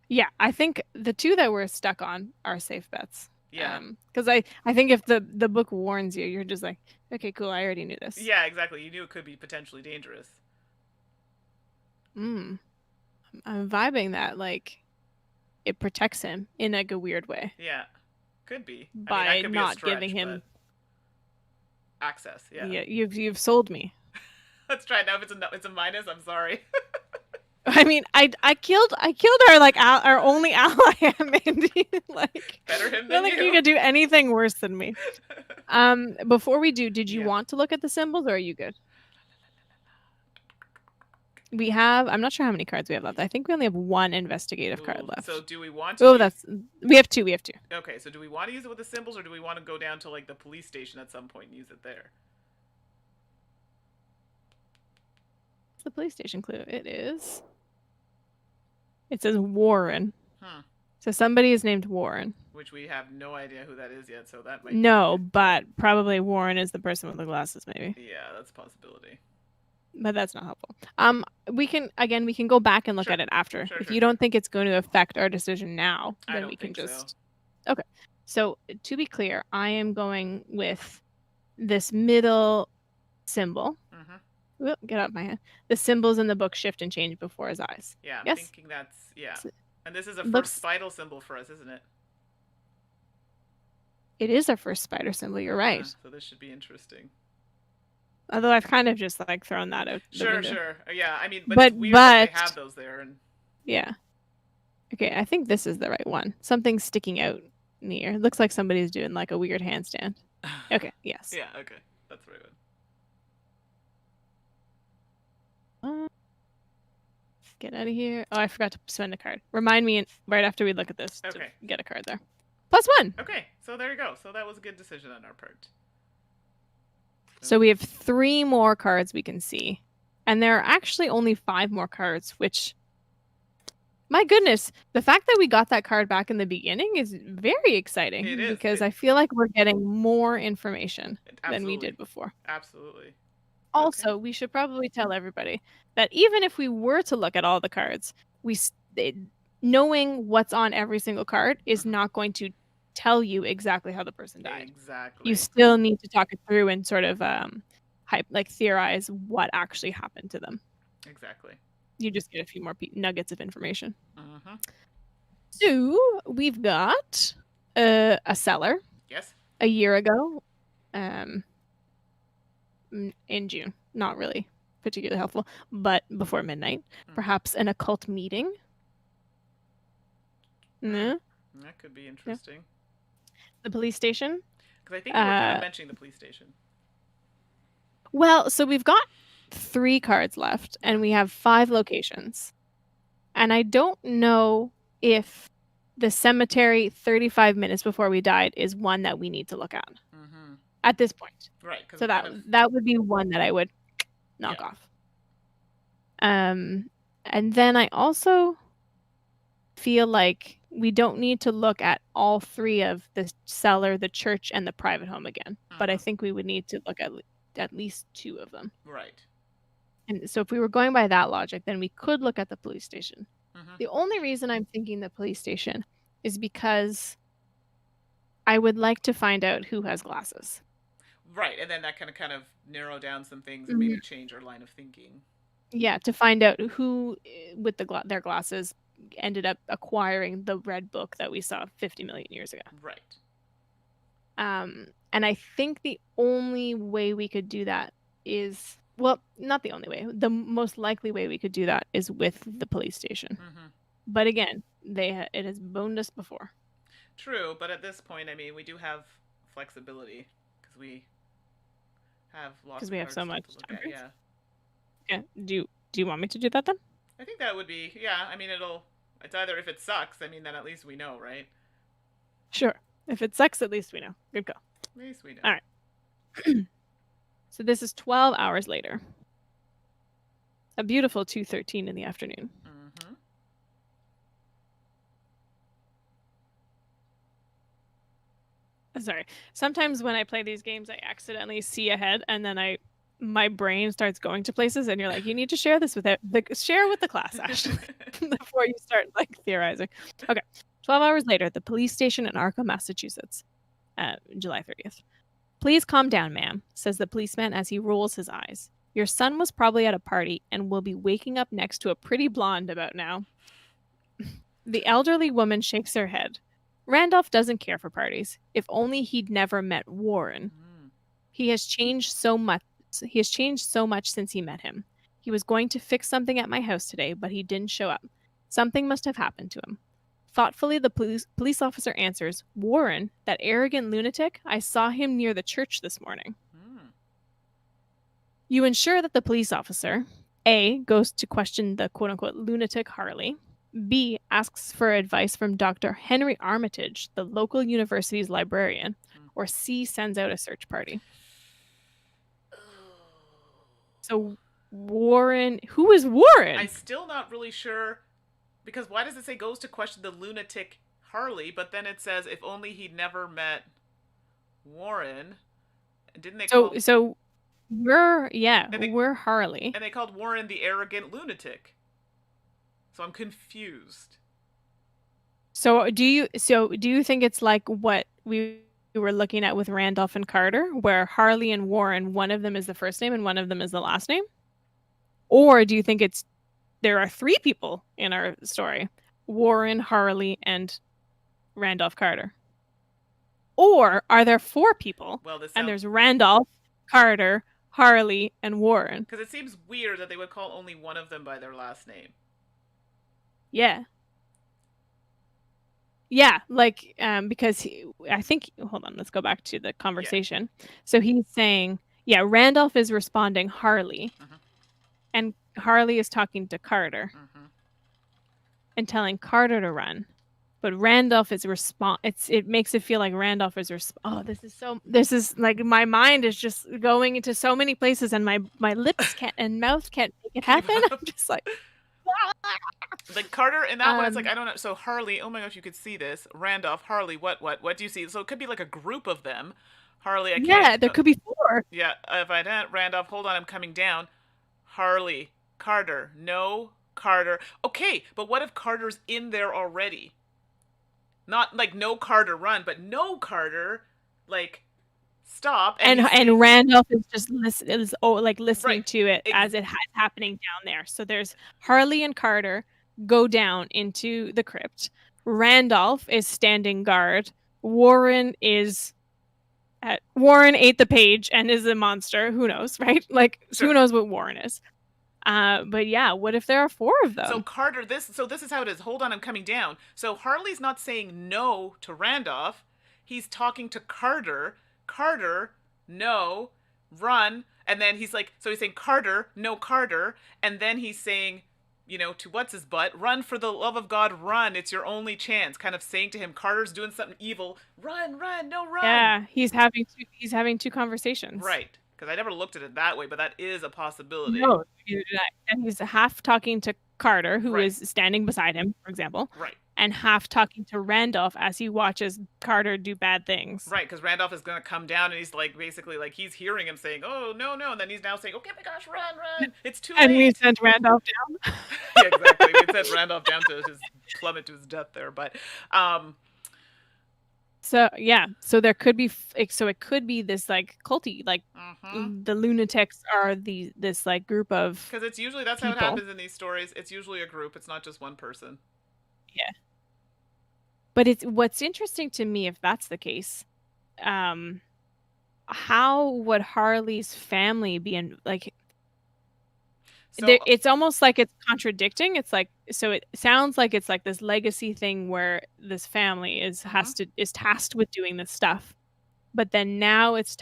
Speaker 2: Yeah, I think the two that we're stuck on are safe bets.
Speaker 1: Yeah.
Speaker 2: Because I think if the book warns you, you're just like, okay, cool, I already knew this.
Speaker 1: Yeah, exactly. You knew it could be potentially dangerous.
Speaker 2: I'm vibing that, like, it protects him in, like, a weird way.
Speaker 1: Yeah. Could be.
Speaker 2: By
Speaker 1: I mean, that could
Speaker 2: not
Speaker 1: be a stretch,
Speaker 2: giving him
Speaker 1: access. Yeah.
Speaker 2: Yeah, you've sold me.
Speaker 1: Let's try it now. If it's a minus, I'm sorry.
Speaker 2: I mean, I killed her, like, our only ally, Mandy. Like,
Speaker 1: better him
Speaker 2: I
Speaker 1: than
Speaker 2: don't think
Speaker 1: you.
Speaker 2: you could do anything worse than me. Before we do, did you want to look at the symbols, or are you good? We have. I'm not sure how many cards we have left. I think we only have one investigative card left.
Speaker 1: So do we want to?
Speaker 2: We have two. We have two.
Speaker 1: Okay, so do we want to use it with the symbols, or do we want to go down to, like, the police station at some point and use it there?
Speaker 2: What's the police station clue? It is. It says Warren. So somebody is named Warren.
Speaker 1: Which we have no idea who that is yet, so that might
Speaker 2: No, but probably Warren is the person with the glasses, maybe.
Speaker 1: Yeah, that's a possibility.
Speaker 2: But that's not helpful. We can go back and look at it after. If you don't think it's going to affect our decision now, then we can just. So. Okay. So to be clear, I am going with this middle symbol. Ooh, get out of my hand. The symbols in the book shift and change before his eyes.
Speaker 1: Yeah, I'm thinking that's And this is a first spider symbol for us, isn't it?
Speaker 2: It is our first spider symbol. You're right.
Speaker 1: So this should be interesting.
Speaker 2: Although I've kind of just like thrown that out.
Speaker 1: Sure. Yeah, I mean, but it's weird that they have those there. And
Speaker 2: yeah. Okay, I think this is the right one. Something's sticking out near. It looks like somebody's doing like a weird handstand. Okay. Yes.
Speaker 1: Yeah. Okay. That's the right
Speaker 2: one. Get out of here. Oh, I forgot to spend a card. Remind me right after we look at this to get a card there. +1.
Speaker 1: Okay, so there you go. So that was a good decision on our part.
Speaker 2: So we have 3 more cards we can see. And there are actually only 5 more cards, which, my goodness, the fact that we got that card back in the beginning is very exciting.
Speaker 1: It is.
Speaker 2: Because I feel like we're getting more information than we did before.
Speaker 1: Absolutely.
Speaker 2: Also, we should probably tell everybody that even if we were to look at all the cards, knowing what's on every single card is not going to tell you exactly how the person died.
Speaker 1: Exactly.
Speaker 2: You still need to talk it through and sort of theorize what actually happened to them.
Speaker 1: Exactly.
Speaker 2: You just get a few more nuggets of information. So we've got a cellar.
Speaker 1: Yes.
Speaker 2: A year ago, in June. Not really particularly helpful, but before midnight. Perhaps an occult meeting.
Speaker 1: That could be interesting.
Speaker 2: Yeah. The police station.
Speaker 1: Because I think you were kind of mentioning the police station.
Speaker 2: Well, so we've got 3 cards left, and we have 5 locations. And I don't know if the cemetery 35 minutes before we died is one that we need to look at. At this point.
Speaker 1: Right.
Speaker 2: So that would be one that I would knock off. And then I also feel like we don't need to look at all 3 of the cellar, the church, and the private home again. But I think we would need to look at least 2 of them.
Speaker 1: Right.
Speaker 2: And so if we were going by that logic, then we could look at the police station. The only reason I'm thinking the police station is because I would like to find out who has glasses.
Speaker 1: Right, and then that can kind of narrow down some things and maybe change our line of thinking.
Speaker 2: Yeah, to find out who, with their glasses, ended up acquiring the red book that we saw 50 million years ago.
Speaker 1: Right.
Speaker 2: And I think the only way we could do that is, well, not the only way. The most likely way we could do that is with the police station. But again, it has boned us before. True,
Speaker 1: but at this point, I mean, we do have flexibility because we have lots.
Speaker 2: Because we have so much time.
Speaker 1: Yeah.
Speaker 2: Yeah. Do you want me to do that then?
Speaker 1: I think that would be, yeah. I mean, it's either if it sucks, I mean, then at least we know, right?
Speaker 2: Sure. If it sucks, at least we know. Good call.
Speaker 1: At least we know.
Speaker 2: All right. So this is 12 hours later. A beautiful 2:13 in the afternoon. Sorry. Sometimes when I play these games, I accidentally see ahead, and then my brain starts going to places, and you're like, you need to share this with share with the class, actually, before you start like theorizing. Okay. 12 hours later, at the police station in Arkham, Massachusetts, July 30th. Please calm down, ma'am, says the policeman as he rolls his eyes. Your son was probably at a party and will be waking up next to a pretty blonde about now. The elderly woman shakes her head. Randolph doesn't care for parties. If only he'd never met Warren. He has changed so much. He has changed so much since he met him. He was going to fix something at my house today, but he didn't show up. Something must have happened to him. Thoughtfully, the police officer answers, Warren, that arrogant lunatic, I saw him near the church this morning. You ensure that the police officer, A, goes to question the quote-unquote lunatic Harley, B, asks for advice from Dr. Henry Armitage, the local university's librarian, or C, sends out a search party. So Warren, who is Warren?
Speaker 1: I'm still not really sure, because why does it say goes to question the lunatic Harley, but then it says if only he'd never met Warren. Didn't they call?
Speaker 2: So we're
Speaker 1: And they
Speaker 2: we're Harley.
Speaker 1: and they called Warren the arrogant lunatic. So I'm confused.
Speaker 2: So do you think it's like what we were looking at with Randolph and Carter, where Harley and Warren, one of them is the first name and one of them is the last name? Or do you think there are three people in our story? Warren, Harley, and Randolph Carter. Or are there four people?
Speaker 1: Well,
Speaker 2: and there's Randolph, Carter, Harley, and Warren.
Speaker 1: Because it seems weird that they would call only one of them by their last name.
Speaker 2: Yeah. Yeah, like because I think hold on, let's go back to the conversation. Yeah. So he's saying, yeah, Randolph is responding Harley. And Harley is talking to Carter. And telling Carter to run. But Randolph is it makes it feel like Randolph is this is like my mind is just going into so many places and my lips can't and mouth can't make it happen. I'm just like
Speaker 1: Carter in that one, it's like, I don't know. So Harley, oh my gosh, you could see this. Randolph, Harley, what do you see? So it could be like a group of them. Harley, I can't.
Speaker 2: Yeah, there could be four.
Speaker 1: Yeah, if I didn't, Randolph, hold on, I'm coming down. Harley, Carter, no, Carter. Okay, but what if Carter's in there already? Not like no Carter run, but no Carter, like stop.
Speaker 2: And Randolph is just listening
Speaker 1: right.
Speaker 2: to it as it's happening down there. So there's Harley and Carter go down into the crypt. Randolph is standing guard. Warren ate the page and is a monster. Who knows, right? Like, sure. Who knows what Warren is? But yeah, what if there are four of them?
Speaker 1: So Carter, this is how it is. Hold on, I'm coming down. So Harley's not saying no to Randolph. He's talking to Carter. Carter, no, run. And then he's like, so he's saying Carter, no Carter. And then he's saying, to what's his butt, run for the love of God, run. It's your only chance. Kind of saying to him, Carter's doing something evil. Run, no, run.
Speaker 2: Yeah, he's having two conversations.
Speaker 1: Right. Because I never looked at it that way, but that is a possibility.
Speaker 2: No, and he's half talking to Carter, who is standing beside him, for example.
Speaker 1: Right.
Speaker 2: And half talking to Randolph as he watches Carter do bad things.
Speaker 1: Right, because Randolph is going to come down and he's like, basically, like, he's hearing him saying, oh, no. And then he's now saying, okay, my gosh, run. It's too late.
Speaker 2: And we sent Randolph down.
Speaker 1: Yeah, exactly. We sent Randolph down to his plummet to his death there. But,
Speaker 2: so yeah, so there could be, so it could be this like culty, like the lunatics are this like group of.
Speaker 1: Because it's usually that's people. How it happens in these stories. It's usually a group. It's not just one person.
Speaker 2: Yeah. But what's interesting to me, if that's the case, how would Harley's family be in like? So, it's almost like it's contradicting. It's like, so it sounds like it's like this legacy thing where this family is tasked with doing this stuff, but then now it's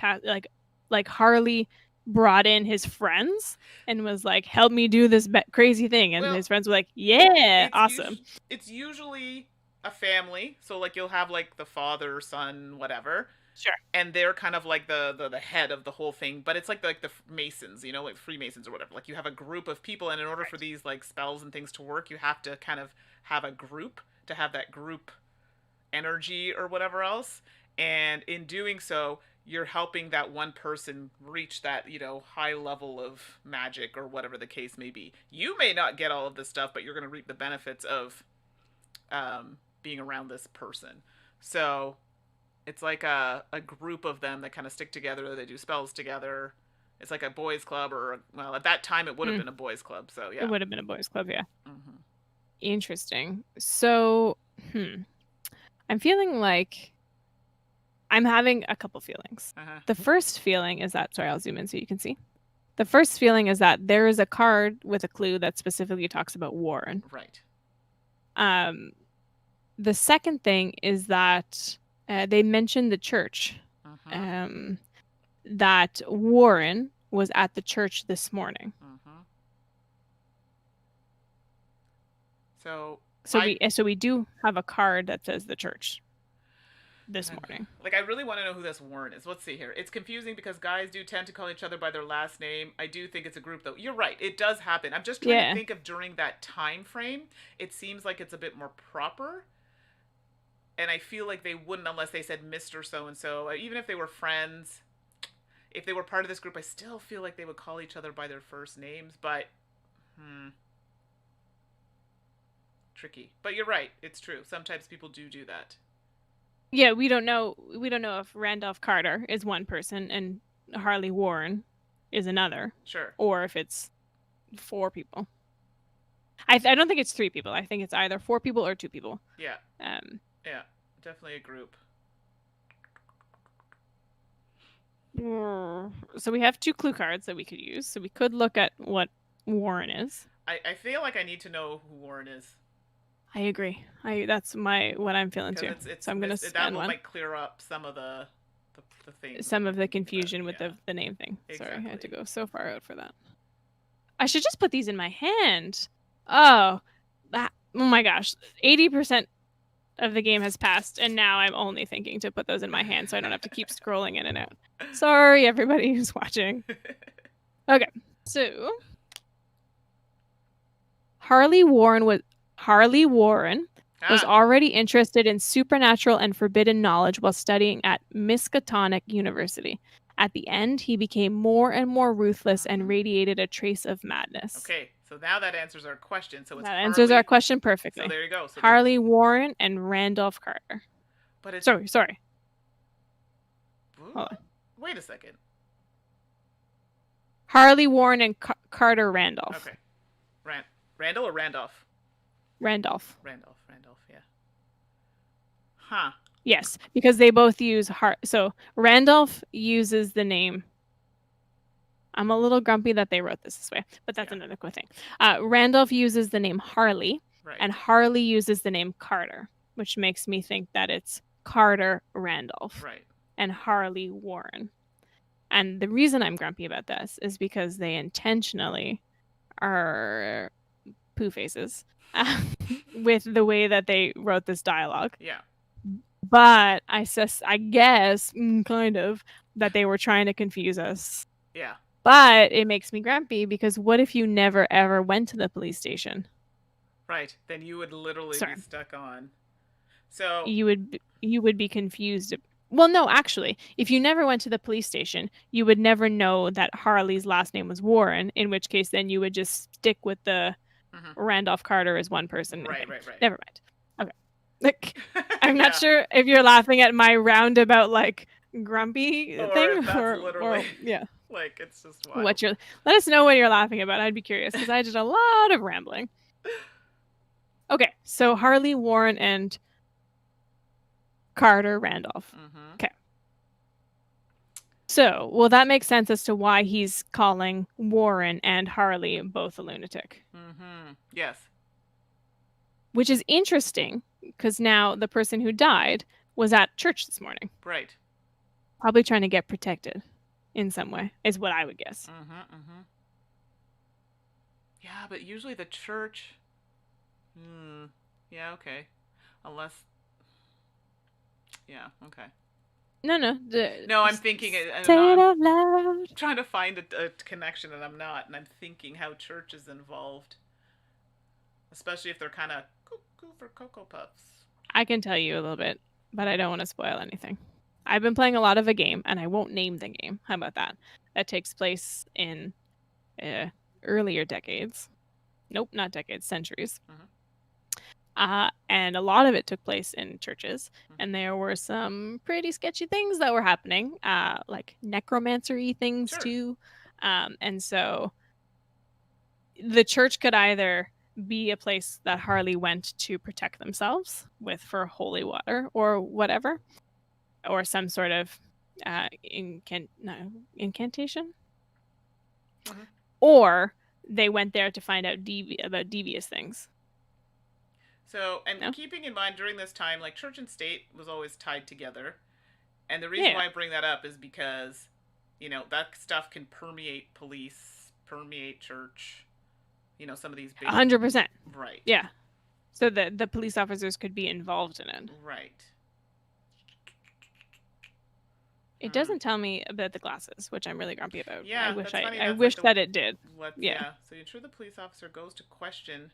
Speaker 2: like Harley brought in his friends and was like, help me do this crazy thing, and his friends were like, yeah, awesome.
Speaker 1: It's usually a family, so like you'll have like the father, son, whatever.
Speaker 2: Sure.
Speaker 1: And they're kind of like the head of the whole thing, but it's like the Masons, like Freemasons or whatever. Like you have a group of people, and in order for these like spells and things to work, you have to kind of have a group to have that group energy or whatever else. And in doing so, you're helping that one person reach that, high level of magic or whatever the case may be. You may not get all of this stuff, but you're going to reap the benefits of being around this person. So it's like a group of them that kind of stick together. They do spells together. It's like a boys' club, well, at that time it would have been a boys' club. So yeah,
Speaker 2: it would have been a boys' club. Yeah. Interesting. So, I'm feeling like I'm having a couple feelings. The first feeling is that, sorry, I'll zoom in so you can see. The first feeling is that there is a card with a clue that specifically talks about Warren.
Speaker 1: Right.
Speaker 2: The second thing is that they mentioned the church. That Warren was at the church this morning. So we do have a card that says the church this morning.
Speaker 1: Like, I really want to know who this Warren is. Let's see here. It's confusing because guys do tend to call each other by their last name. I do think it's a group, though. You're right. It does happen. I'm just trying to think of during that time frame. It seems like it's a bit more proper. and I feel like they wouldn't unless they said Mr. So and so. Even if they were friends, if they were part of this group, I still feel like they would call each other by their first names. But tricky. But you're right. It's true. Sometimes people do that.
Speaker 2: Yeah, we don't know if Randolph Carter is one person and Harley Warren is another.
Speaker 1: Sure.
Speaker 2: Or if it's 4 people. I don't think it's 3 people. I think it's either 4 people or 2 people.
Speaker 1: Yeah. Yeah, definitely a group.
Speaker 2: So we have 2 clue cards that we could use. So we could look at what Warren is.
Speaker 1: I feel like I need to know who Warren is.
Speaker 2: I agree. That's what I'm feeling too. So I'm gonna spend one.
Speaker 1: That might clear up some of the things.
Speaker 2: Some of the confusion with the name thing.
Speaker 1: Exactly.
Speaker 2: Sorry, I had to go so far out for that. I should just put these in my hand. Oh my gosh, 80% of the game has passed, and now I'm only thinking to put those in my hand, so I don't have to keep scrolling in and out. Sorry, everybody who's watching. Okay, so Harley Warren was already interested in supernatural and forbidden knowledge while studying at Miskatonic University. At the end, he became more and more ruthless and radiated a trace of madness.
Speaker 1: Okay, so now that answers our question. So
Speaker 2: that answers our question perfectly.
Speaker 1: So there you go. So
Speaker 2: Harley Warren and Randolph Carter.
Speaker 1: But it's...
Speaker 2: Sorry.
Speaker 1: Ooh, hold on. Wait a second.
Speaker 2: Harley Warren and Carter Randolph.
Speaker 1: Okay. Randall or Randolph?
Speaker 2: Randolph,
Speaker 1: yeah. Huh.
Speaker 2: Yes, because they both use so Randolph uses the name. I'm a little grumpy that they wrote this way, but that's another cool thing. Randolph uses the name Harley, and Harley uses the name Carter, which makes me think that it's Carter Randolph and Harley Warren. And the reason I'm grumpy about this is because they intentionally are poo faces with the way that they wrote this dialogue.
Speaker 1: Yeah.
Speaker 2: But I guess, kind of, that they were trying to confuse us.
Speaker 1: Yeah.
Speaker 2: But it makes me grumpy because what if you never ever went to the police station?
Speaker 1: Right. Then you would literally be stuck on. So
Speaker 2: you would be confused. Well, no, actually, if you never went to the police station, you would never know that Harley's last name was Warren, in which case then you would just stick with the Randolph Carter as one person.
Speaker 1: Right.
Speaker 2: Never mind. Okay. I'm not sure if you're laughing at my roundabout, grumpy thing or yeah.
Speaker 1: It's just wild.
Speaker 2: Let us know what you're laughing about. I'd be curious because I did a lot of rambling. Okay, so Harley Warren and Carter Randolph. Okay. So, well, that makes sense as to why he's calling Warren and Harley both a lunatic.
Speaker 1: Yes.
Speaker 2: Which is interesting because now the person who died was at church this morning.
Speaker 1: Right.
Speaker 2: Probably trying to get protected in some way, is what I would guess.
Speaker 1: Yeah, but usually the church... Yeah, okay. Unless... Yeah, okay.
Speaker 2: No,
Speaker 1: I'm thinking...
Speaker 2: Say it out loud.
Speaker 1: I'm trying to find a connection, and I'm not. And I'm thinking how church is involved. Especially if they're kind of cuckoo for Cocoa Puffs.
Speaker 2: I can tell you a little bit, but I don't want to spoil anything. I've been playing a lot of a game, and I won't name the game. How about that? That takes place in earlier decades. Nope, not decades, centuries. And a lot of it took place in churches, and there were some pretty sketchy things that were happening, like necromancy things too. And so the church could either be a place that Harley went to protect themselves for holy water or whatever, or some sort of incantation, or they went there to find out about devious things.
Speaker 1: So, and keeping in mind during this time, church and state was always tied together. And the reason why I bring that up is because, that stuff can permeate police, permeate church, some of these big...
Speaker 2: 100%.
Speaker 1: Right.
Speaker 2: Yeah. So the police officers could be involved in it.
Speaker 1: Right.
Speaker 2: It doesn't tell me about the glasses, which I'm really grumpy about.
Speaker 1: Yeah,
Speaker 2: I wish that it did.
Speaker 1: Yeah. So you ensure the police officer goes to question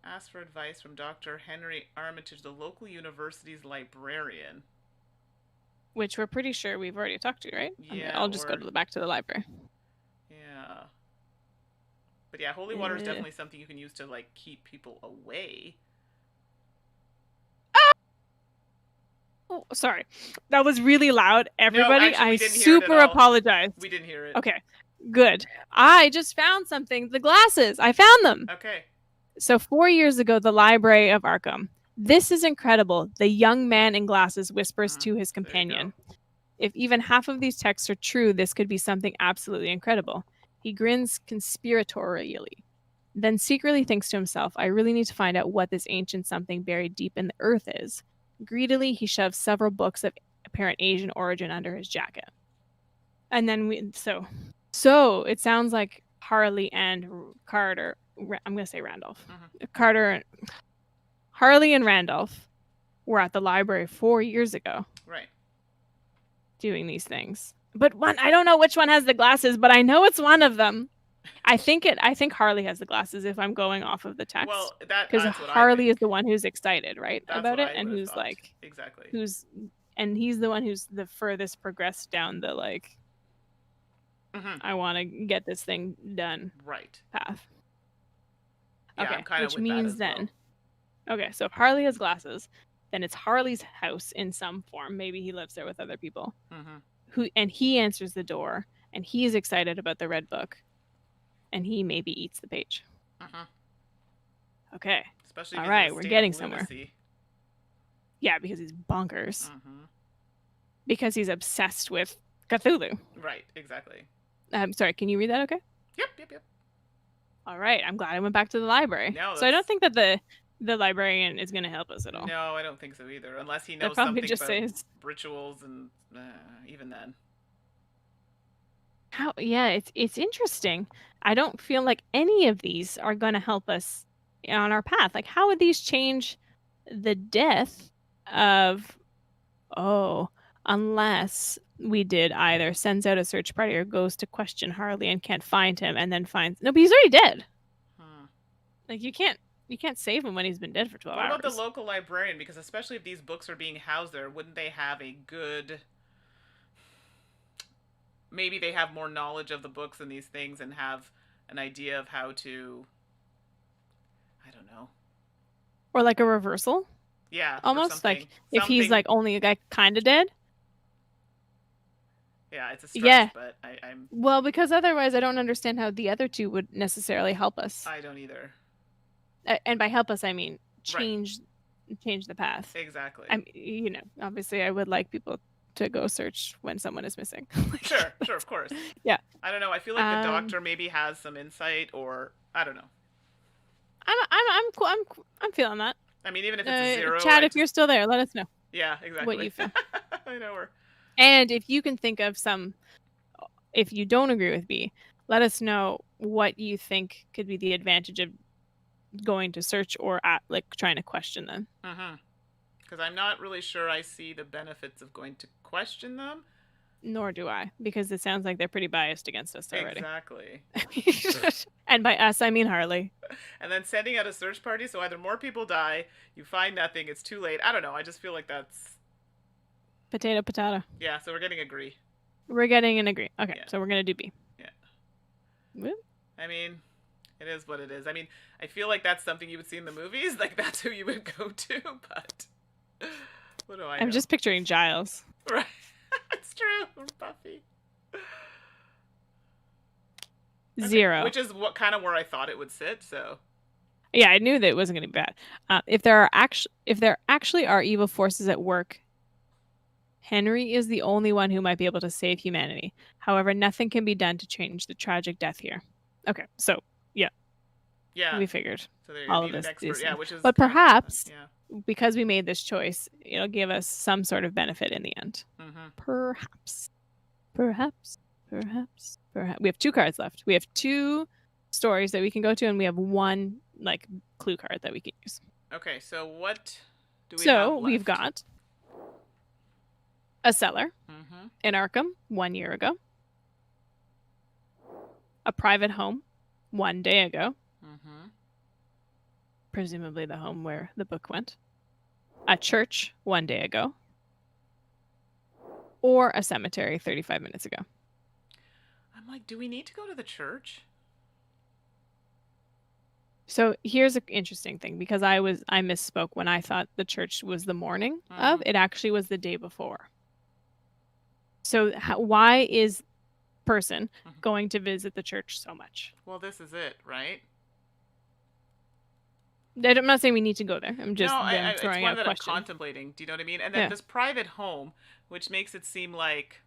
Speaker 1: Ask for advice from Dr. Henry Armitage, the local university's librarian.
Speaker 2: Which we're pretty sure we've already talked to, right?
Speaker 1: Yeah,
Speaker 2: I'll just go to the back to the library.
Speaker 1: Yeah. But yeah, holy water is definitely something you can use to, like, keep people away.
Speaker 2: Oh, sorry. That was really loud. Everybody,
Speaker 1: no, actually, we didn't hear
Speaker 2: super
Speaker 1: it at all.
Speaker 2: apologize.
Speaker 1: We didn't hear it.
Speaker 2: Okay, good. I just found something. The glasses. I found them.
Speaker 1: Okay.
Speaker 2: So 4 years ago, the Library of Arkham. This is incredible. The young man in glasses whispers to his companion. If even half of these texts are true, this could be something absolutely incredible. He grins conspiratorially, then secretly thinks to himself, I really need to find out what this ancient something buried deep in the earth is. Greedily, he shoves several books of apparent Asian origin under his jacket. And then so it sounds like Harley and Carter, I'm going to say Randolph. Harley and Randolph were at the library 4 years ago.
Speaker 1: Right.
Speaker 2: Doing these things. But I don't know which one has the glasses, but I know it's one of them. I think Harley has the glasses if I'm going off of the text.
Speaker 1: Well,
Speaker 2: because Harley is the one who's excited, right, about it, and who's
Speaker 1: thought.
Speaker 2: like
Speaker 1: exactly
Speaker 2: and he's the one who's the furthest progressed down the like I want to get this thing done path.
Speaker 1: Yeah,
Speaker 2: okay,
Speaker 1: I'm kind
Speaker 2: which
Speaker 1: of with
Speaker 2: means
Speaker 1: that as
Speaker 2: then
Speaker 1: well.
Speaker 2: Okay, so if Harley has glasses, then it's Harley's house in some form. Maybe he lives there with other people. And he answers the door, and he's excited about the red book, and he maybe eats the page. Okay.
Speaker 1: Especially
Speaker 2: all right, we're getting somewhere.
Speaker 1: Lunacy.
Speaker 2: Yeah, because he's bonkers. Because he's obsessed with Cthulhu.
Speaker 1: Right, exactly.
Speaker 2: Sorry, can you read that okay?
Speaker 1: Yep.
Speaker 2: All right, I'm glad I went back to the library. So I don't think that the librarian is going to help us at all.
Speaker 1: No, I don't think so either. Unless he knows something about rituals, and even then.
Speaker 2: It's interesting. I don't feel like any of these are going to help us on our path. Like, how would these change the death of... unless we did either sends out a search party or goes to question Harley and can't find him, and then finds... No, but he's already dead. Like, you can't save him when he's been dead for 12 hours.
Speaker 1: What about the local librarian? Because especially if these books are being housed there, wouldn't they have a good... Maybe they have more knowledge of the books and these things and have an idea of how to... I don't know.
Speaker 2: Or like a reversal?
Speaker 1: Yeah.
Speaker 2: Almost like if he's like only a guy kind of dead?
Speaker 1: Yeah, it's a stretch, but I'm...
Speaker 2: Well, because otherwise I don't understand how the other two would necessarily help us.
Speaker 1: I don't either.
Speaker 2: And by help us, I mean change the path.
Speaker 1: Exactly.
Speaker 2: Obviously I would like people to go search when someone is missing.
Speaker 1: Sure, of course.
Speaker 2: Yeah.
Speaker 1: I don't know. I feel like the doctor maybe has some insight, or I don't know.
Speaker 2: I'm feeling that.
Speaker 1: I mean, even if it's a zero.
Speaker 2: Chad, if you're still there, let us know.
Speaker 1: Yeah, exactly.
Speaker 2: What you feel.
Speaker 1: I know her.
Speaker 2: And if you can think of if you don't agree with B, let us know what you think could be the advantage of going to search or trying to question them.
Speaker 1: Because I'm not really sure I see the benefits of going to question them.
Speaker 2: Nor do I, because it sounds like they're pretty biased against us already.
Speaker 1: Exactly.
Speaker 2: And by us, I mean Harley.
Speaker 1: And then sending out a search party, so either more people die, you find nothing, it's too late. I don't know. I just feel like that's...
Speaker 2: Potato, potato.
Speaker 1: Yeah, so we're getting agree.
Speaker 2: We're getting an agree. Okay, so we're going to do B.
Speaker 1: Yeah.
Speaker 2: Whoop.
Speaker 1: I mean, it is what it is. I mean, I feel like that's something you would see in the movies. Like, that's who you would go to, but... What do I know?
Speaker 2: I'm just picturing Giles.
Speaker 1: Right. It's true. Or Buffy.
Speaker 2: 0.
Speaker 1: Which is kind of where I thought it would sit, so...
Speaker 2: Yeah, I knew that it wasn't going to be bad. If there actually are evil forces at work, Henry is the only one who might be able to save humanity. However, nothing can be done to change the tragic death here. Okay, so yeah, we figured
Speaker 1: so
Speaker 2: all of this.
Speaker 1: Which is.
Speaker 2: But perhaps because we made this choice, it'll give us some sort of benefit in the end. Perhaps. We have 2 cards left. We have 2 stories that we can go to, and we have 1 clue card that we can use.
Speaker 1: Okay, so what do we have
Speaker 2: So
Speaker 1: left?
Speaker 2: we've got a cellar in Arkham 1 year ago, a private home 1 day ago, presumably the home where the book went, a church 1 day ago, or a cemetery 35 minutes ago.
Speaker 1: I'm like, do we need to go to the church?
Speaker 2: So here's an interesting thing, because I misspoke when I thought the church was the morning of. It actually was the day before. So why is person going to visit the church so much?
Speaker 1: Well, this is it, right?
Speaker 2: I'm not saying we need to go there. I'm just throwing
Speaker 1: it's one
Speaker 2: out
Speaker 1: that
Speaker 2: questions.
Speaker 1: I'm contemplating. Do you know what I mean? And then this private home, which makes it seem like,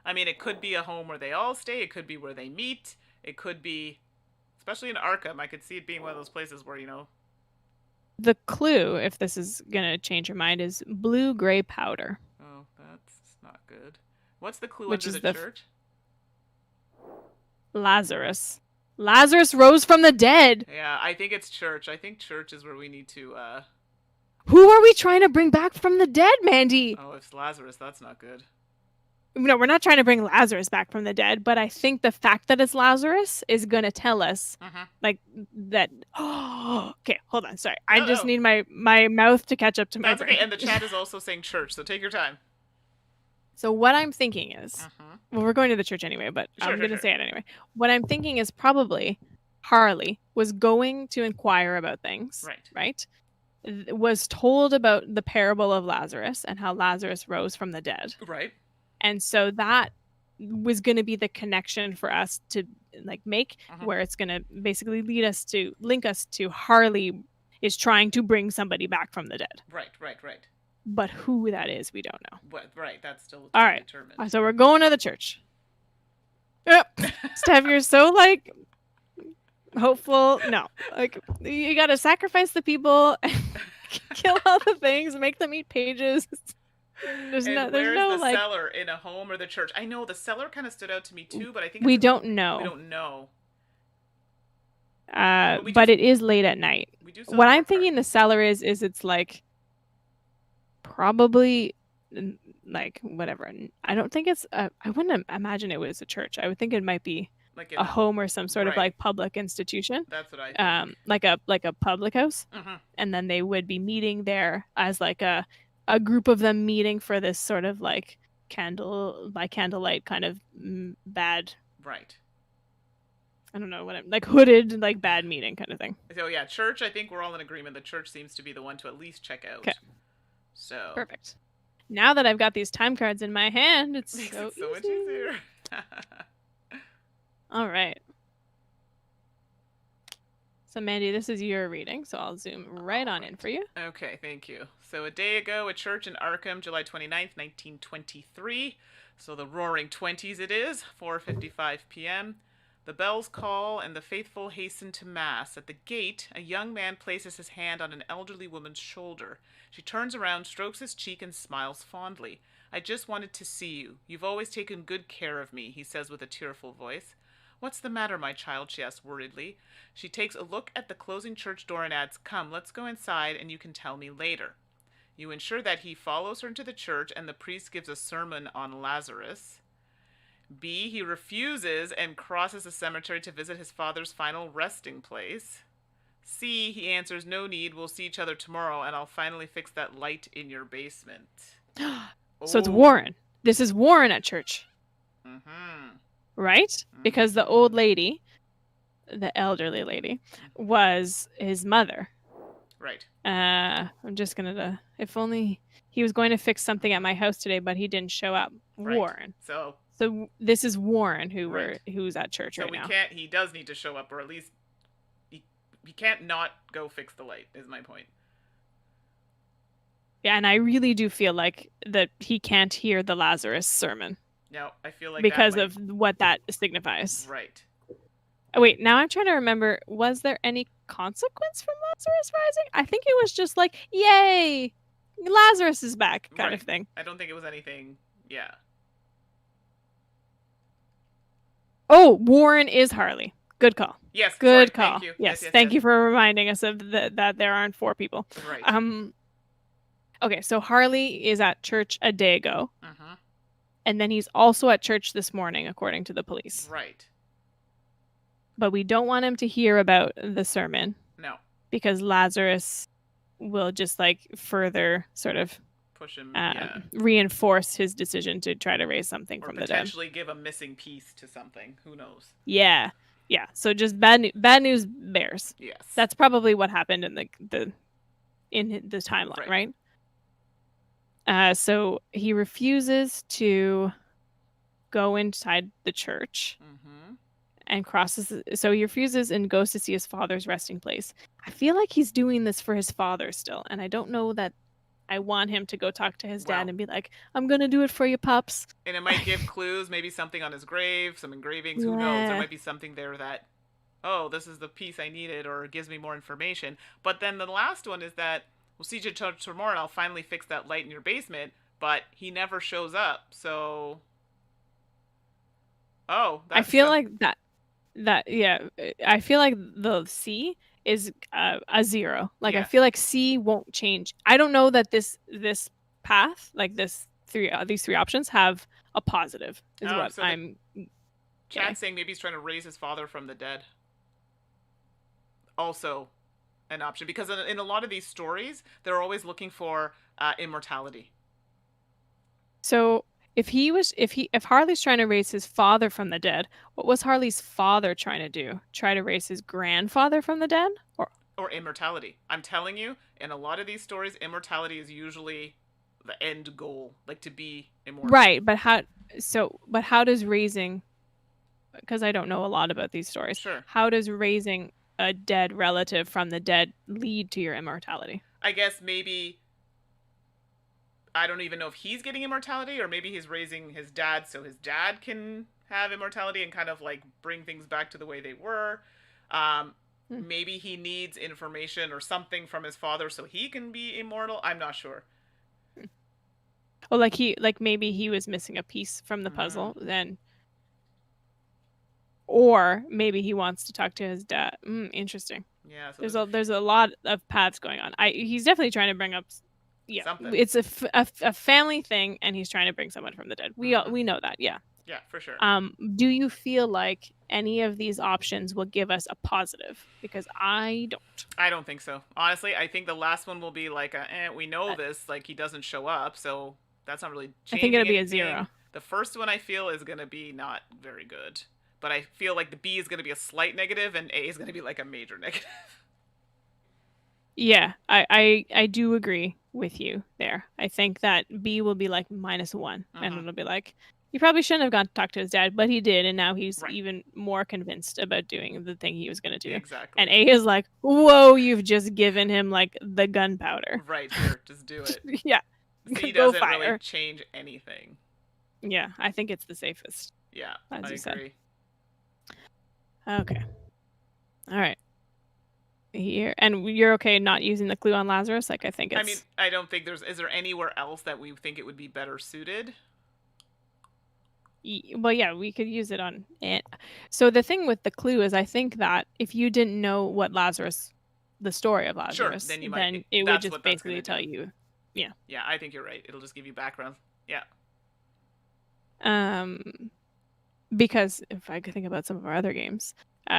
Speaker 1: I mean, it could be a home where they all stay. It could be where they meet. It could be, especially in Arkham, I could see it being one of those places where, you know.
Speaker 2: The clue, if this is going to change your mind, is blue-gray powder.
Speaker 1: Oh, that's not good. What's the clue
Speaker 2: Which
Speaker 1: under
Speaker 2: is
Speaker 1: the church?
Speaker 2: Lazarus. Lazarus rose from the dead.
Speaker 1: Yeah, I think it's church. I think church is where we need to,
Speaker 2: Who are we trying to bring back from the dead, Mandy?
Speaker 1: Oh, it's Lazarus. That's not good.
Speaker 2: No, we're not trying to bring Lazarus back from the dead, but I think the fact that it's Lazarus is going to tell us, like, that... Oh, okay, hold on. Sorry. I just need my mouth to catch up to my brain.
Speaker 1: Okay, and the chat is also saying church, so take your time.
Speaker 2: So what I'm thinking is... Well, we're going to the church anyway, but I'm going to say it anyway. What I'm thinking is probably Harley was going to inquire about things, right? Was told about the parable of Lazarus and how Lazarus rose from the dead.
Speaker 1: Right.
Speaker 2: And so that was going to be the connection for us to like make, where it's going to basically link us to Harley is trying to bring somebody back from the dead.
Speaker 1: Right.
Speaker 2: But who that is, we don't know.
Speaker 1: Right, that's still
Speaker 2: all right.
Speaker 1: determined.
Speaker 2: So we're going to the church. Yep. Steph, you're so like hopeful. No, like you got to sacrifice the people, kill all the things, make them eat pages. There's no like
Speaker 1: cellar in a home or the church. I know the cellar kind of stood out to me too, but I think
Speaker 2: we don't know.
Speaker 1: We don't know.
Speaker 2: But it is late at night. What I'm thinking the cellar is it's like probably like whatever. I don't think it's I wouldn't imagine it was a church. I would think it might be like a home or some sort of like public institution.
Speaker 1: That's what I think.
Speaker 2: Like a public house. And then they would be meeting there as like a group of them meeting for this sort of like candlelight kind of bad.
Speaker 1: Right.
Speaker 2: I don't know what I'm like hooded like bad meeting kind of thing.
Speaker 1: So yeah, church. I think we're all in agreement. The church seems to be the one to at least check out.
Speaker 2: Okay.
Speaker 1: So
Speaker 2: perfect. Now that I've got these time cards in my hand, it's
Speaker 1: makes
Speaker 2: so
Speaker 1: it so much easier.
Speaker 2: All right. So Mandy, this is your reading, so I'll zoom right on in for you.
Speaker 1: Okay, thank you. So a day ago, a church in Arkham, July 29th, 1923. So the roaring 20s it is, 4:55 p.m. The bells call and the faithful hasten to mass. At the gate, a young man places his hand on an elderly woman's shoulder. She turns around, strokes his cheek, and smiles fondly. "I just wanted to see you. You've always taken good care of me," he says with a tearful voice. "What's the matter, my child?" she asks worriedly. She takes a look at the closing church door and adds, "Come, let's go inside and you can tell me later." You ensure that he follows her into the church and the priest gives a sermon on Lazarus. B, he refuses and crosses the cemetery to visit his father's final resting place. C, he answers, "No need, we'll see each other tomorrow and I'll finally fix that light in your basement."
Speaker 2: So it's Warren. This is Warren at church. Right? Because the old lady, the elderly lady, was his mother.
Speaker 1: Right.
Speaker 2: I'm just gonna if only he was going to fix something at my house today, but he didn't show up. Right. Warren. So this is Warren who's at church right now.
Speaker 1: He does need to show up, or at least he can't not go fix the light, is my point.
Speaker 2: Yeah, and I really do feel like that he can't hear the Lazarus sermon.
Speaker 1: No, I feel like
Speaker 2: because of what that signifies.
Speaker 1: Right.
Speaker 2: Oh, wait, now I'm trying to remember, was there any consequence from Lazarus rising? I think it was just like, yay, Lazarus is back kind of thing.
Speaker 1: I don't think it was anything, yeah.
Speaker 2: Oh, Warren is Harley. Good call.
Speaker 1: Yes.
Speaker 2: Good call.
Speaker 1: Thank you.
Speaker 2: Yes, thank you for reminding us of that there aren't 4 people.
Speaker 1: Right.
Speaker 2: Okay, so Harley is at church a day ago. And then he's also at church this morning, according to the police.
Speaker 1: Right.
Speaker 2: But we don't want him to hear about the sermon.
Speaker 1: No.
Speaker 2: because Lazarus will just like further sort of
Speaker 1: push him,
Speaker 2: reinforce his decision to try to raise something
Speaker 1: or
Speaker 2: from the dead.
Speaker 1: potentially give a missing piece to something. Who knows?
Speaker 2: Yeah. So just bad news bears.
Speaker 1: Yes.
Speaker 2: That's probably what happened in the timeline, right? So he refuses to go inside the church and crosses. So he refuses and goes to see his father's resting place. I feel like he's doing this for his father still, and I don't know that I want him to go talk to his dad and be like, I'm going to do it for you, pups.
Speaker 1: And it might give clues, maybe something on his grave, some engravings, who knows? There might be something there that, oh, this is the piece I needed, or it gives me more information. But then the last one is that, we'll see you tomorrow and I'll finally fix that light in your basement, but he never shows up, so... Oh,
Speaker 2: I feel like I feel like the C is a 0. Like, I feel like C won't change. I don't know that this path, like these three options, have a positive. Is what I'm.
Speaker 1: Chat's saying maybe he's trying to raise his father from the dead. Also, an option, because in a lot of these stories, they're always looking for immortality.
Speaker 2: So if Harley's trying to raise his father from the dead, what was Harley's father trying to do? Try to raise his grandfather from the dead?
Speaker 1: Or immortality. I'm telling you, in a lot of these stories, immortality is usually the end goal, like to be immortal.
Speaker 2: Right, but how does raising, because I don't know a lot about these stories.
Speaker 1: Sure.
Speaker 2: How does raising a dead relative from the dead lead to your immortality?
Speaker 1: I guess maybe, I don't even know if he's getting immortality, or maybe he's raising his dad so his dad can have immortality and kind of like bring things back to the way they were. Maybe he needs information or something from his father so he can be immortal. I'm not sure.
Speaker 2: Oh, like maybe he was missing a piece from the puzzle then. Or maybe he wants to talk to his dad. Interesting.
Speaker 1: Yeah. So
Speaker 2: there's a lot of paths going on. He's definitely trying to bring up. Yeah,
Speaker 1: something.
Speaker 2: It's a family thing, and he's trying to bring someone from the dead. We know that. Yeah.
Speaker 1: Yeah, for sure.
Speaker 2: Do you feel like any of these options will give us a positive? Because I don't.
Speaker 1: I don't think so. Honestly, I think the last one will be like we know this, like he doesn't show up, so that's not really changing.
Speaker 2: I think it'll be
Speaker 1: anything.
Speaker 2: a 0.
Speaker 1: The first one I feel is going to be not very good. But I feel like the B is going to be a slight negative and A is going to be like a major negative.
Speaker 2: Yeah, I do agree with you there. I think that B will be like -1, and it'll be like, he probably shouldn't have gone to talk to his dad, but he did, and now he's even more convinced about doing the thing he was going to do.
Speaker 1: Exactly.
Speaker 2: And A is like, whoa, you've just given him like the gunpowder.
Speaker 1: Right, here, just do it.
Speaker 2: Yeah.
Speaker 1: C doesn't really change anything.
Speaker 2: Yeah, I think it's the safest.
Speaker 1: Yeah,
Speaker 2: as you
Speaker 1: agree.
Speaker 2: Said. Okay. All right. Here, and you're okay not using the clue on Lazarus? Like, I think it's...
Speaker 1: I mean, I don't think is there anywhere else that we think it would be better suited?
Speaker 2: Well, yeah, we could use it on it. So the thing with the clue is, I think that if you didn't know what the story of Lazarus,
Speaker 1: then
Speaker 2: it would just basically tell you. Yeah.
Speaker 1: Yeah, I think you're right. It'll just give you background. Yeah.
Speaker 2: Because if I could think about some of our other games,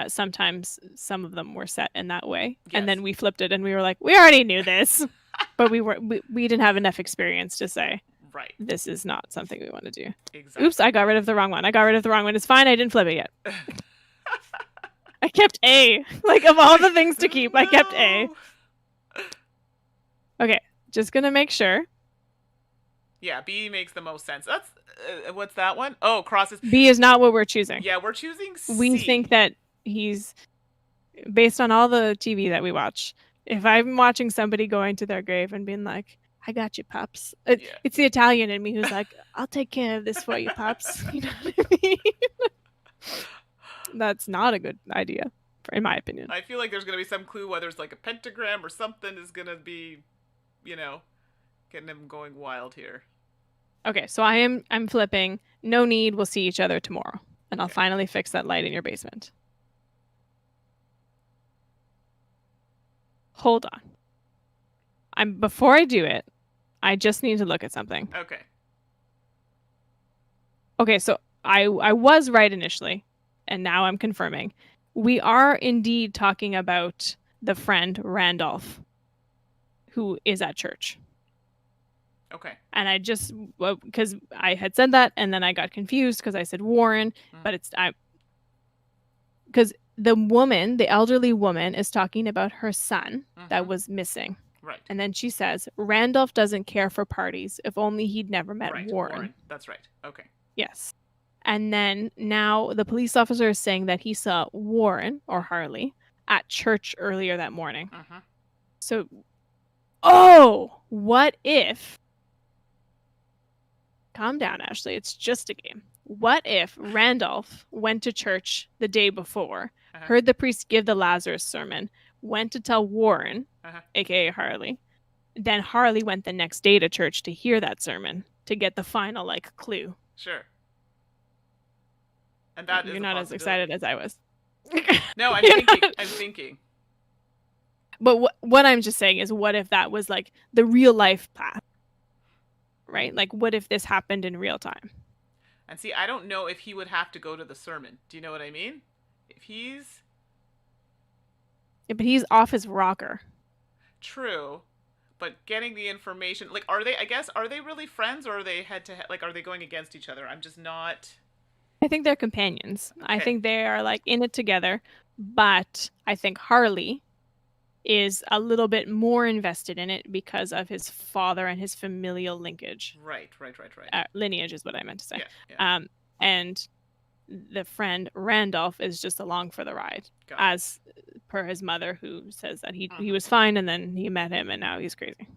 Speaker 2: sometimes some of them were set in that way, and then we flipped it and we were like, we already knew this, but we didn't have enough experience to say,
Speaker 1: right,
Speaker 2: this is not something we want to do.
Speaker 1: Exactly.
Speaker 2: Oops, I got rid of the wrong one. It's fine. I didn't flip it yet. I kept A. Like, of all the things to keep, I kept A. Okay, just gonna make sure.
Speaker 1: Yeah, B makes the most sense. That's what's that one? Oh, crosses.
Speaker 2: B is not what we're choosing.
Speaker 1: Yeah, we're choosing C.
Speaker 2: We think that he's, based on all the TV that we watch, if I'm watching somebody going to their grave and being like, I got you, Pops. It's the Italian in me who's like, I'll take care of this for you, Pops. You know what I mean? That's not a good idea, in my opinion.
Speaker 1: I feel like there's going to be some clue, whether it's like a pentagram or something is going to be, getting him going wild here.
Speaker 2: Okay, so I'm flipping. No need. We'll see each other tomorrow. And I'll finally fix that light in your basement. Hold on. Before I do it, I just need to look at something.
Speaker 1: Okay.
Speaker 2: Okay, so I was right initially, and now I'm confirming. We are indeed talking about the friend Randolph, who is at church.
Speaker 1: Okay.
Speaker 2: And I just, because I had said that, and then I got confused because I said Warren, but it's because the woman, the elderly woman, is talking about her son that was missing.
Speaker 1: Right.
Speaker 2: And then she says, Randolph doesn't care for parties. If only he'd never met Warren.
Speaker 1: That's right. Okay.
Speaker 2: Yes. And then now the police officer is saying that he saw Warren, or Harley, at church earlier that morning. So, what if... Calm down, Ashley. It's just a game. What if Randolph went to church the day before, heard the priest give the Lazarus sermon, went to tell Warren, aka Harley, then Harley went the next day to church to hear that sermon to get the final clue.
Speaker 1: Sure. And that
Speaker 2: you're not as excited as I was.
Speaker 1: No, I'm thinking. I'm thinking.
Speaker 2: But what I'm just saying is, what if that was like the real life path? Right? Like, what if this happened in real time?
Speaker 1: And see, I don't know if he would have to go to the sermon. Do you know what I mean? If he's...
Speaker 2: Yeah, but he's off his rocker.
Speaker 1: True. But getting the information... Like, are they really friends, or are they head-to-head? Like, are they going against each other? I'm just not...
Speaker 2: I think they're companions. Okay. I think they are, like, in it together. But I think Harley is a little bit more invested in it because of his father and his familial linkage.
Speaker 1: Right.
Speaker 2: Lineage is what I meant to say.
Speaker 1: Yeah.
Speaker 2: And the friend Randolph is just along for the ride, as per his mother, who says that he was fine, and then he met him, and now he's crazy.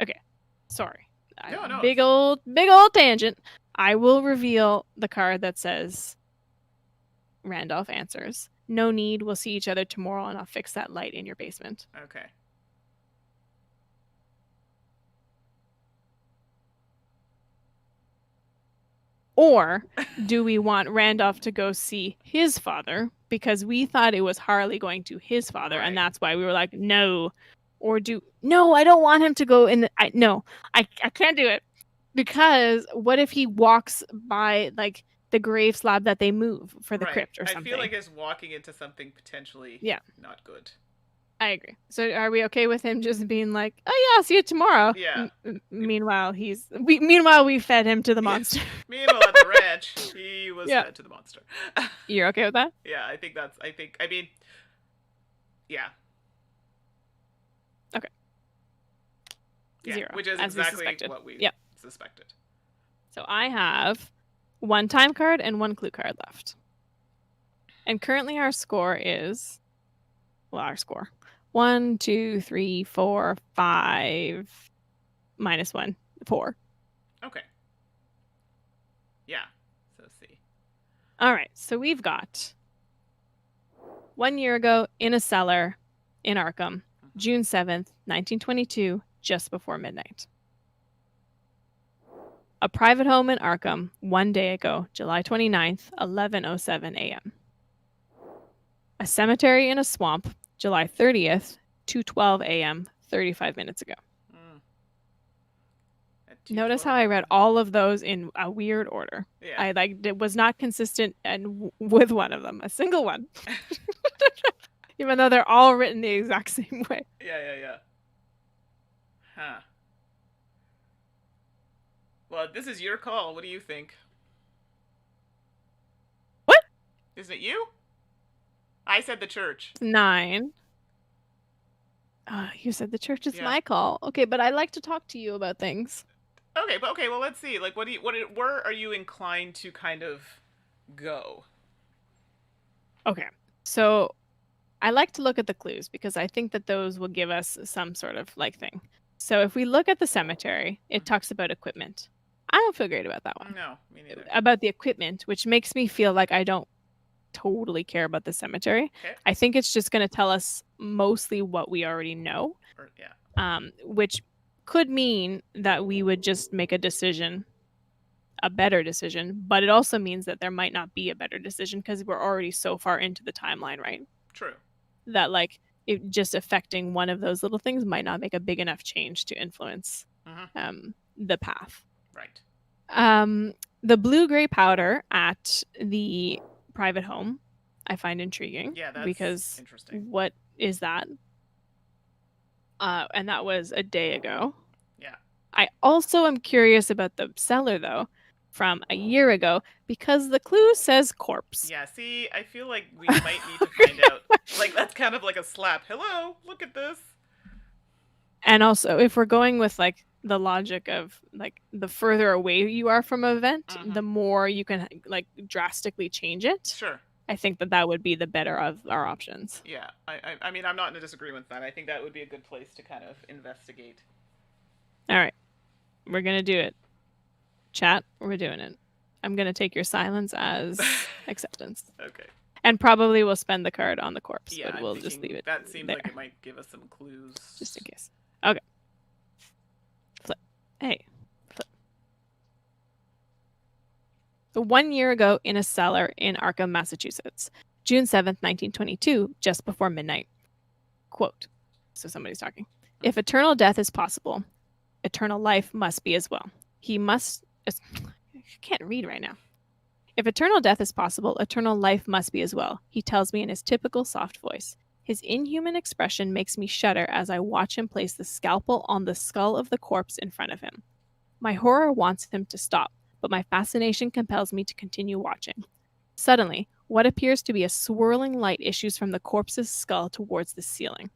Speaker 2: Okay, sorry.
Speaker 1: No.
Speaker 2: Big old tangent. I will reveal the card that says Randolph answers. No need. We'll see each other tomorrow, and I'll fix that light in your basement.
Speaker 1: Okay.
Speaker 2: Or do we want Randolph to go see his father because we thought it was Harley going to his father, and that's why we were like, no. Or no, I don't want him to go in. I can't do it, because what if he walks by like the grave slab that they move for the crypt or something?
Speaker 1: I feel like it's walking into something potentially not good.
Speaker 2: I agree. So are we okay with him just being like, oh yeah, I'll see you tomorrow?
Speaker 1: Yeah.
Speaker 2: Meanwhile, we fed him to the monster.
Speaker 1: Meanwhile, at the ranch, he was fed to the monster.
Speaker 2: You're okay with that?
Speaker 1: Yeah, I mean, yeah.
Speaker 2: Okay.
Speaker 1: Yeah,
Speaker 2: 0.
Speaker 1: which is exactly what we suspected.
Speaker 2: So I have 1 time card and 1 clue card left. And currently our score is... Well, our score. 1, 2, 3, 4, 5... -1, 4.
Speaker 1: Okay. Yeah. So let's see.
Speaker 2: All right. So we've got 1 year ago in a cellar in Arkham, June 7th, 1922, just before midnight. A private home in Arkham 1 day ago, July 29th, 11:07 a.m. A cemetery in a swamp, July 30th, 2:12 a.m., 35 minutes ago. Notice how I read all of those in a weird order.
Speaker 1: Yeah.
Speaker 2: I was not consistent and with one of them, a single one. Even though they're all written the exact same way.
Speaker 1: Yeah. Huh. Well, this is your call. What do you think?
Speaker 2: What?
Speaker 1: Isn't it you? I said the church.
Speaker 2: 9. You said the church is my call. Okay, but I like to talk to you about things.
Speaker 1: Okay, well, let's see. Like, where are you inclined to kind of go?
Speaker 2: Okay, so I like to look at the clues because I think that those will give us some sort of thing. So if we look at the cemetery, it talks about equipment. I don't feel great about that one.
Speaker 1: No, me neither.
Speaker 2: About the equipment, which makes me feel like I don't totally care about the cemetery.
Speaker 1: Okay.
Speaker 2: I think it's just going to tell us mostly what we already know. Which could mean that we would just make a better decision, but it also means that there might not be a better decision because we're already so far into the timeline, right?
Speaker 1: True.
Speaker 2: That it just affecting one of those little things might not make a big enough change to influence the path.
Speaker 1: Right.
Speaker 2: The blue-gray powder at the private home I find intriguing.
Speaker 1: Yeah, that's
Speaker 2: because
Speaker 1: interesting.
Speaker 2: What is that. And that was a day ago.
Speaker 1: Yeah.
Speaker 2: I also am curious about the cellar, though, from a year ago, because the clue says corpse.
Speaker 1: Yeah, see, I feel like we might need to find out. Like, that's kind of like a slap. Hello, look at this.
Speaker 2: And also, if we're going with like the logic of like the further away you are from an event, the more you can like drastically change it.
Speaker 1: Sure.
Speaker 2: I think that would be the better of our options.
Speaker 1: Yeah, I mean, I'm not in a disagreement with that. I think that would be a good place to kind of investigate.
Speaker 2: All right, we're gonna do it. Chat, we're doing it. I'm gonna take your silence as acceptance.
Speaker 1: Okay.
Speaker 2: And probably we'll spend the card on the corpse,
Speaker 1: Yeah,
Speaker 2: but we'll just leave it.
Speaker 1: That seems
Speaker 2: there.
Speaker 1: like it might give us some clues.
Speaker 2: Just in case. Okay. Flip. Hey. Flip. So 1 year ago in a cellar in Arkham, Massachusetts, June 7th, 1922, just before midnight. Quote. So somebody's talking. If eternal death is possible, eternal life must be as well. He must... I can't read right now. If eternal death is possible, eternal life must be as well, he tells me in his typical soft voice. His inhuman expression makes me shudder as I watch him place the scalpel on the skull of the corpse in front of him. My horror wants him to stop, but my fascination compels me to continue watching. Suddenly, what appears to be a swirling light issues from the corpse's skull towards the ceiling.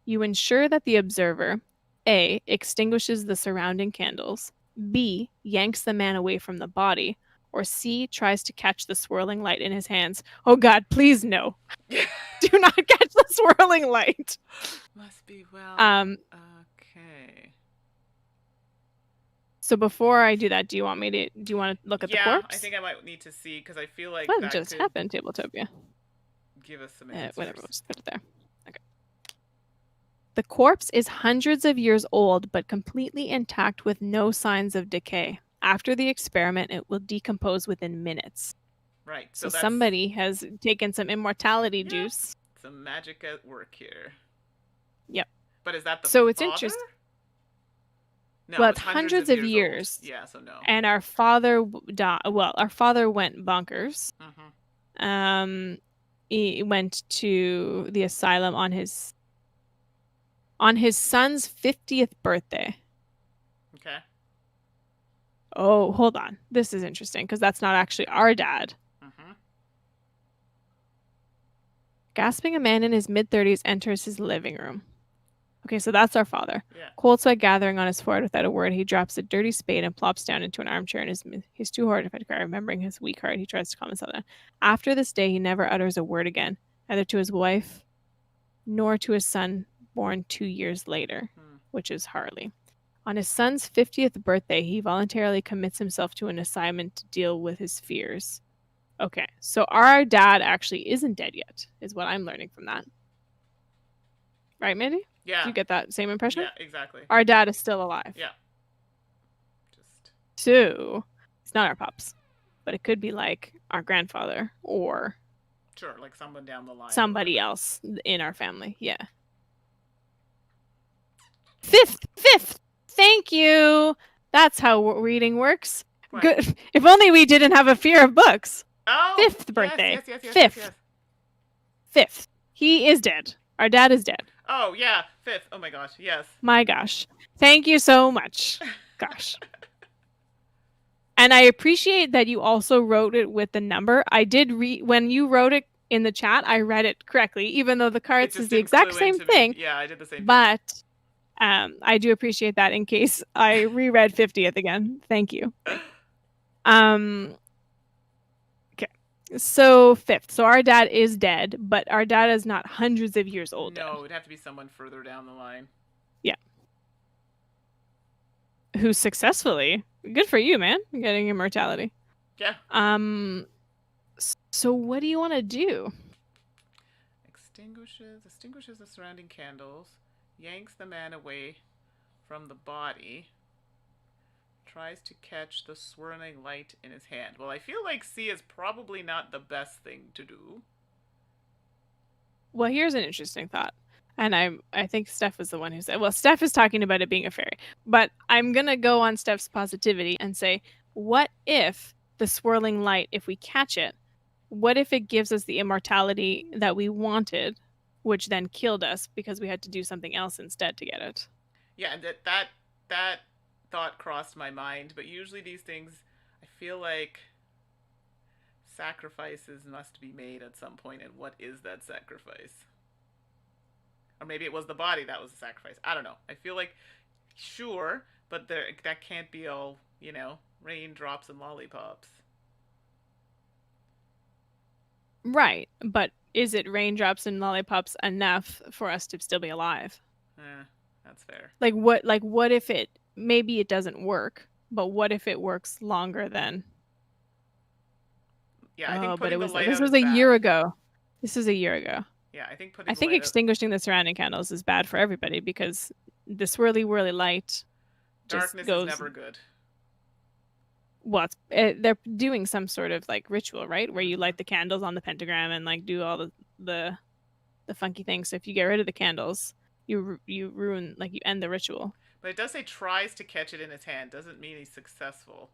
Speaker 2: You ensure that the observer, A, extinguishes the surrounding candles, B, yanks the man away from the body, or C, tries to catch the swirling light in his hands. Oh God, please no. Do not catch the swirling light.
Speaker 1: Must be well. Okay.
Speaker 2: So before I do that, do you want to look at the corpse?
Speaker 1: Yeah, I think I might need to see, because I feel like
Speaker 2: what just happened, Tabletopia?
Speaker 1: Give us some answers.
Speaker 2: Whatever, we'll just put it there. Okay. The corpse is hundreds of years old, but completely intact with no signs of decay. After the experiment, it will decompose within minutes.
Speaker 1: Right.
Speaker 2: So somebody has taken some immortality juice.
Speaker 1: Some magic at work here.
Speaker 2: Yep.
Speaker 1: But is that the
Speaker 2: So it's
Speaker 1: father?
Speaker 2: interesting.
Speaker 1: No,
Speaker 2: well, it's hundreds of years.
Speaker 1: Yeah, so no.
Speaker 2: And our father our father went bonkers.
Speaker 1: Mm-hmm.
Speaker 2: He went to the asylum on his son's 50th birthday.
Speaker 1: Okay.
Speaker 2: Oh, hold on. This is interesting because that's not actually our dad.
Speaker 1: Mm-hmm.
Speaker 2: Gasping, a man in his mid-30s enters his living room. Okay, so that's our father.
Speaker 1: Yeah.
Speaker 2: Cold sweat gathering on his forehead without a word, he drops a dirty spade and plops down into an armchair and he's too horrified to cry. Remembering his weak heart, he tries to calm himself down. After this day, he never utters a word again, neither to his wife nor to his son, born 2 years later, which is Harley. On his son's 50th birthday, he voluntarily commits himself to an assignment to deal with his fears. Okay, so our dad actually isn't dead yet, is what I'm learning from that. Right, Mandy?
Speaker 1: Yeah.
Speaker 2: Do you get that same impression?
Speaker 1: Yeah, exactly.
Speaker 2: Our dad is still alive.
Speaker 1: Yeah.
Speaker 2: So, it's not our pops, but it could be like our grandfather or...
Speaker 1: Sure, like someone down the line.
Speaker 2: Somebody else in our family, yeah. Fifth! Thank you! That's how reading works.
Speaker 1: What?
Speaker 2: Good. If only we didn't have a fear of books.
Speaker 1: Oh!
Speaker 2: Fifth birthday.
Speaker 1: Yes.
Speaker 2: Fifth. Fifth. He is dead. Our dad is dead.
Speaker 1: Oh, yeah. Fifth. Oh my gosh, yes.
Speaker 2: My gosh. Thank you so much. Gosh. And I appreciate that you also wrote it with the number. I did when you wrote it in the chat, I read it correctly, even though the cards is the exact same thing.
Speaker 1: Yeah, I did the same thing.
Speaker 2: But I do appreciate that in case I reread 50th again. Thank you. Okay. So fifth. So our dad is dead, but our dad is not hundreds of years old.
Speaker 1: No, it would have to be someone further down the line.
Speaker 2: Yeah. Who successfully, good for you, man, getting immortality.
Speaker 1: Yeah.
Speaker 2: So what do you want to do?
Speaker 1: Extinguishes the surrounding candles, yanks the man away from the body, tries to catch the swirling light in his hand. Well, I feel like C is probably not the best thing to do.
Speaker 2: Well, here's an interesting thought. And I think Steph was the one who said, well, Steph is talking about it being a fairy. But I'm going to go on Steph's positivity and say, what if the swirling light, if we catch it, what if it gives us the immortality that we wanted, which then killed us because we had to do something else instead to get it.
Speaker 1: Yeah, and that thought crossed my mind, but usually these things, I feel like sacrifices must be made at some point, and what is that sacrifice? Or maybe it was the body that was the sacrifice. I don't know. I feel like, sure, but that can't be all, raindrops and lollipops.
Speaker 2: Right, but is it raindrops and lollipops enough for us to still be alive?
Speaker 1: That's fair.
Speaker 2: Like what if maybe it doesn't work, but what if it works longer than?
Speaker 1: Yeah, I think
Speaker 2: But
Speaker 1: putting the light
Speaker 2: this
Speaker 1: out
Speaker 2: was
Speaker 1: is
Speaker 2: a year
Speaker 1: bad.
Speaker 2: ago. This was a year ago.
Speaker 1: Yeah, I think
Speaker 2: I
Speaker 1: putting the
Speaker 2: think
Speaker 1: light out.
Speaker 2: extinguishing the surrounding candles is bad for everybody because the swirly whirly light just
Speaker 1: Darkness is
Speaker 2: goes.
Speaker 1: never good.
Speaker 2: Well, they're doing some sort of like ritual, right? Where you light the candles on the pentagram and like do all the funky things. So if you get rid of the candles, you ruin, like, you end the ritual.
Speaker 1: But it does say tries to catch it in his hand. Doesn't mean he's successful.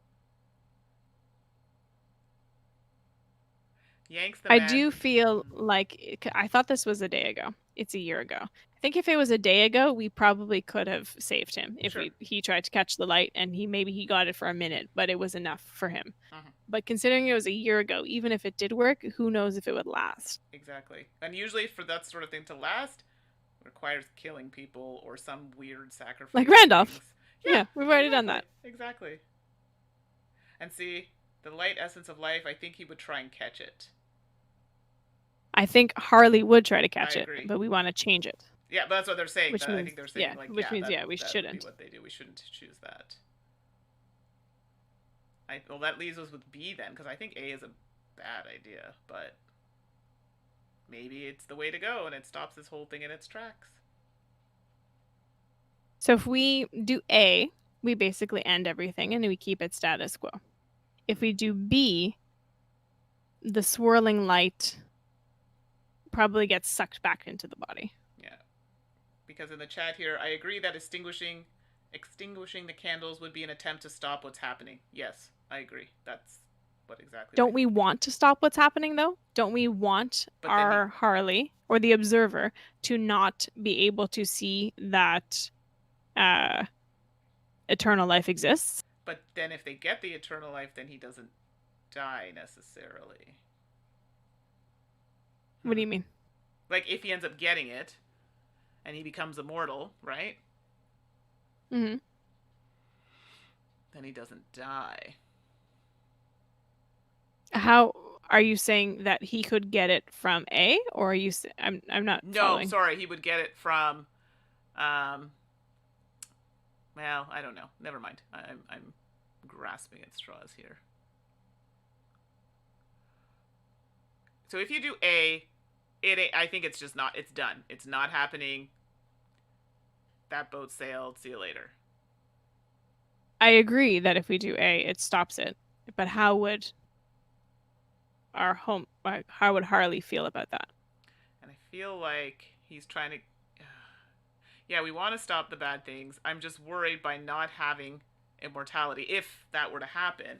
Speaker 1: Yanks the
Speaker 2: I
Speaker 1: man.
Speaker 2: do feel like I thought this was a day ago. It's a year ago. I think if it was a day ago, we probably could have saved him if
Speaker 1: Sure.
Speaker 2: he tried to catch the light and he got it for a minute, but it was enough for him.
Speaker 1: Mm-hmm.
Speaker 2: But considering it was a year ago, even if it did work, who knows if it would last?
Speaker 1: Exactly. And usually for that sort of thing to last, it requires killing people or some weird sacrifice.
Speaker 2: Like Randolph.
Speaker 1: Things.
Speaker 2: Yeah, we've already done that.
Speaker 1: Exactly. And see, the light essence of life, I think he would try and catch it.
Speaker 2: I think Harley would try to catch
Speaker 1: I
Speaker 2: it,
Speaker 1: agree.
Speaker 2: but we want to change it.
Speaker 1: Yeah, but that's what they're saying.
Speaker 2: Which means,
Speaker 1: I think they're saying,
Speaker 2: we shouldn't.
Speaker 1: Would be what they do. We shouldn't choose that. Well, that leaves us with B then, because I think A is a bad idea, but maybe it's the way to go, and it stops this whole thing in its tracks.
Speaker 2: So if we do A, we basically end everything, and we keep it status quo. If we do B, the swirling light probably gets sucked back into the body.
Speaker 1: Yeah. Because in the chat here, I agree that extinguishing the candles would be an attempt to stop what's happening. Yes, I agree. That's what exactly.
Speaker 2: Don't we want to stop what's happening, though? Don't we want our Harley or the observer to not be able to see that eternal life exists?
Speaker 1: But then if they get the eternal life, then he doesn't die necessarily.
Speaker 2: What do you mean?
Speaker 1: Like, if he ends up getting it, and he becomes immortal, right?
Speaker 2: Mm-hmm.
Speaker 1: Then he doesn't die.
Speaker 2: How are you saying that he could get it from A, or are you? I'm not.
Speaker 1: No,
Speaker 2: following.
Speaker 1: Sorry, he would get it from. Well, I don't know. Never mind. I'm grasping at straws here. So if you do A, I think it's just not. It's done. It's not happening. That boat sailed. See you later.
Speaker 2: I agree that if we do A, it stops it. But how would Harley feel about that?
Speaker 1: And I feel like he's trying to. Yeah, we want to stop the bad things. I'm just worried by not having immortality. If that were to happen,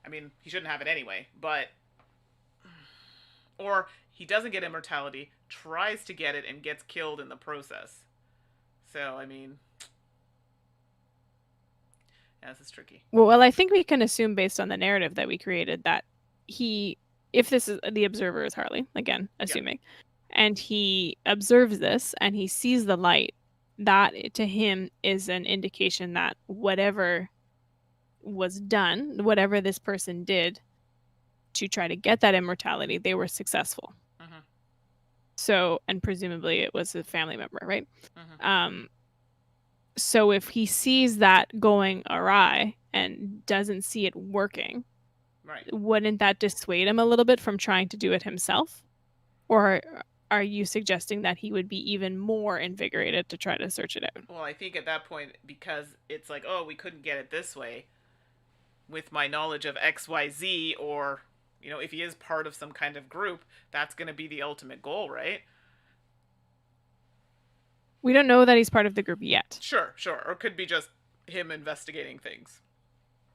Speaker 1: I mean, he shouldn't have it anyway. But or he doesn't get immortality, tries to get it, and gets killed in the process. So, I mean, yeah, this is tricky.
Speaker 2: Well, I think we can assume based on the narrative that we created that if this is the observer is Harley, again, assuming, and he observes this and he sees the light, that to him is an indication that whatever was done, whatever this person did to try to get that immortality, they were successful.
Speaker 1: Mm-hmm.
Speaker 2: So, and presumably it was a family member, right?
Speaker 1: Mm-hmm.
Speaker 2: So if he sees that going awry and doesn't see it working,
Speaker 1: right,
Speaker 2: wouldn't that dissuade him a little bit from trying to do it himself? Or are you suggesting that he would be even more invigorated to try to search it out?
Speaker 1: Well, I think at that point, because it's like, oh, we couldn't get it this way, with my knowledge of XYZ, or, if he is part of some kind of group, that's going to be the ultimate goal, right?
Speaker 2: We don't know that he's part of the group yet.
Speaker 1: Sure. Or it could be just him investigating things.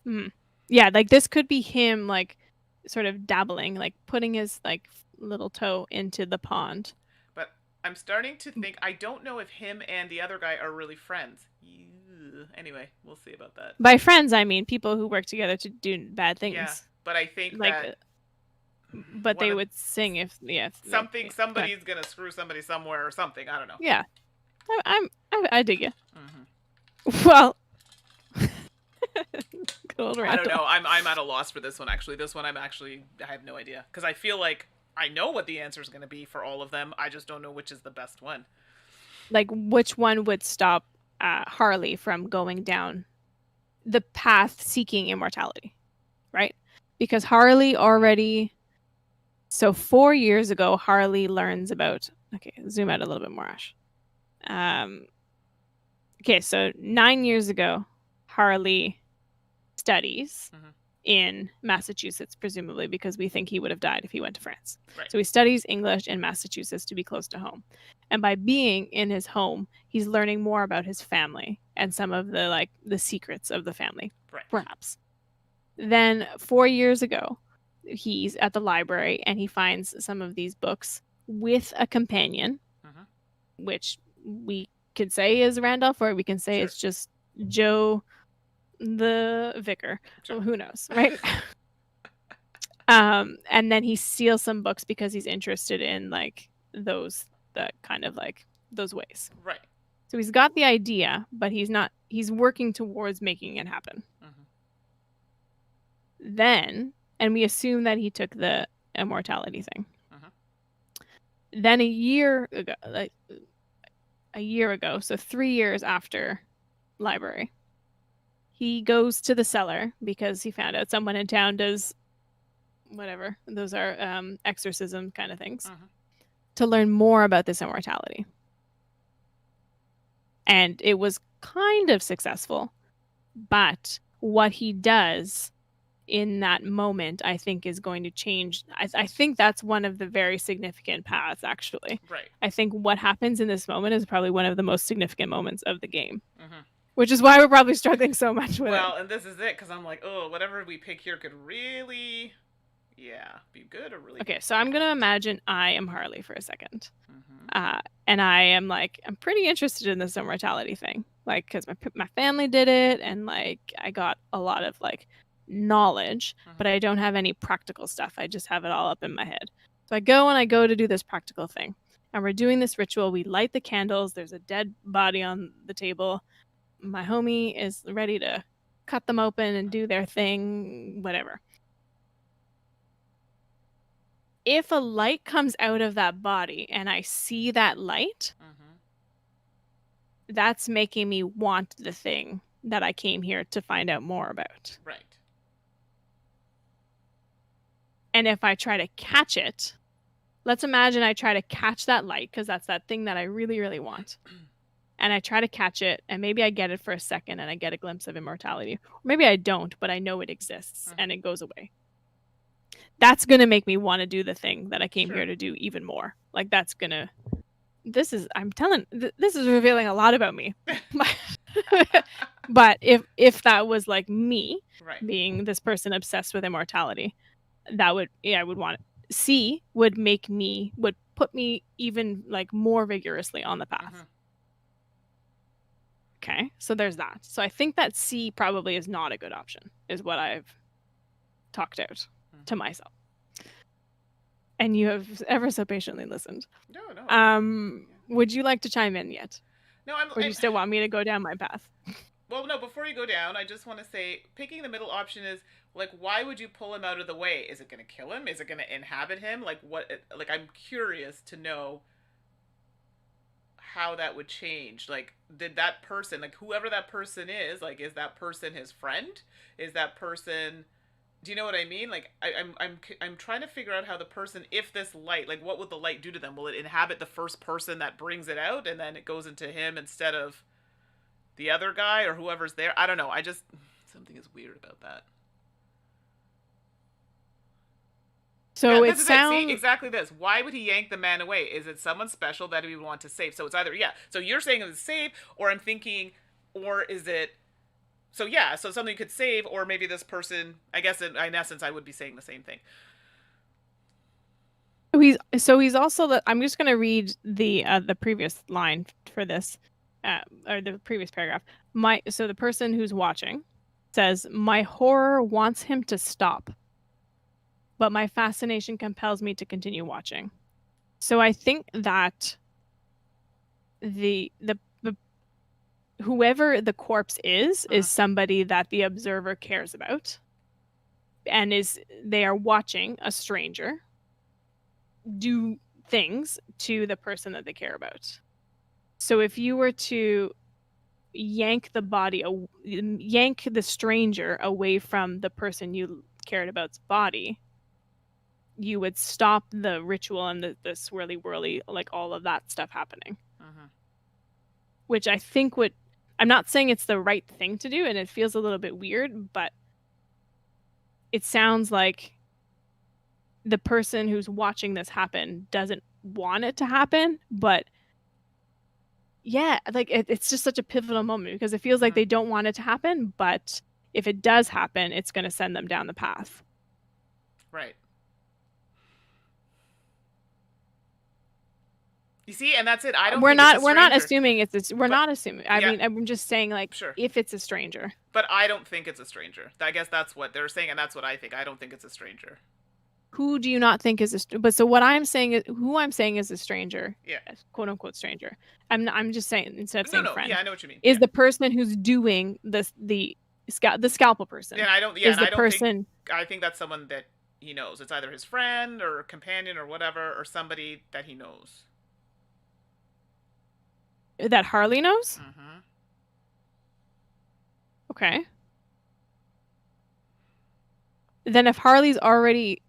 Speaker 2: Mm-hmm. Yeah, like this could be him, like, sort of dabbling, like putting his, like, little toe into the pond.
Speaker 1: But I'm starting to think, I don't know if him and the other guy are really friends. Anyway, we'll see about that.
Speaker 2: By friends, I mean people who work together to do bad
Speaker 1: Yeah,
Speaker 2: things.
Speaker 1: but I think
Speaker 2: Like,
Speaker 1: that
Speaker 2: but
Speaker 1: one
Speaker 2: they
Speaker 1: of
Speaker 2: would sing if
Speaker 1: something, somebody's gonna screw somebody somewhere or something. I don't know.
Speaker 2: Yeah, I dig you.
Speaker 1: Mm-hmm.
Speaker 2: Well, good old
Speaker 1: I don't
Speaker 2: Randall.
Speaker 1: know. I'm at a loss for this one. Actually, this one I have no idea because I feel like I know what the answer is going to be for all of them. I just don't know which is the best one.
Speaker 2: Like, which one would stop Harley from going down the path seeking immortality, right? Because Harley already. So 4 years ago, Harley learns about. Okay, zoom out a little bit more, Ash. Okay, so 9 years ago, Harley studies in Massachusetts, presumably because we think he would have died if he went to France.
Speaker 1: Right.
Speaker 2: So he studies English in Massachusetts to be close to home. And by being in his home, he's learning more about his family and some of the secrets of the family,
Speaker 1: right.
Speaker 2: Perhaps. Then 4 years ago, he's at the library and he finds some of these books with a companion, which we could say is Randolph, or we can say it's just Joe the vicar. Sure. Who knows, right? And then he steals some books because he's interested in those ways.
Speaker 1: Right.
Speaker 2: So he's got the idea, but he's working towards making it happen. Then, and we assume that he took the immortality thing. Then a year ago, so 3 years after library, he goes to the cellar because he found out someone in town does whatever. Those are exorcism kind of things to learn more about this immortality. And it was kind of successful. But what he does in that moment, I think, is going to change. I think that's one of the very significant paths, actually.
Speaker 1: Right.
Speaker 2: I think what happens in this moment is probably one of the most significant moments of the game. Which is why we're probably struggling so much with it.
Speaker 1: Well, and this is it, because I'm like, oh, whatever we pick here could really, be good or really.
Speaker 2: Okay, so I'm going to imagine I am Harley for a second. And I am I'm pretty interested in this immortality thing. Because my family did it, and I got a lot of knowledge, but I don't have any practical stuff. I just have it all up in my head. So I go to do this practical thing. And we're doing this ritual. We light the candles. There's a dead body on the table. My homie is ready to cut them open and do their thing, whatever. If a light comes out of that body and I see that light, that's making me want the thing that I came here to find out more about.
Speaker 1: Right.
Speaker 2: And if I try to catch it, let's imagine I try to catch that light, because that's that thing that I really, really want. And I try to catch it, and maybe I get it for a second and I get a glimpse of immortality. Or maybe I don't, but I know it exists and it goes away. That's going to make me want to do the thing that I came here to do even more. That's going to... This is revealing a lot about me. But if that was me, being this person obsessed with immortality, that would... I would want it. C would put me even more vigorously on the path. Okay, so there's that. So I think that C probably is not a good option, is what I've talked out to myself. And you have ever so patiently listened.
Speaker 1: No.
Speaker 2: Would you like to chime in yet?
Speaker 1: No,
Speaker 2: Or do you still want me to go down my path?
Speaker 1: Well, no, before you go down, I just want to say, picking the middle option is, why would you pull him out of the way? Is it going to kill him? Is it going to inhabit him? I'm curious to know how that would change. Did that person, whoever that person is that person his friend? Is that person... Do you know what I mean? I'm trying to figure out how the person, if this light, what would the light do to them? Will it inhabit the first person that brings it out, and then it goes into him instead of the other guy or whoever's there? I don't know. Something is weird about that.
Speaker 2: So it sounds...
Speaker 1: See, exactly this. Why would he yank the man away? Is it someone special that he would want to save? So it's either, so you're saying it's save, or I'm thinking, or is it... So so something you could save, or maybe this person... I guess in essence I would be saying the same thing.
Speaker 2: He's also I'm just going to read the previous line for this, or the previous paragraph. So the person who's watching says, "My horror wants him to stop, but my fascination compels me to continue watching." So I think that the whoever the corpse is somebody that the observer cares about, and they are watching a stranger do things to the person that they care about. So if you were to yank the stranger away from the person you cared about's body, you would stop the ritual and the swirly whirly, like all of that stuff happening. Which I think I'm not saying it's the right thing to do, and it feels a little bit weird, but it sounds like the person who's watching this happen doesn't want it to happen, but yeah, like it's just such a pivotal moment because it feels like they don't want it to happen, but if it does happen, it's going to send them down the path.
Speaker 1: Right. You see, and that's it. I don't. We're
Speaker 2: not assuming it's. Not assuming. I mean, I'm just saying, like,
Speaker 1: sure,
Speaker 2: if it's a stranger.
Speaker 1: But I don't think it's a stranger. I guess that's what they're saying, and that's what I think. I don't think it's a stranger.
Speaker 2: Who do you not think is a? But so what I'm saying is, who I'm saying is a stranger.
Speaker 1: Yeah.
Speaker 2: Quote unquote stranger. I'm just saying, instead of saying friend.
Speaker 1: Yeah, I know what you mean.
Speaker 2: Is the person who's doing the scalpel person?
Speaker 1: Yeah, I don't. Yeah, is the person. I think that's someone that he knows. It's either his friend or companion or whatever, or somebody that he knows.
Speaker 2: That Harley knows? Okay. Then if Harley's already...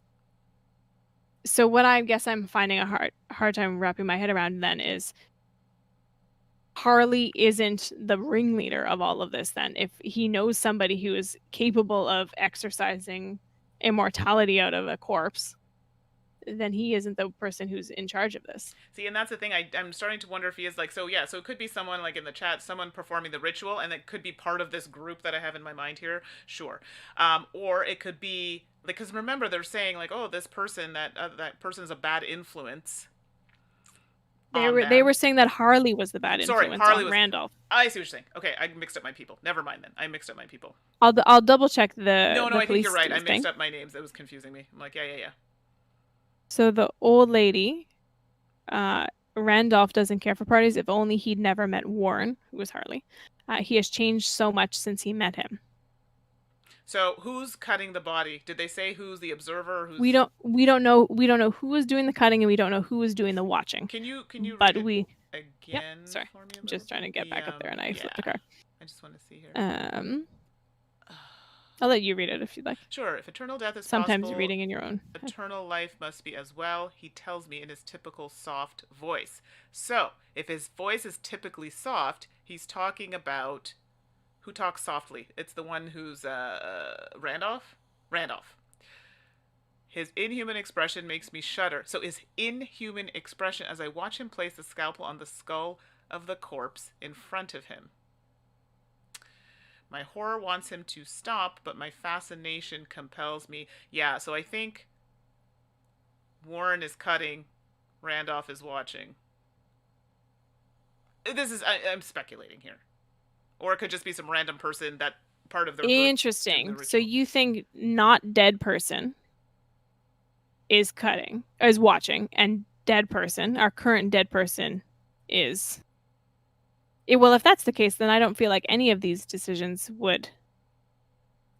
Speaker 2: So what I guess I'm finding a hard time wrapping my head around then is Harley isn't the ringleader of all of this then. If he knows somebody who is capable of exercising immortality out of a corpse, then he isn't the person who's in charge of this.
Speaker 1: See, and that's the thing. I'm starting to wonder if he is like, so it could be someone like in the chat, someone performing the ritual, and it could be part of this group that I have in my mind here. Sure. Or it could be, like, because remember, they're saying, like, oh, this person, that person's a bad influence.
Speaker 2: They were saying that Harley was the bad influence on Randolph.
Speaker 1: I see what you're saying. Okay, I mixed up my people. Never mind then. I mixed up my people.
Speaker 2: I'll double check the
Speaker 1: No,
Speaker 2: the
Speaker 1: I think you're right. I mixed up my names. It was confusing me. I'm like, yeah.
Speaker 2: So the old lady, Randolph doesn't care for parties. If only he'd never met Warren, who was Harley. He has changed so much since he met him.
Speaker 1: So who's cutting the body? Did they say who's the observer?
Speaker 2: We don't know. We don't know who is doing the cutting, and we don't know who is doing the watching.
Speaker 1: Can you
Speaker 2: but
Speaker 1: read
Speaker 2: we
Speaker 1: it again?
Speaker 2: Yep, sorry, I'm just trying to get back up there, and I flipped the card.
Speaker 1: I just want to see here.
Speaker 2: I'll let you read it if you'd like.
Speaker 1: Sure. If eternal death is
Speaker 2: sometimes
Speaker 1: possible,
Speaker 2: reading in your own.
Speaker 1: Eternal life must be as well, he tells me in his typical soft voice. So, if his voice is typically soft, he's talking about... Who talks softly? It's the one who's Randolph? Randolph. His inhuman expression makes me shudder. So his inhuman expression as I watch him place the scalpel on the skull of the corpse in front of him. My horror wants him to stop, but my fascination compels me. Yeah, so I think Warren is cutting, Randolph is watching. I'm speculating here. Or it could just be some random person that part of their
Speaker 2: Interesting. So you think not dead person is watching, and dead person, our current dead person, is... Well, if that's the case, then I don't feel like any of these decisions would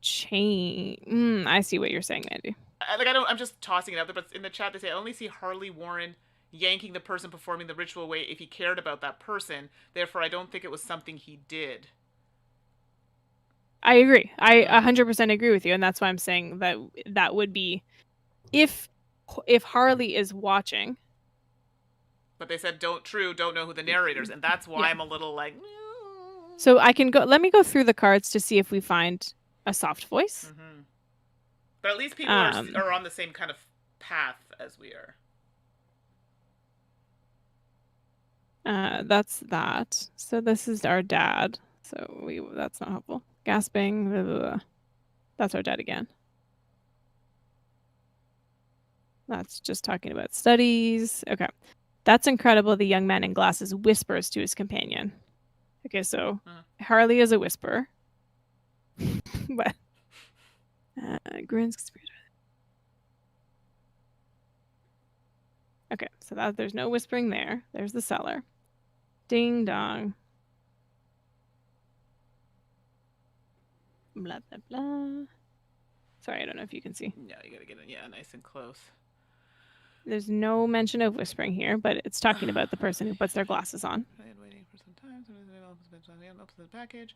Speaker 2: change. I see what you're saying, Mandy.
Speaker 1: I'm just tossing it out there, but in the chat they say I only see Harley Warren yanking the person performing the ritual away if he cared about that person. Therefore, I don't think it was something he did.
Speaker 2: I agree. I 100% agree with you, and that's why I'm saying that would be if Harley is watching.
Speaker 1: But they said don't know who the narrators, and that's why I'm a little like...
Speaker 2: So I can go... Let me go through the cards to see if we find a soft voice.
Speaker 1: But at least people are on the same kind of path as we are.
Speaker 2: That's that. So this is our dad. So that's not helpful. Gasping. Blah, blah, blah. That's our dad again. That's just talking about studies. Okay. That's incredible. The young man in glasses whispers to his companion. Okay, so Harley is a whisperer. But grins. Okay, so there's no whispering there. There's the cellar. Ding dong. Blah blah blah. Sorry, I don't know if you can see.
Speaker 1: No, you gotta get it. Yeah, nice and close.
Speaker 2: There's no mention of whispering here, but it's talking about the person who puts their glasses on.
Speaker 1: Waiting for some time. Opens the package.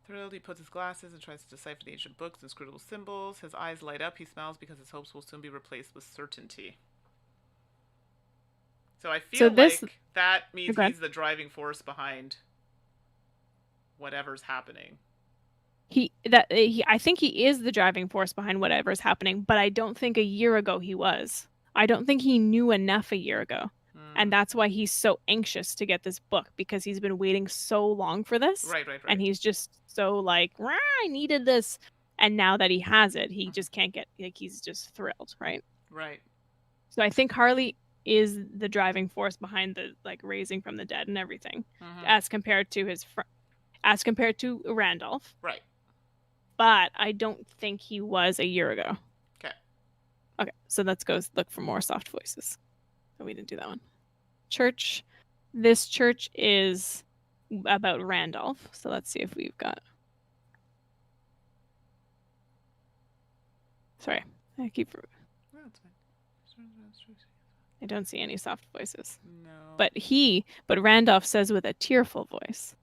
Speaker 1: Thrilled, he puts his glasses and tries to decipher the ancient books and scribble symbols. His eyes light up. He smiles because his hopes will soon be replaced with certainty. So I feel like that means he's the driving force behind whatever's happening.
Speaker 2: I think he is the driving force behind whatever's happening, but I don't think a year ago he was. I don't think he knew enough a year ago. And that's why he's so anxious to get this book, because he's been waiting so long for this.
Speaker 1: Right.
Speaker 2: And he's just so like, I needed this. And now that he has it, he just can't get, like, he's just thrilled, right?
Speaker 1: Right.
Speaker 2: So I think Harley is the driving force behind the, like, raising from the dead and everything, as compared to Randolph.
Speaker 1: Right.
Speaker 2: But I don't think he was a year ago. Okay, so let's go look for more soft voices. Oh, we didn't do that one. Church. This church is about Randolph. So let's see if we've got... Sorry, I keep... I don't see any soft voices.
Speaker 1: No.
Speaker 2: But Randolph says with a tearful voice.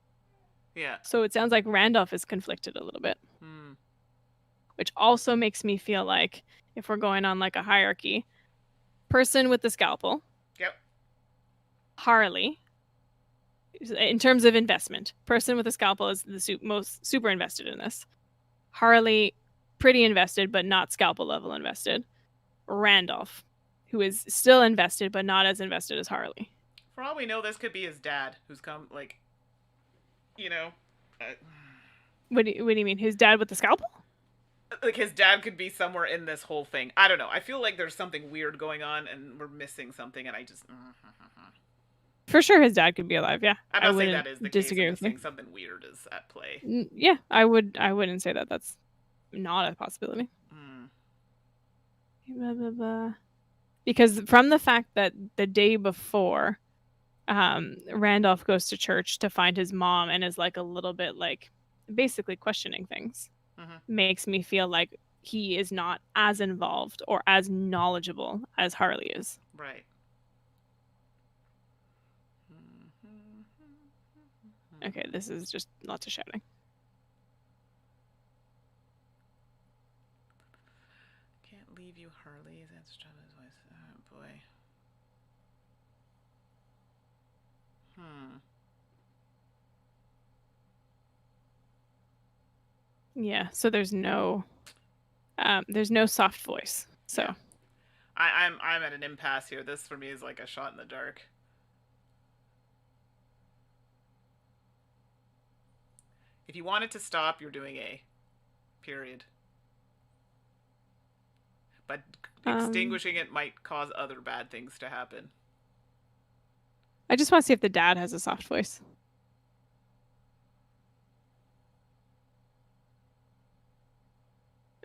Speaker 1: Yeah.
Speaker 2: So it sounds like Randolph is conflicted a little bit. Which also makes me feel like, if we're going on like a hierarchy, person with the scalpel.
Speaker 1: Yep.
Speaker 2: Harley. In terms of investment, person with the scalpel is the most super invested in this. Harley, pretty invested, but not scalpel level invested. Randolph, who is still invested, but not as invested as Harley.
Speaker 1: For all we know, this could be his dad, who's come, like, you know.
Speaker 2: What do you mean? His dad with the scalpel?
Speaker 1: Like, his dad could be somewhere in this whole thing. I don't know. I feel like there's something weird going on, and we're missing something, and I just...
Speaker 2: For sure his dad could be alive, yeah.
Speaker 1: I'm not saying that is the case. I'm saying something weird is at play.
Speaker 2: Yeah, I wouldn't say that that's not a possibility. Blah, blah, blah. Because from the fact that the day before, Randolph goes to church to find his mom and is like a little bit like basically questioning things, makes me feel like he is not as involved or as knowledgeable as Harley is.
Speaker 1: Right.
Speaker 2: Okay, this is just lots of shouting.
Speaker 1: Can't leave you, Harley. That's Travis' voice. Oh, boy.
Speaker 2: Yeah, so there's no soft voice. So
Speaker 1: yeah. I'm at an impasse here. This for me is like a shot in the dark. If you want it to stop, you're doing A. Period. But extinguishing it might cause other bad things to happen.
Speaker 2: I just want to see if the dad has a soft voice.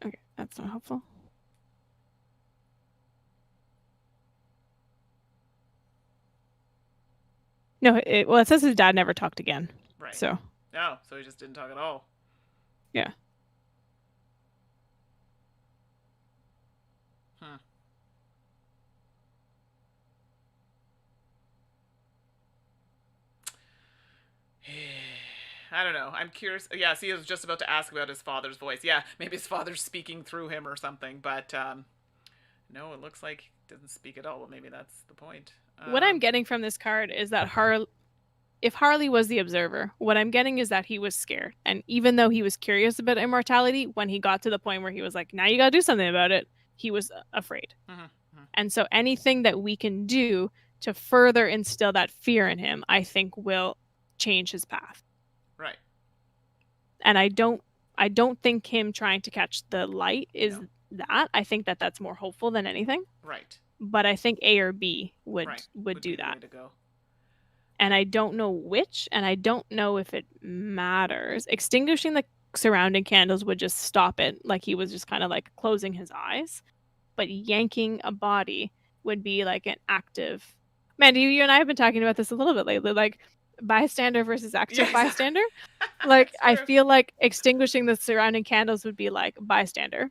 Speaker 2: Okay, that's not helpful. No, it says his dad never talked again.
Speaker 1: Right.
Speaker 2: So.
Speaker 1: No, so he just didn't talk at all.
Speaker 2: Yeah.
Speaker 1: I don't know. I'm curious. Yeah, see, I was just about to ask about his father's voice. Yeah, maybe his father's speaking through him or something, but no, it looks like he doesn't speak at all. Well, maybe that's the point.
Speaker 2: What I'm getting from this card is that if Harley was the observer, what I'm getting is that he was scared. And even though he was curious about immortality, when he got to the point where he was like, now you got to do something about it, he was afraid. And so anything that we can do to further instill that fear in him, I think will change his path.
Speaker 1: Right.
Speaker 2: And I don't think him trying to catch the light is that. I think that that's more hopeful than anything.
Speaker 1: Right.
Speaker 2: But I think A or B would do
Speaker 1: the
Speaker 2: that.
Speaker 1: way to go.
Speaker 2: And I don't know which, and I don't know if it matters. Extinguishing the surrounding candles would just stop it, like he was just kind of like closing his eyes. But yanking a body would be like an active. Mandy, you and I have been talking about this a little bit lately, like bystander versus active bystander. Like I feel like extinguishing the surrounding candles would be like bystander,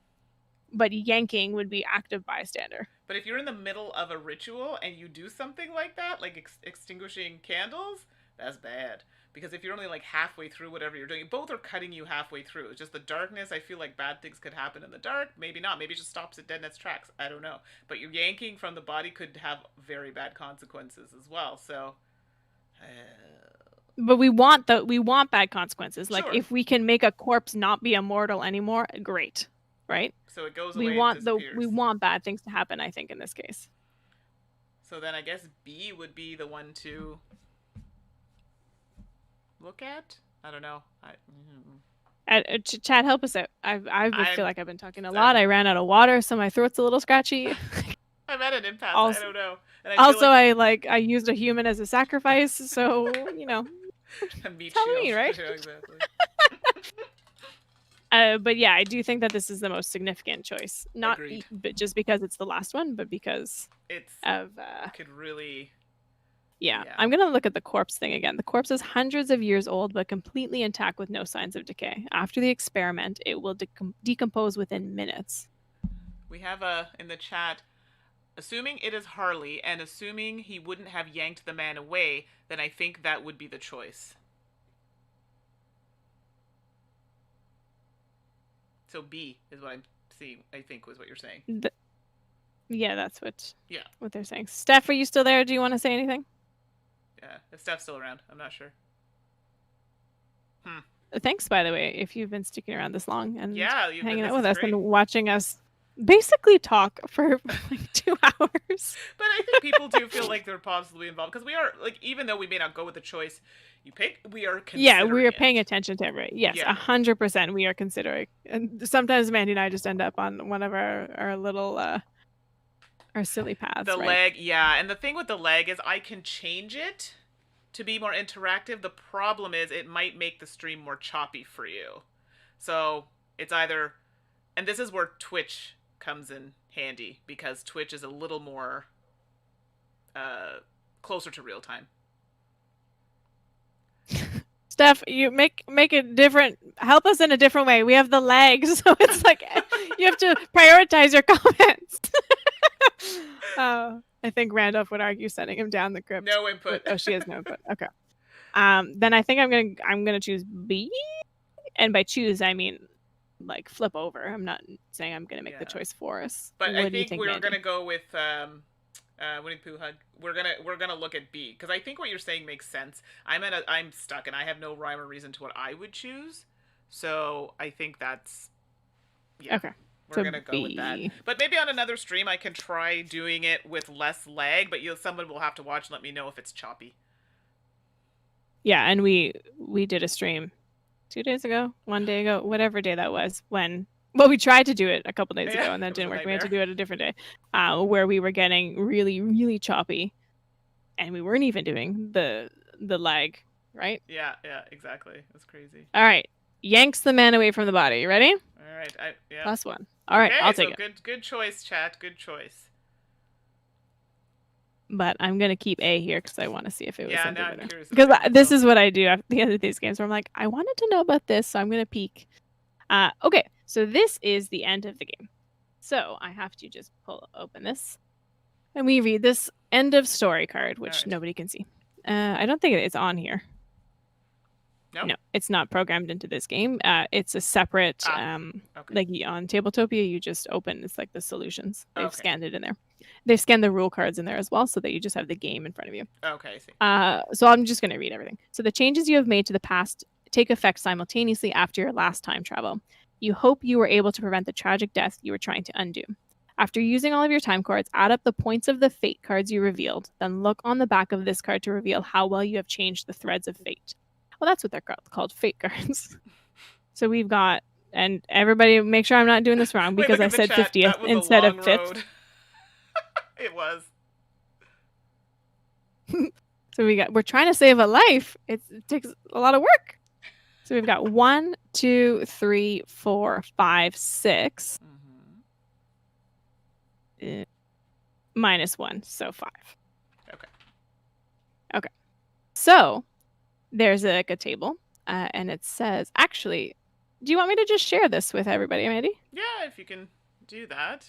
Speaker 2: but yanking would be active bystander.
Speaker 1: But if you're in the middle of a ritual and you do something like that, like extinguishing candles, that's bad. Because if you're only like halfway through whatever you're doing, both are cutting you halfway through. It's just the darkness. I feel like bad things could happen in the dark. Maybe not. Maybe it just stops it dead in its tracks. I don't know. But you're yanking from the body could have very bad consequences as well. So.
Speaker 2: But we want bad consequences. Like
Speaker 1: Sure.
Speaker 2: if we can make a corpse not be immortal anymore, great, right?
Speaker 1: So it goes away. We
Speaker 2: want bad things to happen. I think in this case.
Speaker 1: So then I guess B would be the one to look at. I don't know.
Speaker 2: Chad, help us out. I feel like I've been talking a lot. I ran out of water, so my throat's a little scratchy.
Speaker 1: I'm at an impasse. I don't know.
Speaker 2: And I used a human as a sacrifice, so you know.
Speaker 1: Tell
Speaker 2: me, right?
Speaker 1: Yeah, exactly.
Speaker 2: But yeah, I do think that this is the most significant choice. Not but just because it's the last one, but because
Speaker 1: it's could really.
Speaker 2: Yeah, I'm gonna look at the corpse thing again. The corpse is hundreds of years old, but completely intact with no signs of decay. After the experiment, it will decompose within minutes.
Speaker 1: We have in the chat. Assuming it is Harley, and assuming he wouldn't have yanked the man away, then I think that would be the choice. So B is what I'm seeing, I think was what you're saying.
Speaker 2: Yeah, that's what they're saying. Steph, are you still there? Do you want to say anything?
Speaker 1: Yeah, if Steph's still around. I'm not sure.
Speaker 2: Thanks, by the way, if you've been sticking around this long and hanging out with us
Speaker 1: great.
Speaker 2: and watching us basically talk for like 2 hours.
Speaker 1: But I think people do feel like they're possibly involved because we are, like, even though we may not go with the choice you pick, we are considering
Speaker 2: we are paying attention to everything. Yes, 100% we are considering. And sometimes Mandy and I just end up on one of our little our silly paths.
Speaker 1: The leg, and the thing with the leg is I can change it to be more interactive. The problem is it might make the stream more choppy for you. So it's either, and this is where Twitch comes in handy because Twitch is a little more closer to real time.
Speaker 2: Steph, you make it different. Help us in a different way. We have the legs, so it's like you have to prioritize your comments. I think Randolph would argue sending him down the crypt.
Speaker 1: No input.
Speaker 2: Oh, she has no input. Okay. Then I think I'm gonna choose B, and by choose I mean like flip over. I'm not saying I'm gonna make the choice for us.
Speaker 1: But I think we're gonna go with Winnie the Pooh hug. We're gonna look at B because I think what you're saying makes sense. I'm stuck and I have no rhyme or reason to what I would choose. So I think that's
Speaker 2: okay.
Speaker 1: We're gonna go with that. But maybe on another stream I can try doing it with less lag. But someone will have to watch and let me know if it's choppy.
Speaker 2: Yeah, and we did a stream 2 days ago, 1 day ago, whatever day that was. We tried to do it a couple days ago and that didn't work. We had to do it a different day, where we were getting really, really choppy, and we weren't even doing the lag, right?
Speaker 1: Yeah, exactly. That's crazy.
Speaker 2: All right, yanks the man away from the body. Ready?
Speaker 1: All right,
Speaker 2: +1. All right, I'll take it.
Speaker 1: Good choice, chat. Good choice.
Speaker 2: But I'm gonna keep A here because I want to see if it was something
Speaker 1: now I'm
Speaker 2: better.
Speaker 1: curious.
Speaker 2: Because this is what I do at the end of these games, where I'm like, I wanted to know about this, so I'm gonna peek. Okay, so this is the end of the game. So I have to just open this, and we read this end of story card, which nobody can see. I don't think it's on here. No, it's not programmed into this game. It's a separate, like on Tabletopia, you just open, it's like the solutions. They've scanned it in there. They've scanned the rule cards in there as well, so that you just have the game in front of you.
Speaker 1: Okay, I see.
Speaker 2: So I'm just going to read everything. So the changes you have made to the past take effect simultaneously after your last time travel. You hope you were able to prevent the tragic death you were trying to undo. After using all of your time cards, add up the points of the fate cards you revealed, then look on the back of this card to reveal how well you have changed the threads of fate. Well, that's what they're called, fate cards. So we've got And everybody make sure I'm not doing this wrong because I said 50th instead of 5th.
Speaker 1: It was.
Speaker 2: So we're trying to save a life. It takes a lot of work. So we've got 1, 2, 3, 4, 5, 6. Minus 1, so 5. Okay. So there's a table, and it says, actually, do you want me to just share this with everybody, Mandy?
Speaker 1: Yeah, if you can do that.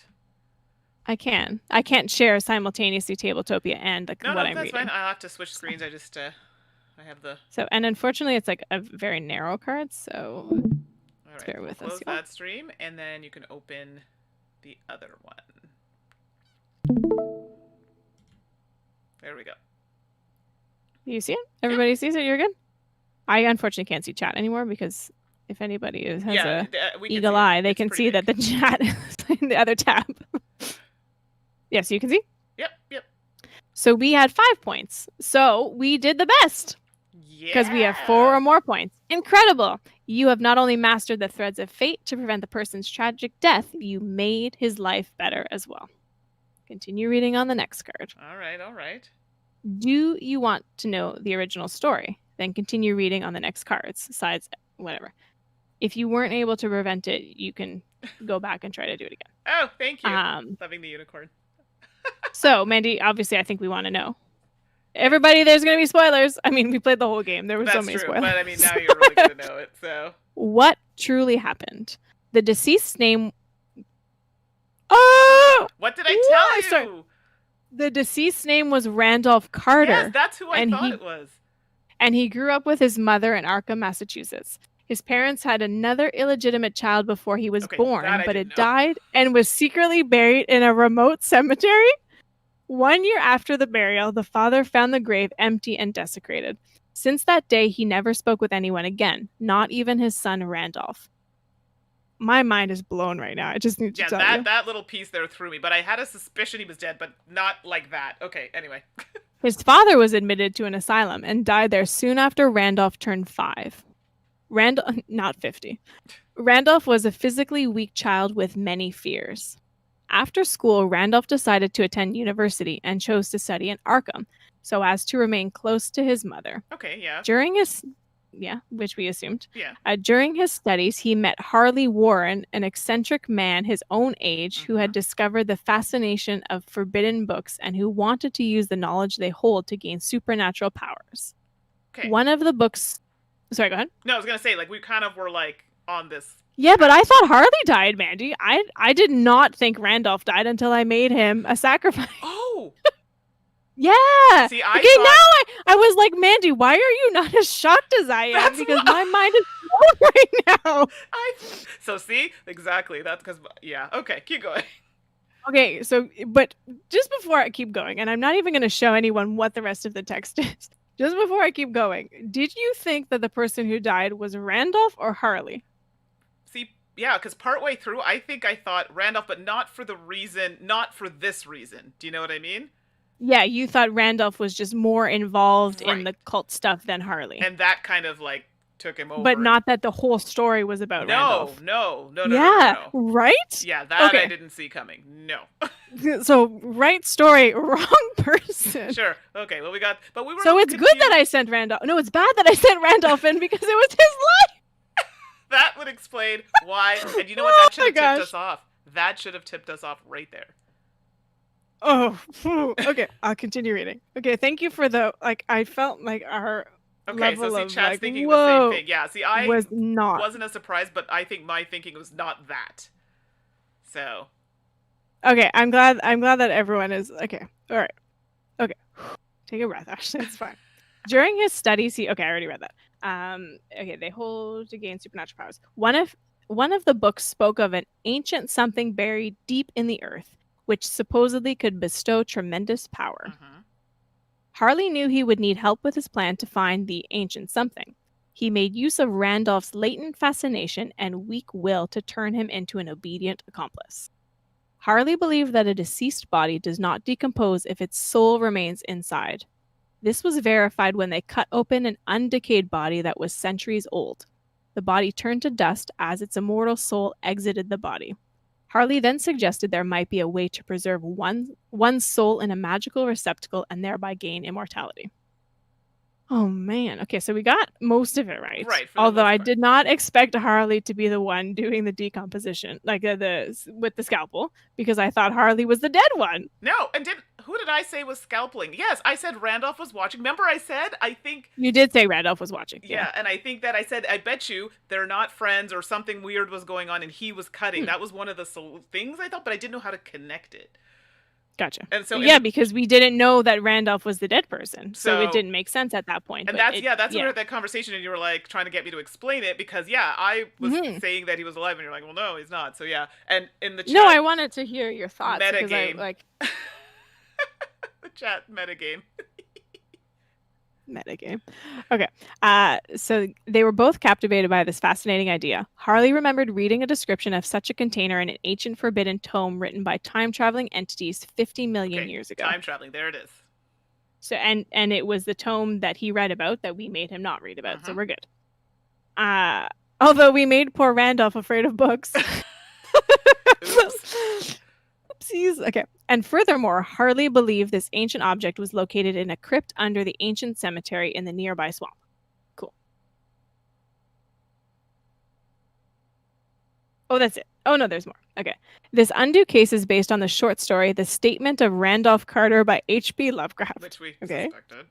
Speaker 2: I can. I can't share simultaneously Tabletopia and what I'm reading.
Speaker 1: No, that's fine. I'll have to switch screens. I just, I have the...
Speaker 2: So, and unfortunately, it's like a very narrow card, so
Speaker 1: all right,
Speaker 2: bear with us.
Speaker 1: Close that stream, and then you can open the other one. There we go.
Speaker 2: You see it? Everybody sees it? You're good? I unfortunately can't see chat anymore because if anybody has a eagle eye, they can see that the chat is in the other tab. Yes, you can see?
Speaker 1: Yep.
Speaker 2: So we had 5 points. So we did the best.
Speaker 1: Yeah.
Speaker 2: Because we have 4 or more points. Incredible. You have not only mastered the threads of fate to prevent the person's tragic death, you made his life better as well. Continue reading on the next card.
Speaker 1: All right.
Speaker 2: Do you want to know the original story? Then continue reading on the next cards. Besides, whatever. If you weren't able to prevent it, you can go back and try to do it again.
Speaker 1: Oh, thank you. Loving the unicorn.
Speaker 2: So, Mandy, obviously, I think we want to know. Everybody, there's going to be spoilers. I mean, we played the whole game. There were so many spoilers.
Speaker 1: But I mean, now you're really going to know it. So,
Speaker 2: what truly happened? The deceased's name. Oh!
Speaker 1: What did I tell you?
Speaker 2: Sorry. The deceased's name was Randolph Carter.
Speaker 1: Yes, that's who I thought it was.
Speaker 2: And he grew up with his mother in Arkham, Massachusetts. His parents had another illegitimate child before he was born, but it died and was secretly buried in a remote cemetery. 1 year after the burial, the father found the grave empty and desecrated. Since that day, he never spoke with anyone again, not even his son Randolph. My mind is blown right now. I just need to tell you.
Speaker 1: That little piece there threw me, but I had a suspicion he was dead, but not like that. Okay, anyway.
Speaker 2: His father was admitted to an asylum and died there soon after Randolph turned 5. Not 50. Randolph was a physically weak child with many fears. After school, Randolph decided to attend university and chose to study in Arkham, so as to remain close to his mother.
Speaker 1: Okay, yeah.
Speaker 2: Which we assumed.
Speaker 1: Yeah.
Speaker 2: During his studies, he met Harley Warren, an eccentric man his own age who had discovered the fascination of forbidden books and who wanted to use the knowledge they hold to gain supernatural powers.
Speaker 1: Okay.
Speaker 2: One of the books... Sorry, go ahead.
Speaker 1: No, I was going to say, we kind of were, on this...
Speaker 2: Yeah, but I thought Harley died, Mandy. I did not think Randolph died until I made him a sacrifice.
Speaker 1: Oh!
Speaker 2: Yeah.
Speaker 1: See,
Speaker 2: now I was like, Mandy, why are you not as shocked as I am? Because my mind is blown right now.
Speaker 1: So see, exactly. That's because Okay, keep going.
Speaker 2: Okay, so but just before I keep going, and I'm not even going to show anyone what the rest of the text is. Just before I keep going, did you think that the person who died was Randolph or Harley?
Speaker 1: See, yeah, because partway through, I think I thought Randolph, but not for this reason. Do you know what I mean?
Speaker 2: Yeah, you thought Randolph was just more involved in the cult stuff than Harley.
Speaker 1: And that kind of, took him over.
Speaker 2: But not that the whole story was about Randolph.
Speaker 1: No.
Speaker 2: Yeah, right?
Speaker 1: Yeah, that I didn't see coming. No.
Speaker 2: So, right story, wrong person.
Speaker 1: Sure. Okay, well, but we were
Speaker 2: So it's good that I sent Randolph. No, it's bad that I sent Randolph in because it was his life.
Speaker 1: That would explain why. And you know what? That should have tipped us off. That should have tipped us off right there.
Speaker 2: Oh, okay. I'll continue reading. Okay, thank you for I felt like our level
Speaker 1: so see,
Speaker 2: of
Speaker 1: Chad's thinking the same thing. Yeah, see, I
Speaker 2: wasn't
Speaker 1: a surprise, but I think my thinking was not that. So.
Speaker 2: Okay, I'm glad that everyone is okay. All right. Okay. Take a breath, Ashley. It's fine. During his studies, I already read that. Okay, they hold to gain supernatural powers. One of the books spoke of an ancient something buried deep in the earth, which supposedly could bestow tremendous power. Harley knew he would need help with his plan to find the ancient something. He made use of Randolph's latent fascination and weak will to turn him into an obedient accomplice. Harley believed that a deceased body does not decompose if its soul remains inside. This was verified when they cut open an undecayed body that was centuries old. The body turned to dust as its immortal soul exited the body. Harley then suggested there might be a way to preserve one's soul in a magical receptacle and thereby gain immortality. Oh man. Okay, so we got most of it right.
Speaker 1: Right, for the
Speaker 2: Although
Speaker 1: most
Speaker 2: I
Speaker 1: part.
Speaker 2: did not expect Harley to be the one doing the decomposition, like the with the scalpel, because I thought Harley was the dead one.
Speaker 1: No, and who did I say was scalping? Yes, I said Randolph was watching. Remember I said, I think...
Speaker 2: You did say Randolph was watching.
Speaker 1: Yeah, and I think that I said, I bet you they're not friends or something weird was going on and he was cutting. That was one of the things I thought, but I didn't know how to connect it.
Speaker 2: Gotcha.
Speaker 1: And so
Speaker 2: yeah, because we didn't know that Randolph was the dead person, so it didn't make sense at that point.
Speaker 1: And that's when we had that conversation, and you were like trying to get me to explain it because I was saying that he was alive, and you're like, well, no, he's not. So yeah, and in the chat,
Speaker 2: no, I wanted to hear your thoughts
Speaker 1: metagame.
Speaker 2: Because I like
Speaker 1: the chat metagame.
Speaker 2: Metagame. Okay. So they were both captivated by this fascinating idea. Harley remembered reading a description of such a container in an ancient forbidden tome written by time-traveling entities 50 million years ago.
Speaker 1: Time traveling, there it is.
Speaker 2: So and it was the tome that he read about that we made him not read about. So we're good. Although we made poor Randolph afraid of books. Oopsies. Okay. And furthermore, Harley believed this ancient object was located in a crypt under the ancient cemetery in the nearby swamp. Cool. Oh, that's it. Oh, no, there's more. Okay. This undue case is based on the short story, The Statement of Randolph Carter by H.P. Lovecraft.
Speaker 1: Which we suspected.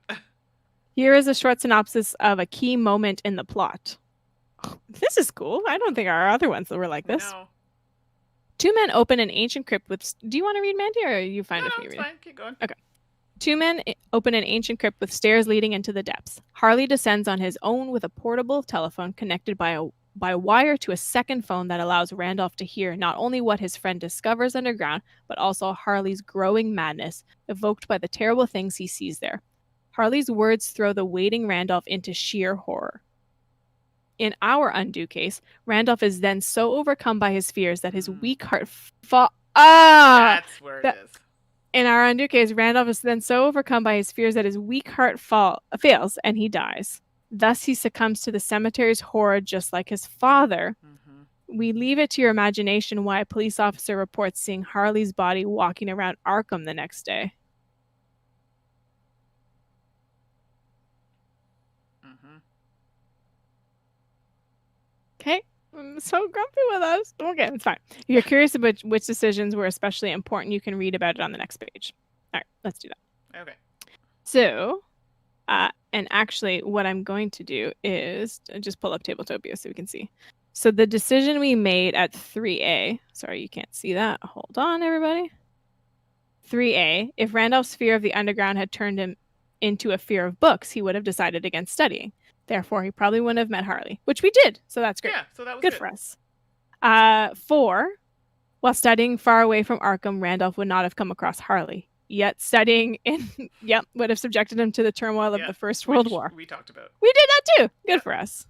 Speaker 2: Here is a short synopsis of a key moment in the plot. Oh, this is cool. I don't think our other ones were like this.
Speaker 1: No.
Speaker 2: Two men open an ancient crypt with... Do you want to read, Mandy, or are you fine with me reading?
Speaker 1: No, it's fine. Keep going.
Speaker 2: Okay. Two men open an ancient crypt with stairs leading into the depths. Harley descends on his own with a portable telephone connected by a wire to a second phone that allows Randolph to hear not only what his friend discovers underground, but also Harley's growing madness, evoked by the terrible things he sees there. Harley's words throw the waiting Randolph into sheer horror. In our undue case, Randolph is then so overcome by his fears that his weak heart
Speaker 1: That's where it is.
Speaker 2: In our undue case, Randolph is then so overcome by his fears that his weak heart fails and he dies. Thus, he succumbs to the cemetery's horror just like his father. We leave it to your imagination why a police officer reports seeing Harley's body walking around Arkham the next day. Okay, I'm so grumpy with us. Okay, it's fine. If you're curious about which decisions were especially important, you can read about it on the next page. All right, let's do that.
Speaker 1: Okay.
Speaker 2: So, and actually what I'm going to do is just pull up Tabletopia so we can see. So the decision we made at 3A, sorry, you can't see that. Hold on, everybody. 3A, if Randolph's fear of the underground had turned him into a fear of books, he would have decided against studying. Therefore, he probably wouldn't have met Harley, which we did. So that's great.
Speaker 1: Yeah, so that was
Speaker 2: good for us. 4, while studying far away from Arkham, Randolph would not have come across Harley. Yet studying would have subjected him to the turmoil of the First World War.
Speaker 1: We talked about.
Speaker 2: We did that too. Good for us.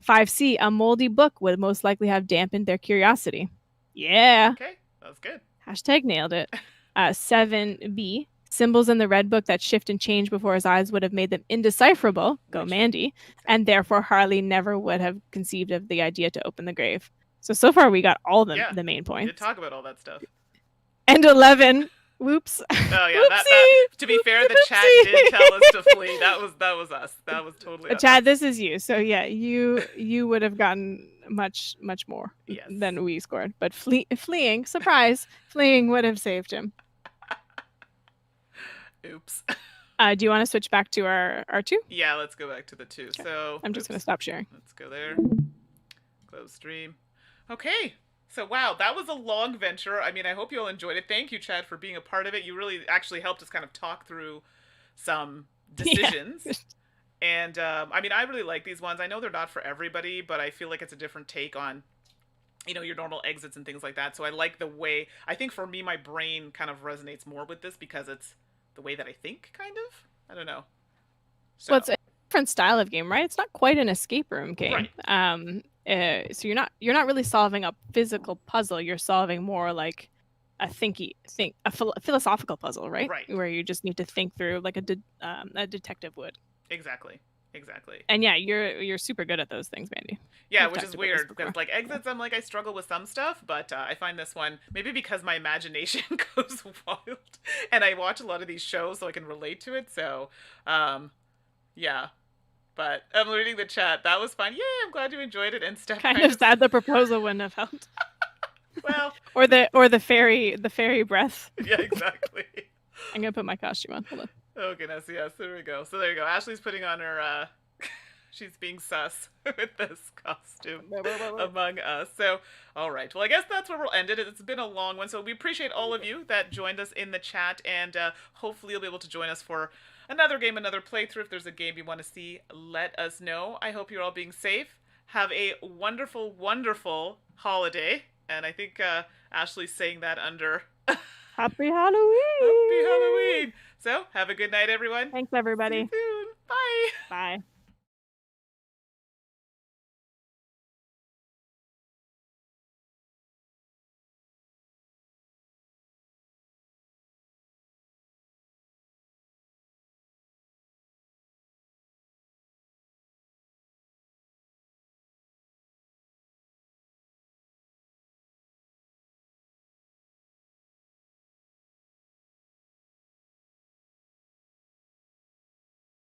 Speaker 2: 5C, a moldy book would most likely have dampened their curiosity. Yeah.
Speaker 1: Okay, that was good.
Speaker 2: Hashtag nailed it. 7B, symbols in the red book that shift and change before his eyes would have made them indecipherable. Go Mandy. And therefore Harley never would have conceived of the idea to open the grave. So far we got all the main points.
Speaker 1: We did talk about all that stuff.
Speaker 2: And 11. Whoops.
Speaker 1: Oh yeah, that to be fair, the chat did tell us to flee. That was us. That was totally us.
Speaker 2: Chad, this is you. So yeah, you would have gotten much more than we scored. But fleeing, surprise, fleeing would have saved him.
Speaker 1: Oops.
Speaker 2: Do you want to switch back to our 2?
Speaker 1: Yeah, let's go back to the 2. Okay. So
Speaker 2: I'm just going to stop sharing.
Speaker 1: Let's go there. Close stream. Okay. So wow, that was a long venture. I mean, I hope you all enjoyed it. Thank you, Chad, for being a part of it. You really actually helped us kind of talk through some decisions. Yeah. And I mean, I really like these ones. I know they're not for everybody, but I feel like it's a different take on, your normal exits and things like that. So I like the way, I think for me, my brain kind of resonates more with this because it's the way that I think, kind of. I don't know. So.
Speaker 2: Well, it's a different style of game, right? It's not quite an escape room game.
Speaker 1: Right.
Speaker 2: So you're not really solving a physical puzzle. You're solving more like a philosophical puzzle, right?
Speaker 1: Right.
Speaker 2: Where you just need to think through like a detective would.
Speaker 1: Exactly. exactly.
Speaker 2: And yeah, you're super good at those things, Mandy.
Speaker 1: Yeah,
Speaker 2: We've
Speaker 1: which
Speaker 2: talked
Speaker 1: is
Speaker 2: about this
Speaker 1: weird
Speaker 2: before.
Speaker 1: because like exits, I'm like I struggle with some stuff, but I find this one maybe because my imagination goes wild, and I watch a lot of these shows so I can relate to it. So, yeah. But I'm reading the chat. That was fun. Yay! I'm glad you enjoyed it. And Steph
Speaker 2: Kind
Speaker 1: kind
Speaker 2: of
Speaker 1: of
Speaker 2: sad the proposal wouldn't have helped.
Speaker 1: well,
Speaker 2: Or the fairy breath.
Speaker 1: yeah, exactly.
Speaker 2: I'm gonna put my costume on. Hold on.
Speaker 1: Oh goodness, yes. There we go. So there you go. Ashley's putting on her. She's being sus with this costume among us. So, all right. Well, I guess that's where we'll end it. It's been a long one. So we appreciate all of you that joined us in the chat. And hopefully you'll be able to join us for another game, another playthrough. If there's a game you want to see, let us know. I hope you're all being safe. Have a wonderful, wonderful holiday. And I think Ashley's saying that under
Speaker 2: Happy Halloween!
Speaker 1: Happy Halloween! So, have a good night, everyone.
Speaker 2: Thanks, everybody.
Speaker 1: See you soon. Bye.
Speaker 2: Bye.